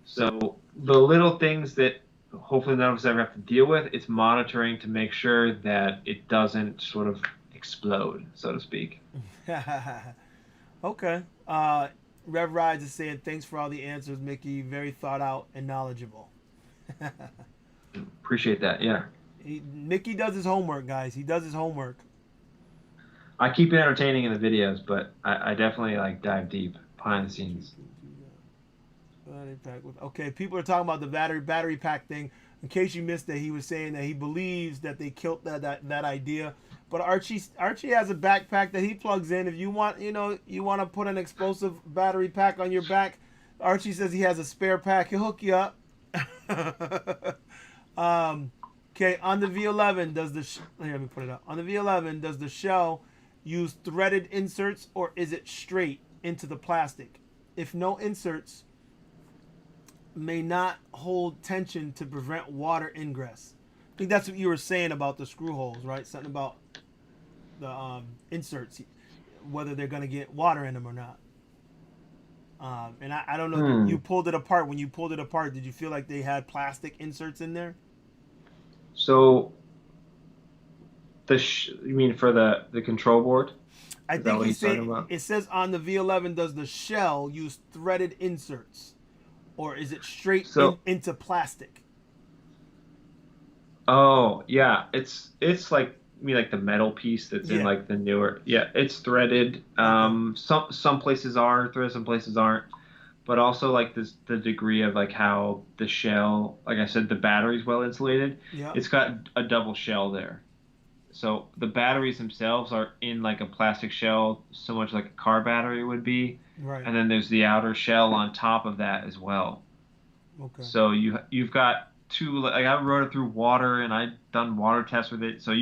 So the little things that hopefully none of us ever have to deal with, it's monitoring to make sure that it doesn't sort of explode, so to speak. Okay. Rev Rides is saying thanks for all the answers, Mickey. Very thought out and knowledgeable. Appreciate that, yeah. Mickey does his homework, guys. He does his homework. I keep it entertaining in the videos, but I definitely like dive deep behind the scenes. Battery pack okay, people are talking about the battery pack thing. In case you missed it, he was saying that he believes that they killed that idea. But Archie has a backpack that he plugs in. If you want, you want to put an explosive battery pack on your back, Archie says he has a spare pack. He'll hook you up. Okay, on the V11, let me put it up. On the V11, does the shell use threaded inserts or is it straight into the plastic? If no inserts, may not hold tension to prevent water ingress. I think that's what you were saying about the screw holes, right? Something about the inserts, whether they're going to get water in them or not. And I don't know, you pulled it apart. When you pulled it apart, did you feel like they had plastic inserts in there? So, you mean for the control board? I think it says on the V11, does the shell use threaded inserts? Or is it straight into plastic? Oh, yeah. It's like, you mean like the metal piece that's in like the newer. Yeah, it's threaded. Some places are threaded, some places aren't. But also like the degree of like how the shell, like I said, the battery's well insulated. Yeah. It's got a double shell there. So the batteries themselves are in like a plastic shell, so much like a car battery would be. Right. And then there's the outer shell on top of that as well. Okay. So you've got two, like I rode it through water and I'd done water tests with it. So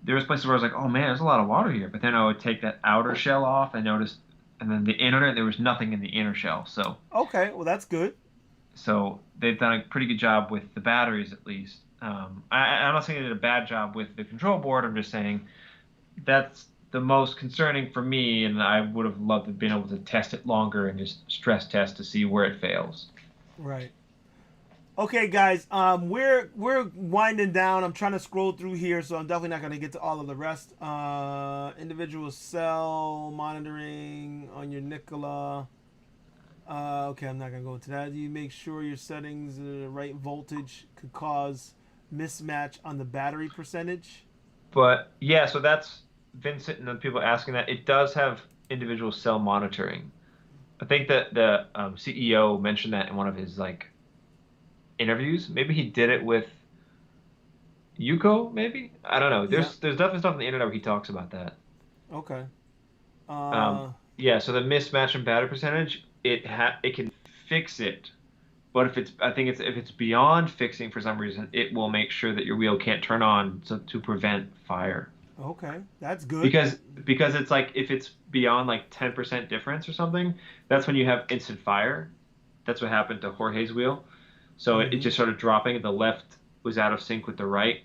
there was places where I was like, oh man, there's a lot of water here. But then I would take that outer shell off and notice, and then the inner, there was nothing in the inner shell. So okay, well that's good. So they've done a pretty good job with the batteries, at least. I'm not saying they did a bad job with the control board. I'm just saying that's the most concerning for me, and I would have loved to have been able to test it longer and just stress test to see where it fails. Right. Okay, guys, we're winding down. I'm trying to scroll through here, so I'm definitely not going to get to all of the rest. Individual cell monitoring on your Nikola. Okay, I'm not going to go into that. You make sure your settings, the right voltage could cause mismatch on the battery percentage. But yeah, so that's Vincent and the people asking that. It does have individual cell monitoring. I think that the CEO mentioned that in one of his like interviews. Maybe he did it with Yuko, maybe? I don't know. Yeah. There's definitely stuff on the internet where he talks about that. Okay. Um, Uh, yeah, so the mismatch in battery percentage, it can fix it, but I think it's if it's beyond fixing for some reason, it will make sure that your wheel can't turn on to prevent fire. okay. That's good. Because it's like if it's beyond like 10% difference or something, that's when you have instant fire. That's what happened to Jorge's wheel. So it Hmm. just started dropping. The left was out of sync with the right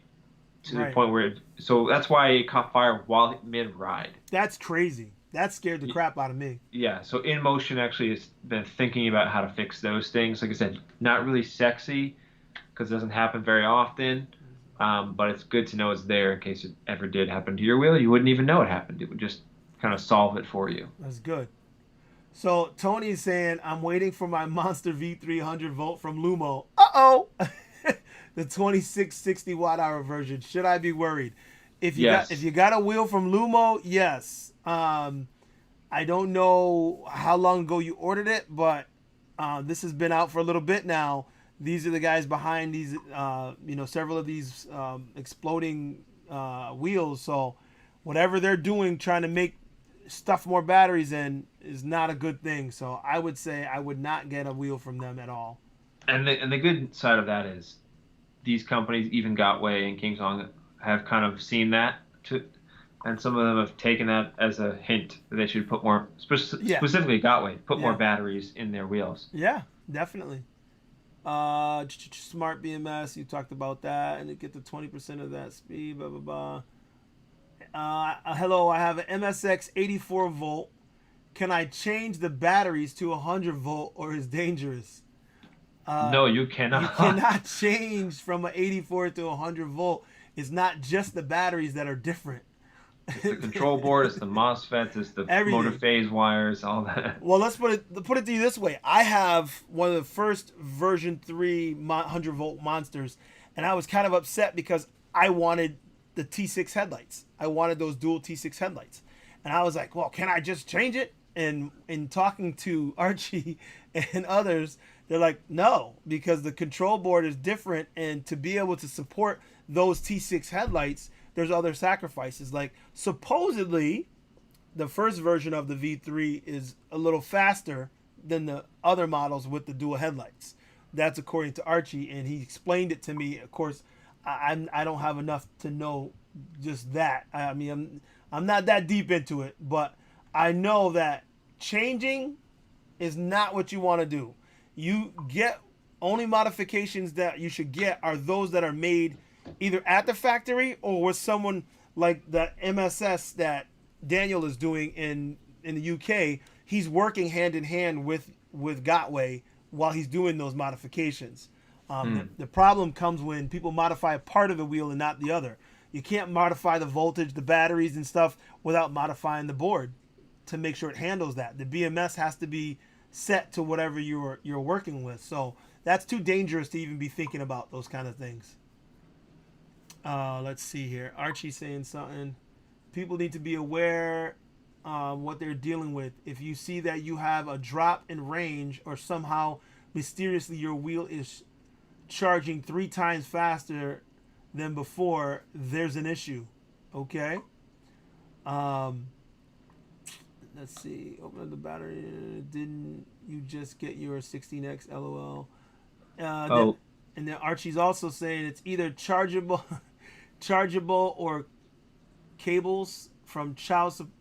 to the Right. point where so that's why it caught fire while mid ride. That's crazy. That scared the crap out of me. Yeah, so In Motion actually has been thinking about how to fix those things. Like I said, not really sexy because it doesn't happen very often, but it's good to know it's there in case it ever did happen to your wheel. You wouldn't even know it happened. It would just kind of solve it for you. That's good. So Tony's saying, I'm waiting for my Monster V3 100 volt from Lumo. Uh-oh. The 2660 watt hour version. Should I be worried? If Yes. you got a wheel from Lumo, yes. I don't know how long ago you ordered it, but this has been out for a little bit now. These are the guys behind these, several of these exploding wheels. So whatever they're doing, trying to make stuff more batteries in, is not a good thing. So I would say I would not get a wheel from them at all. And the good side of that is these companies, even Gotway and Kingsong, have kind of seen that and some of them have taken that as a hint that they should put more, Yeah, specifically Gotway, put more yeah, batteries in their wheels. yeah, definitely. Smart BMS, you talked about that, and to get the 20% of that speed, blah blah blah. Hello, I have an MSX 84 volt. Can I change the batteries to 100 volt, or is dangerous? No, you You cannot. cannot change from an 84 to 100 volt. It's not just the batteries that are different. It's the control board, it's the MOSFETs, it's the motor Everything. phase wires, all that. Well, let's put it to you this way. I have one of the first version 3 100 volt monsters, and I was kind of upset because I wanted the T6 headlights. I wanted those dual T6 headlights. And I was like, "Well, can I just change it?" And in talking to Archie and others, they're like, "No, because the control board is different, and to be able to support those T6 headlights, there's other sacrifices. Like supposedly the first version of the V3 is a little faster than the other models with the dual headlights. That's according to Archie, and he explained it to me. Of course, I don't have enough to know just that. I mean, I'm not that deep into it, but I know that changing is not what you want to do. You get only modifications that you should get are those that are made either at the factory or with someone like the MSS that Daniel is doing in the UK. He's working hand in hand with Gotway while he's doing those modifications. The problem comes when people modify part of the wheel and not the other. You can't modify the voltage, the batteries, and stuff without modifying the board to make sure it handles that. The BMS has to be set to whatever you're working with. So that's too dangerous to even be thinking about those kind of things. Let's see here. Archie saying something. People need to be aware what they're dealing with. If you see that you have a drop in range or somehow mysteriously your wheel is charging 3 times faster than before, there's an issue. Okay. Um, let's see. Open up the battery. Didn't you just get your 16X? LOL. Oh, And then Archie's also saying it's either chargeable or cables from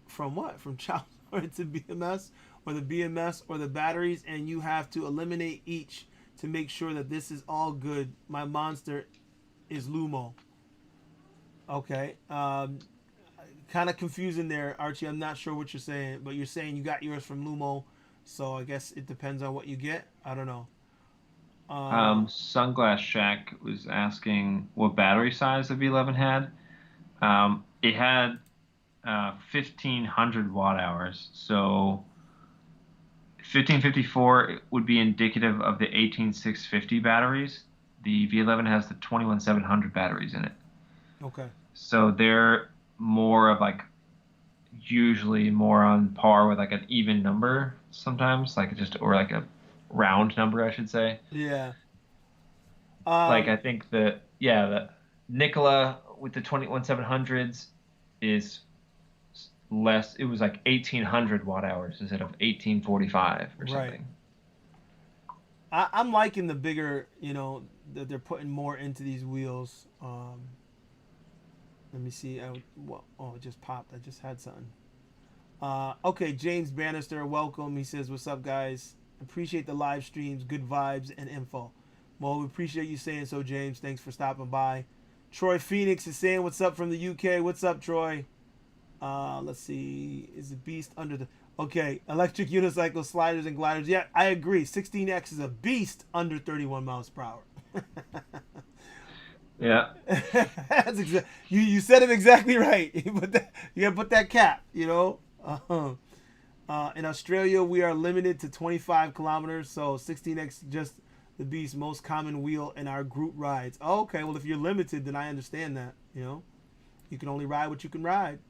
from what? From child support to BMS, or the BMS or the batteries, and you have to eliminate each to make sure that this is all good. My monster is Lumo. Okay. Kind of confusing there, Archie. I'm not sure what you're saying, but you're saying you got yours from Lumo, so I guess it depends on what you get. I don't know. Sunglass Shack was asking what battery size the V11 had. It had 1500 watt hours, so 1554 would be indicative of the 18650 batteries. The V11 has the 21700 batteries in it. Okay. So they're more of like usually more on par with like an even number sometimes, like just or like a round number, I should say. Yeah. Like Um, I think the Nikola with the 21700s is less. It was like 1800 watt hours instead of 1845 or right. something. I'm liking the bigger, that they're putting more into these wheels. Let me see. Oh, it just popped. I just had something. Okay, James Bannister, welcome. He says, "What's up, guys? Appreciate the live streams, good vibes, and info." Well, we appreciate you saying so, James. Thanks for stopping by. Troy Phoenix is saying, "What's up from the UK?" What's up, Troy? Let's see. Is the beast under the? Okay, electric unicycle sliders and gliders. Yeah, I agree. 16X is a beast under 31 miles per hour. Yeah. That's you said it exactly right. You gotta put that cap. In Australia, we are limited to 25 kilometers, so 16X just the beast most common wheel in our group rides. Oh, okay, well if you're limited, then I understand that. You can only ride what you can ride.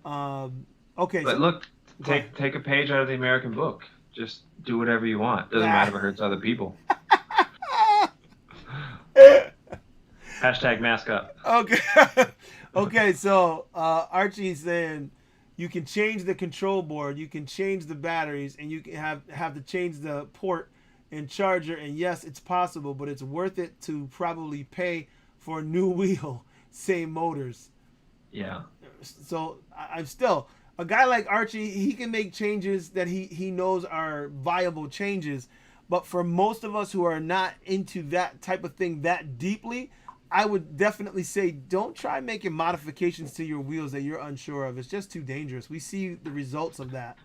Okay, But so look, take a page out of the American book. Just do whatever you want. Doesn't matter if it hurts other people. Hashtag mask up. Okay. Okay, so Archie's saying you can change the control board, you can change the batteries, and you can have to change the port and charger. And yes, it's possible, but it's worth it to probably pay for a new wheel, same motors. Yeah. So I'm still a guy like Archie. He can make changes that he knows are viable changes, but for most of us who are not into that type of thing that deeply, I would definitely say don't try making modifications to your wheels that you're unsure of. It's just too dangerous. We see the results of that.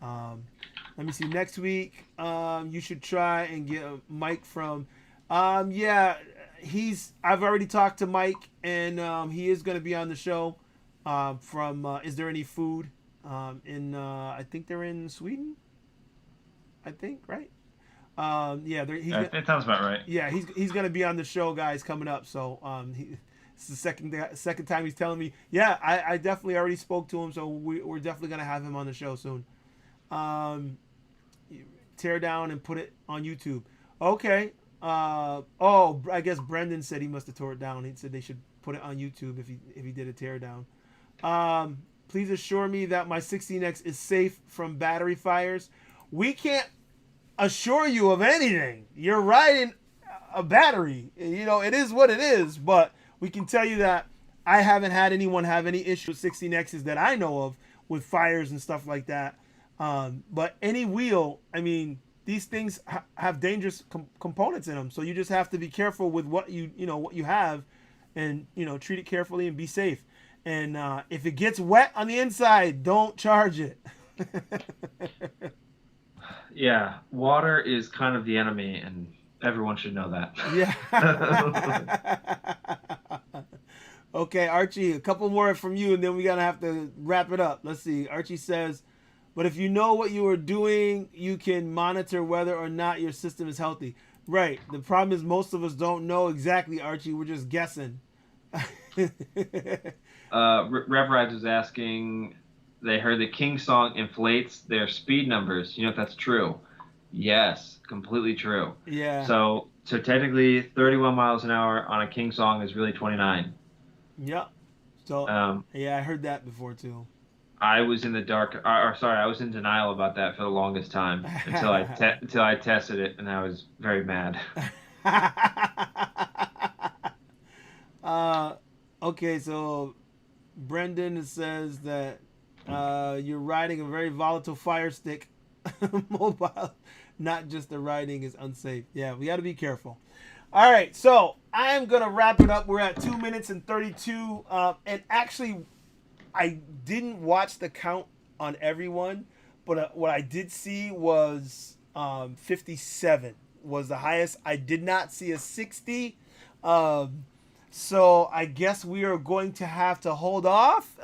Let me see. Next week, you should try and get Mike from. Yeah, I've already talked to Mike, and he is going to be on the show. From Is There Any Food? I think they're in Sweden. I think, right? Yeah, That sounds about right. yeah, he's gonna be on the show, guys, coming up. So it's the second time he's telling me. Yeah, I definitely already spoke to him, so we're definitely gonna have him on the show soon. Tear down and put it on YouTube. Okay. I guess Brendan said he must have tore it down. He said they should put it on YouTube if he did a tear down. Please assure me that my 16X is safe from battery fires. We can't assure you of anything. You're riding a battery. It is what it is, but we can tell you that I haven't had anyone have any issue with 16Xs that I know of with fires and stuff like that. But any wheel, I mean, these things have dangerous components in them, so you just have to be careful with what you have, and treat it carefully and be safe. And if it gets wet on the inside, don't charge it. Yeah, water is kind of the enemy, and everyone should know that. Yeah. Okay, Archie, a couple more from you, and then we're going to have to wrap it up. Let's see. Archie says, but if you know what you are doing, you can monitor whether or not your system is healthy. Right. The problem is most of us don't know exactly, Archie. We're just guessing. Rev Rides was asking, they heard the King song inflates their speed numbers. You know if that's true? Yes, completely true. Yeah. So technically 31 miles an hour on a King song is really 29. Yep. So yeah, I heard that before too. I was in the dark, I was in denial about that for the longest time until I tested it, and I was very mad. Okay, so Brendan says that you're riding a very volatile fire stick. Mobile, not just the riding is unsafe. Yeah, we got to be careful. All right, so I'm going to wrap it up. We're at 2 minutes and 32. And actually, I didn't watch the count on everyone, but what I did see was 57 was the highest. I did not see a 60. So I guess we are going to have to hold off.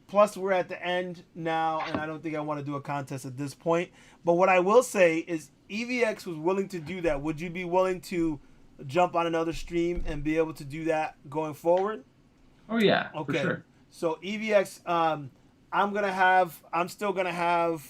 Plus, we're at the end now, and I don't think I want to do a contest at this point. But what I will say is EVX was willing to do that. Would you be willing to jump on another stream and be able to do that going forward? Oh yeah, for Okay. sure. So EVX, I'm still gonna have,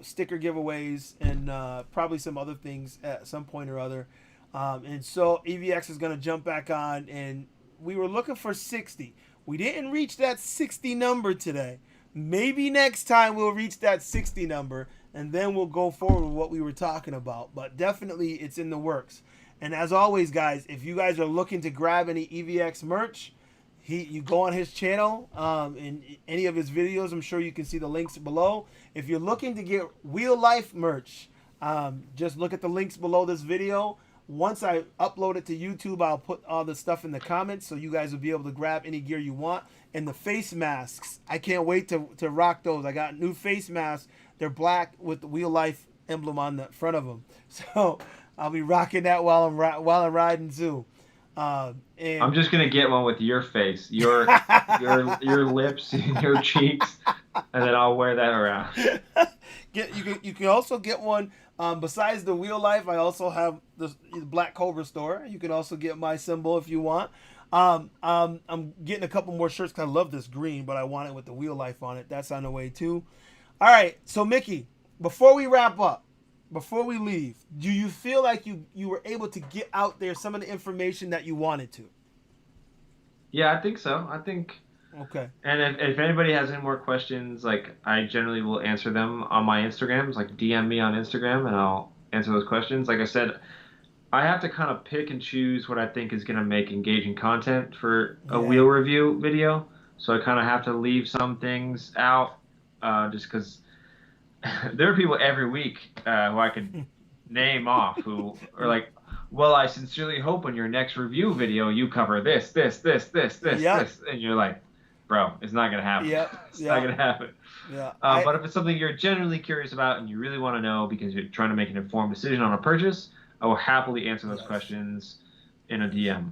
sticker giveaways and probably some other things at some point or other. And so EVX is gonna jump back on, and we were looking for 60. We didn't reach that 60 number today. Maybe next time we'll reach that 60 number, and then we'll go forward with what we were talking about. But definitely, it's in the works. And as always, guys, if you guys are looking to grab any EVX merch, you go on his channel, in any of his videos. I'm sure you can see the links below. If you're looking to get Wheel Life merch, just look at the links below this video. Once I upload it to YouTube, I'll put all the stuff in the comments so you guys will be able to grab any gear you want. And the face masks, I can't wait to rock those. I got new face masks. They're black with the Wheel Life emblem on the front of them. So I'll be rocking that while I'm riding too. And I'm just gonna get one with your face, your lips, your cheeks, and then I'll wear that around. you can also get one. Besides the Wheel Life, I also have the ThaBlackCobra store. You can also get my symbol if you want. I'm getting a couple more shirts because I love this green, but I want it with the Wheel Life on it. That's on the way too. All right, so Mickey, before we wrap up, before we leave, do you feel like you were able to get out there some of the information that you wanted to? Yeah, I think so. I think. Okay. And if anybody has any more questions, like I generally will answer them on my Instagrams, like DM me on Instagram and I'll answer those questions. Like I said, I have to kind of pick and choose what I think is going to make engaging content for a wheel review video. So I kind of have to leave some things out, just because there are people every week who I could name off who are like, well, I sincerely hope in your next review video you cover this, this, and you're like, bro, it's not gonna happen. It's not gonna happen. Yeah. But if it's something you're genuinely curious about and you really want to know because you're trying to make an informed decision on a purchase, I will happily answer those questions in a DM.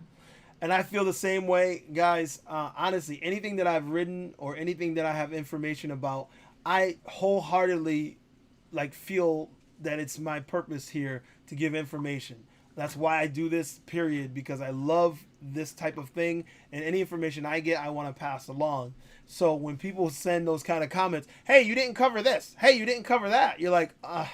And I feel the same way, guys. Honestly, anything that I've written or anything that I have information about, I wholeheartedly feel that it's my purpose here to give information. That's why I do this, period, because I love this type of thing, and any information I get, I want to pass along. So when people send those kind of comments, hey, you didn't cover this, hey, you didn't cover that, you're like, I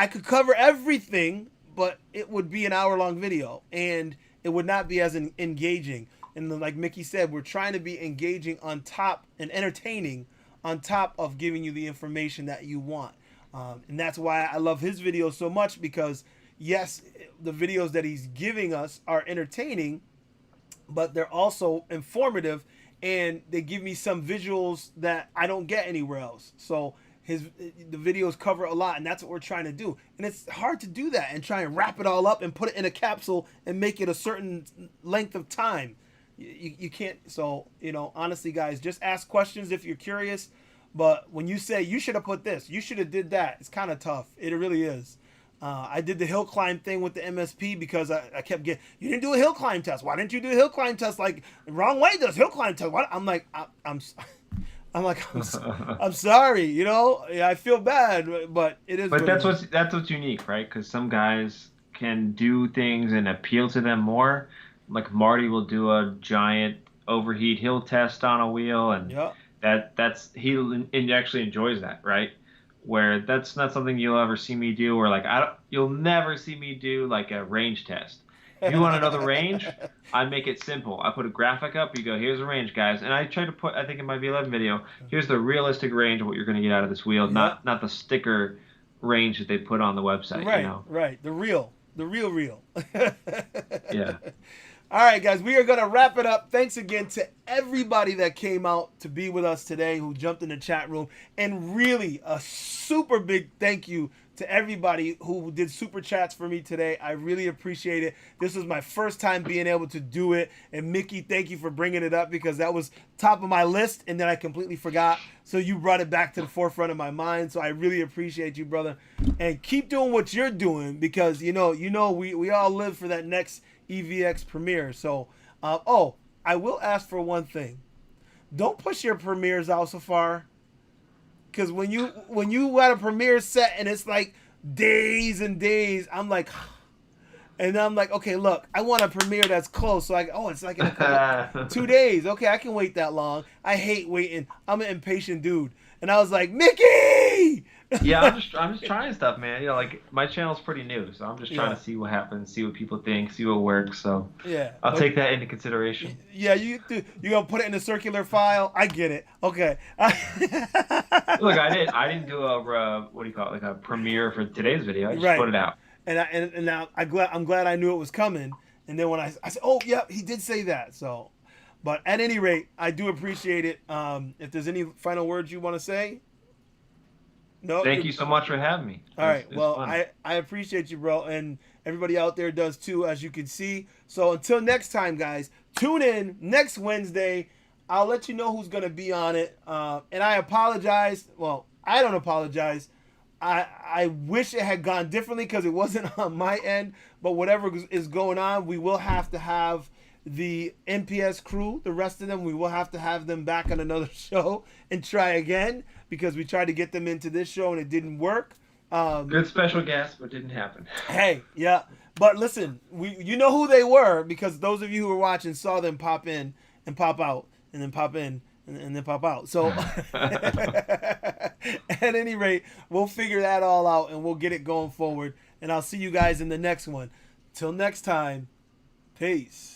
could cover everything, but it would be an hour-long video, and it would not be as engaging. And like Mickey said, we're trying to be engaging on top and entertaining on top of giving you the information that you want. And that's why I love his videos so much, because yes, the videos that he's giving us are entertaining, but they're also informative, and they give me some visuals that I don't get anywhere else. So the videos cover a lot, and that's what we're trying to do. And it's hard to do that and try and wrap it all up and put it in a capsule and make it a certain length of time. You can't. So, honestly, guys, just ask questions if you're curious. But when you say you should have put this, you should have did that, it's kind of tough. It really is. I did the hill climb thing with the MSP because I kept getting, you didn't do a hill climb test. Why didn't you do a hill climb test? Like, wrong way does hill climb test. What? I'm like, I'm sorry. I feel bad, but it is. But that's what's unique, right? Because some guys can do things and appeal to them more. Like Marty will do a giant overheat hill test on a wheel, and he actually enjoys that, right? Where that's not something you'll ever see me do, or you'll never see me do like a range test. If you want to know the range, I make it simple. I put a graphic up. You go, here's the range, guys. And I try to put, I think in my V11 video, here's the realistic range of what you're going to get out of this wheel, not the sticker range that they put on the website. Right, you know? Right. The real. Yeah. All right, guys, we are going to wrap it up. Thanks again to everybody that came out to be with us today, who jumped in the chat room. And really, a super big thank you to everybody who did super chats for me today. I really appreciate it. This was my first time being able to do it. And Mickey, thank you for bringing it up, because that was top of my list, and then I completely forgot. So you brought it back to the forefront of my mind. So I really appreciate you, brother. And keep doing what you're doing, because, we all live for that next EVX premiere. So, I will ask for one thing. Don't push your premieres out so far. Because when you at a premiere set and it's like days and days, I'm like, And I'm like, okay, look, I want a premiere that's close. So it's like in a couple, 2 days. Okay, I can wait that long. I hate waiting. I'm an impatient dude. And I was like, Mickey! Yeah, I'm just trying stuff, man. You know, like my channel's pretty new, so I'm just trying Yeah. to see what happens, see what people think, see what works. So Yeah. I'll take that into consideration. Yeah, you gonna put it in a circular file? I get it. Okay. Look, I didn't do a what do you call it, like a premiere for today's video. I just Right. put it out. And now I'm glad I knew it was coming. And then when I said, oh yeah, he did say that. So, but at any rate, I do appreciate it. If there's any final words you want to say, no. Thank you so much for having me. All right. It was Well, fun. I appreciate you, bro, and everybody out there does too, as you can see. So until next time, guys, tune in next Wednesday. I'll let you know who's gonna be on it. And I apologize. Well, I don't apologize. I wish it had gone differently because it wasn't on my end. But whatever is going on, we will have to have the NPS crew, the rest of them, we will have to have them back on another show and try again because we tried to get them into this show and it didn't work. Good special guest, but didn't happen. Hey, yeah. But listen, you know who they were because those of you who were watching saw them pop in and pop out and then pop in and then pop out. So at any rate, we'll figure that all out and we'll get it going forward. And I'll see you guys in the next one. Till next time, peace.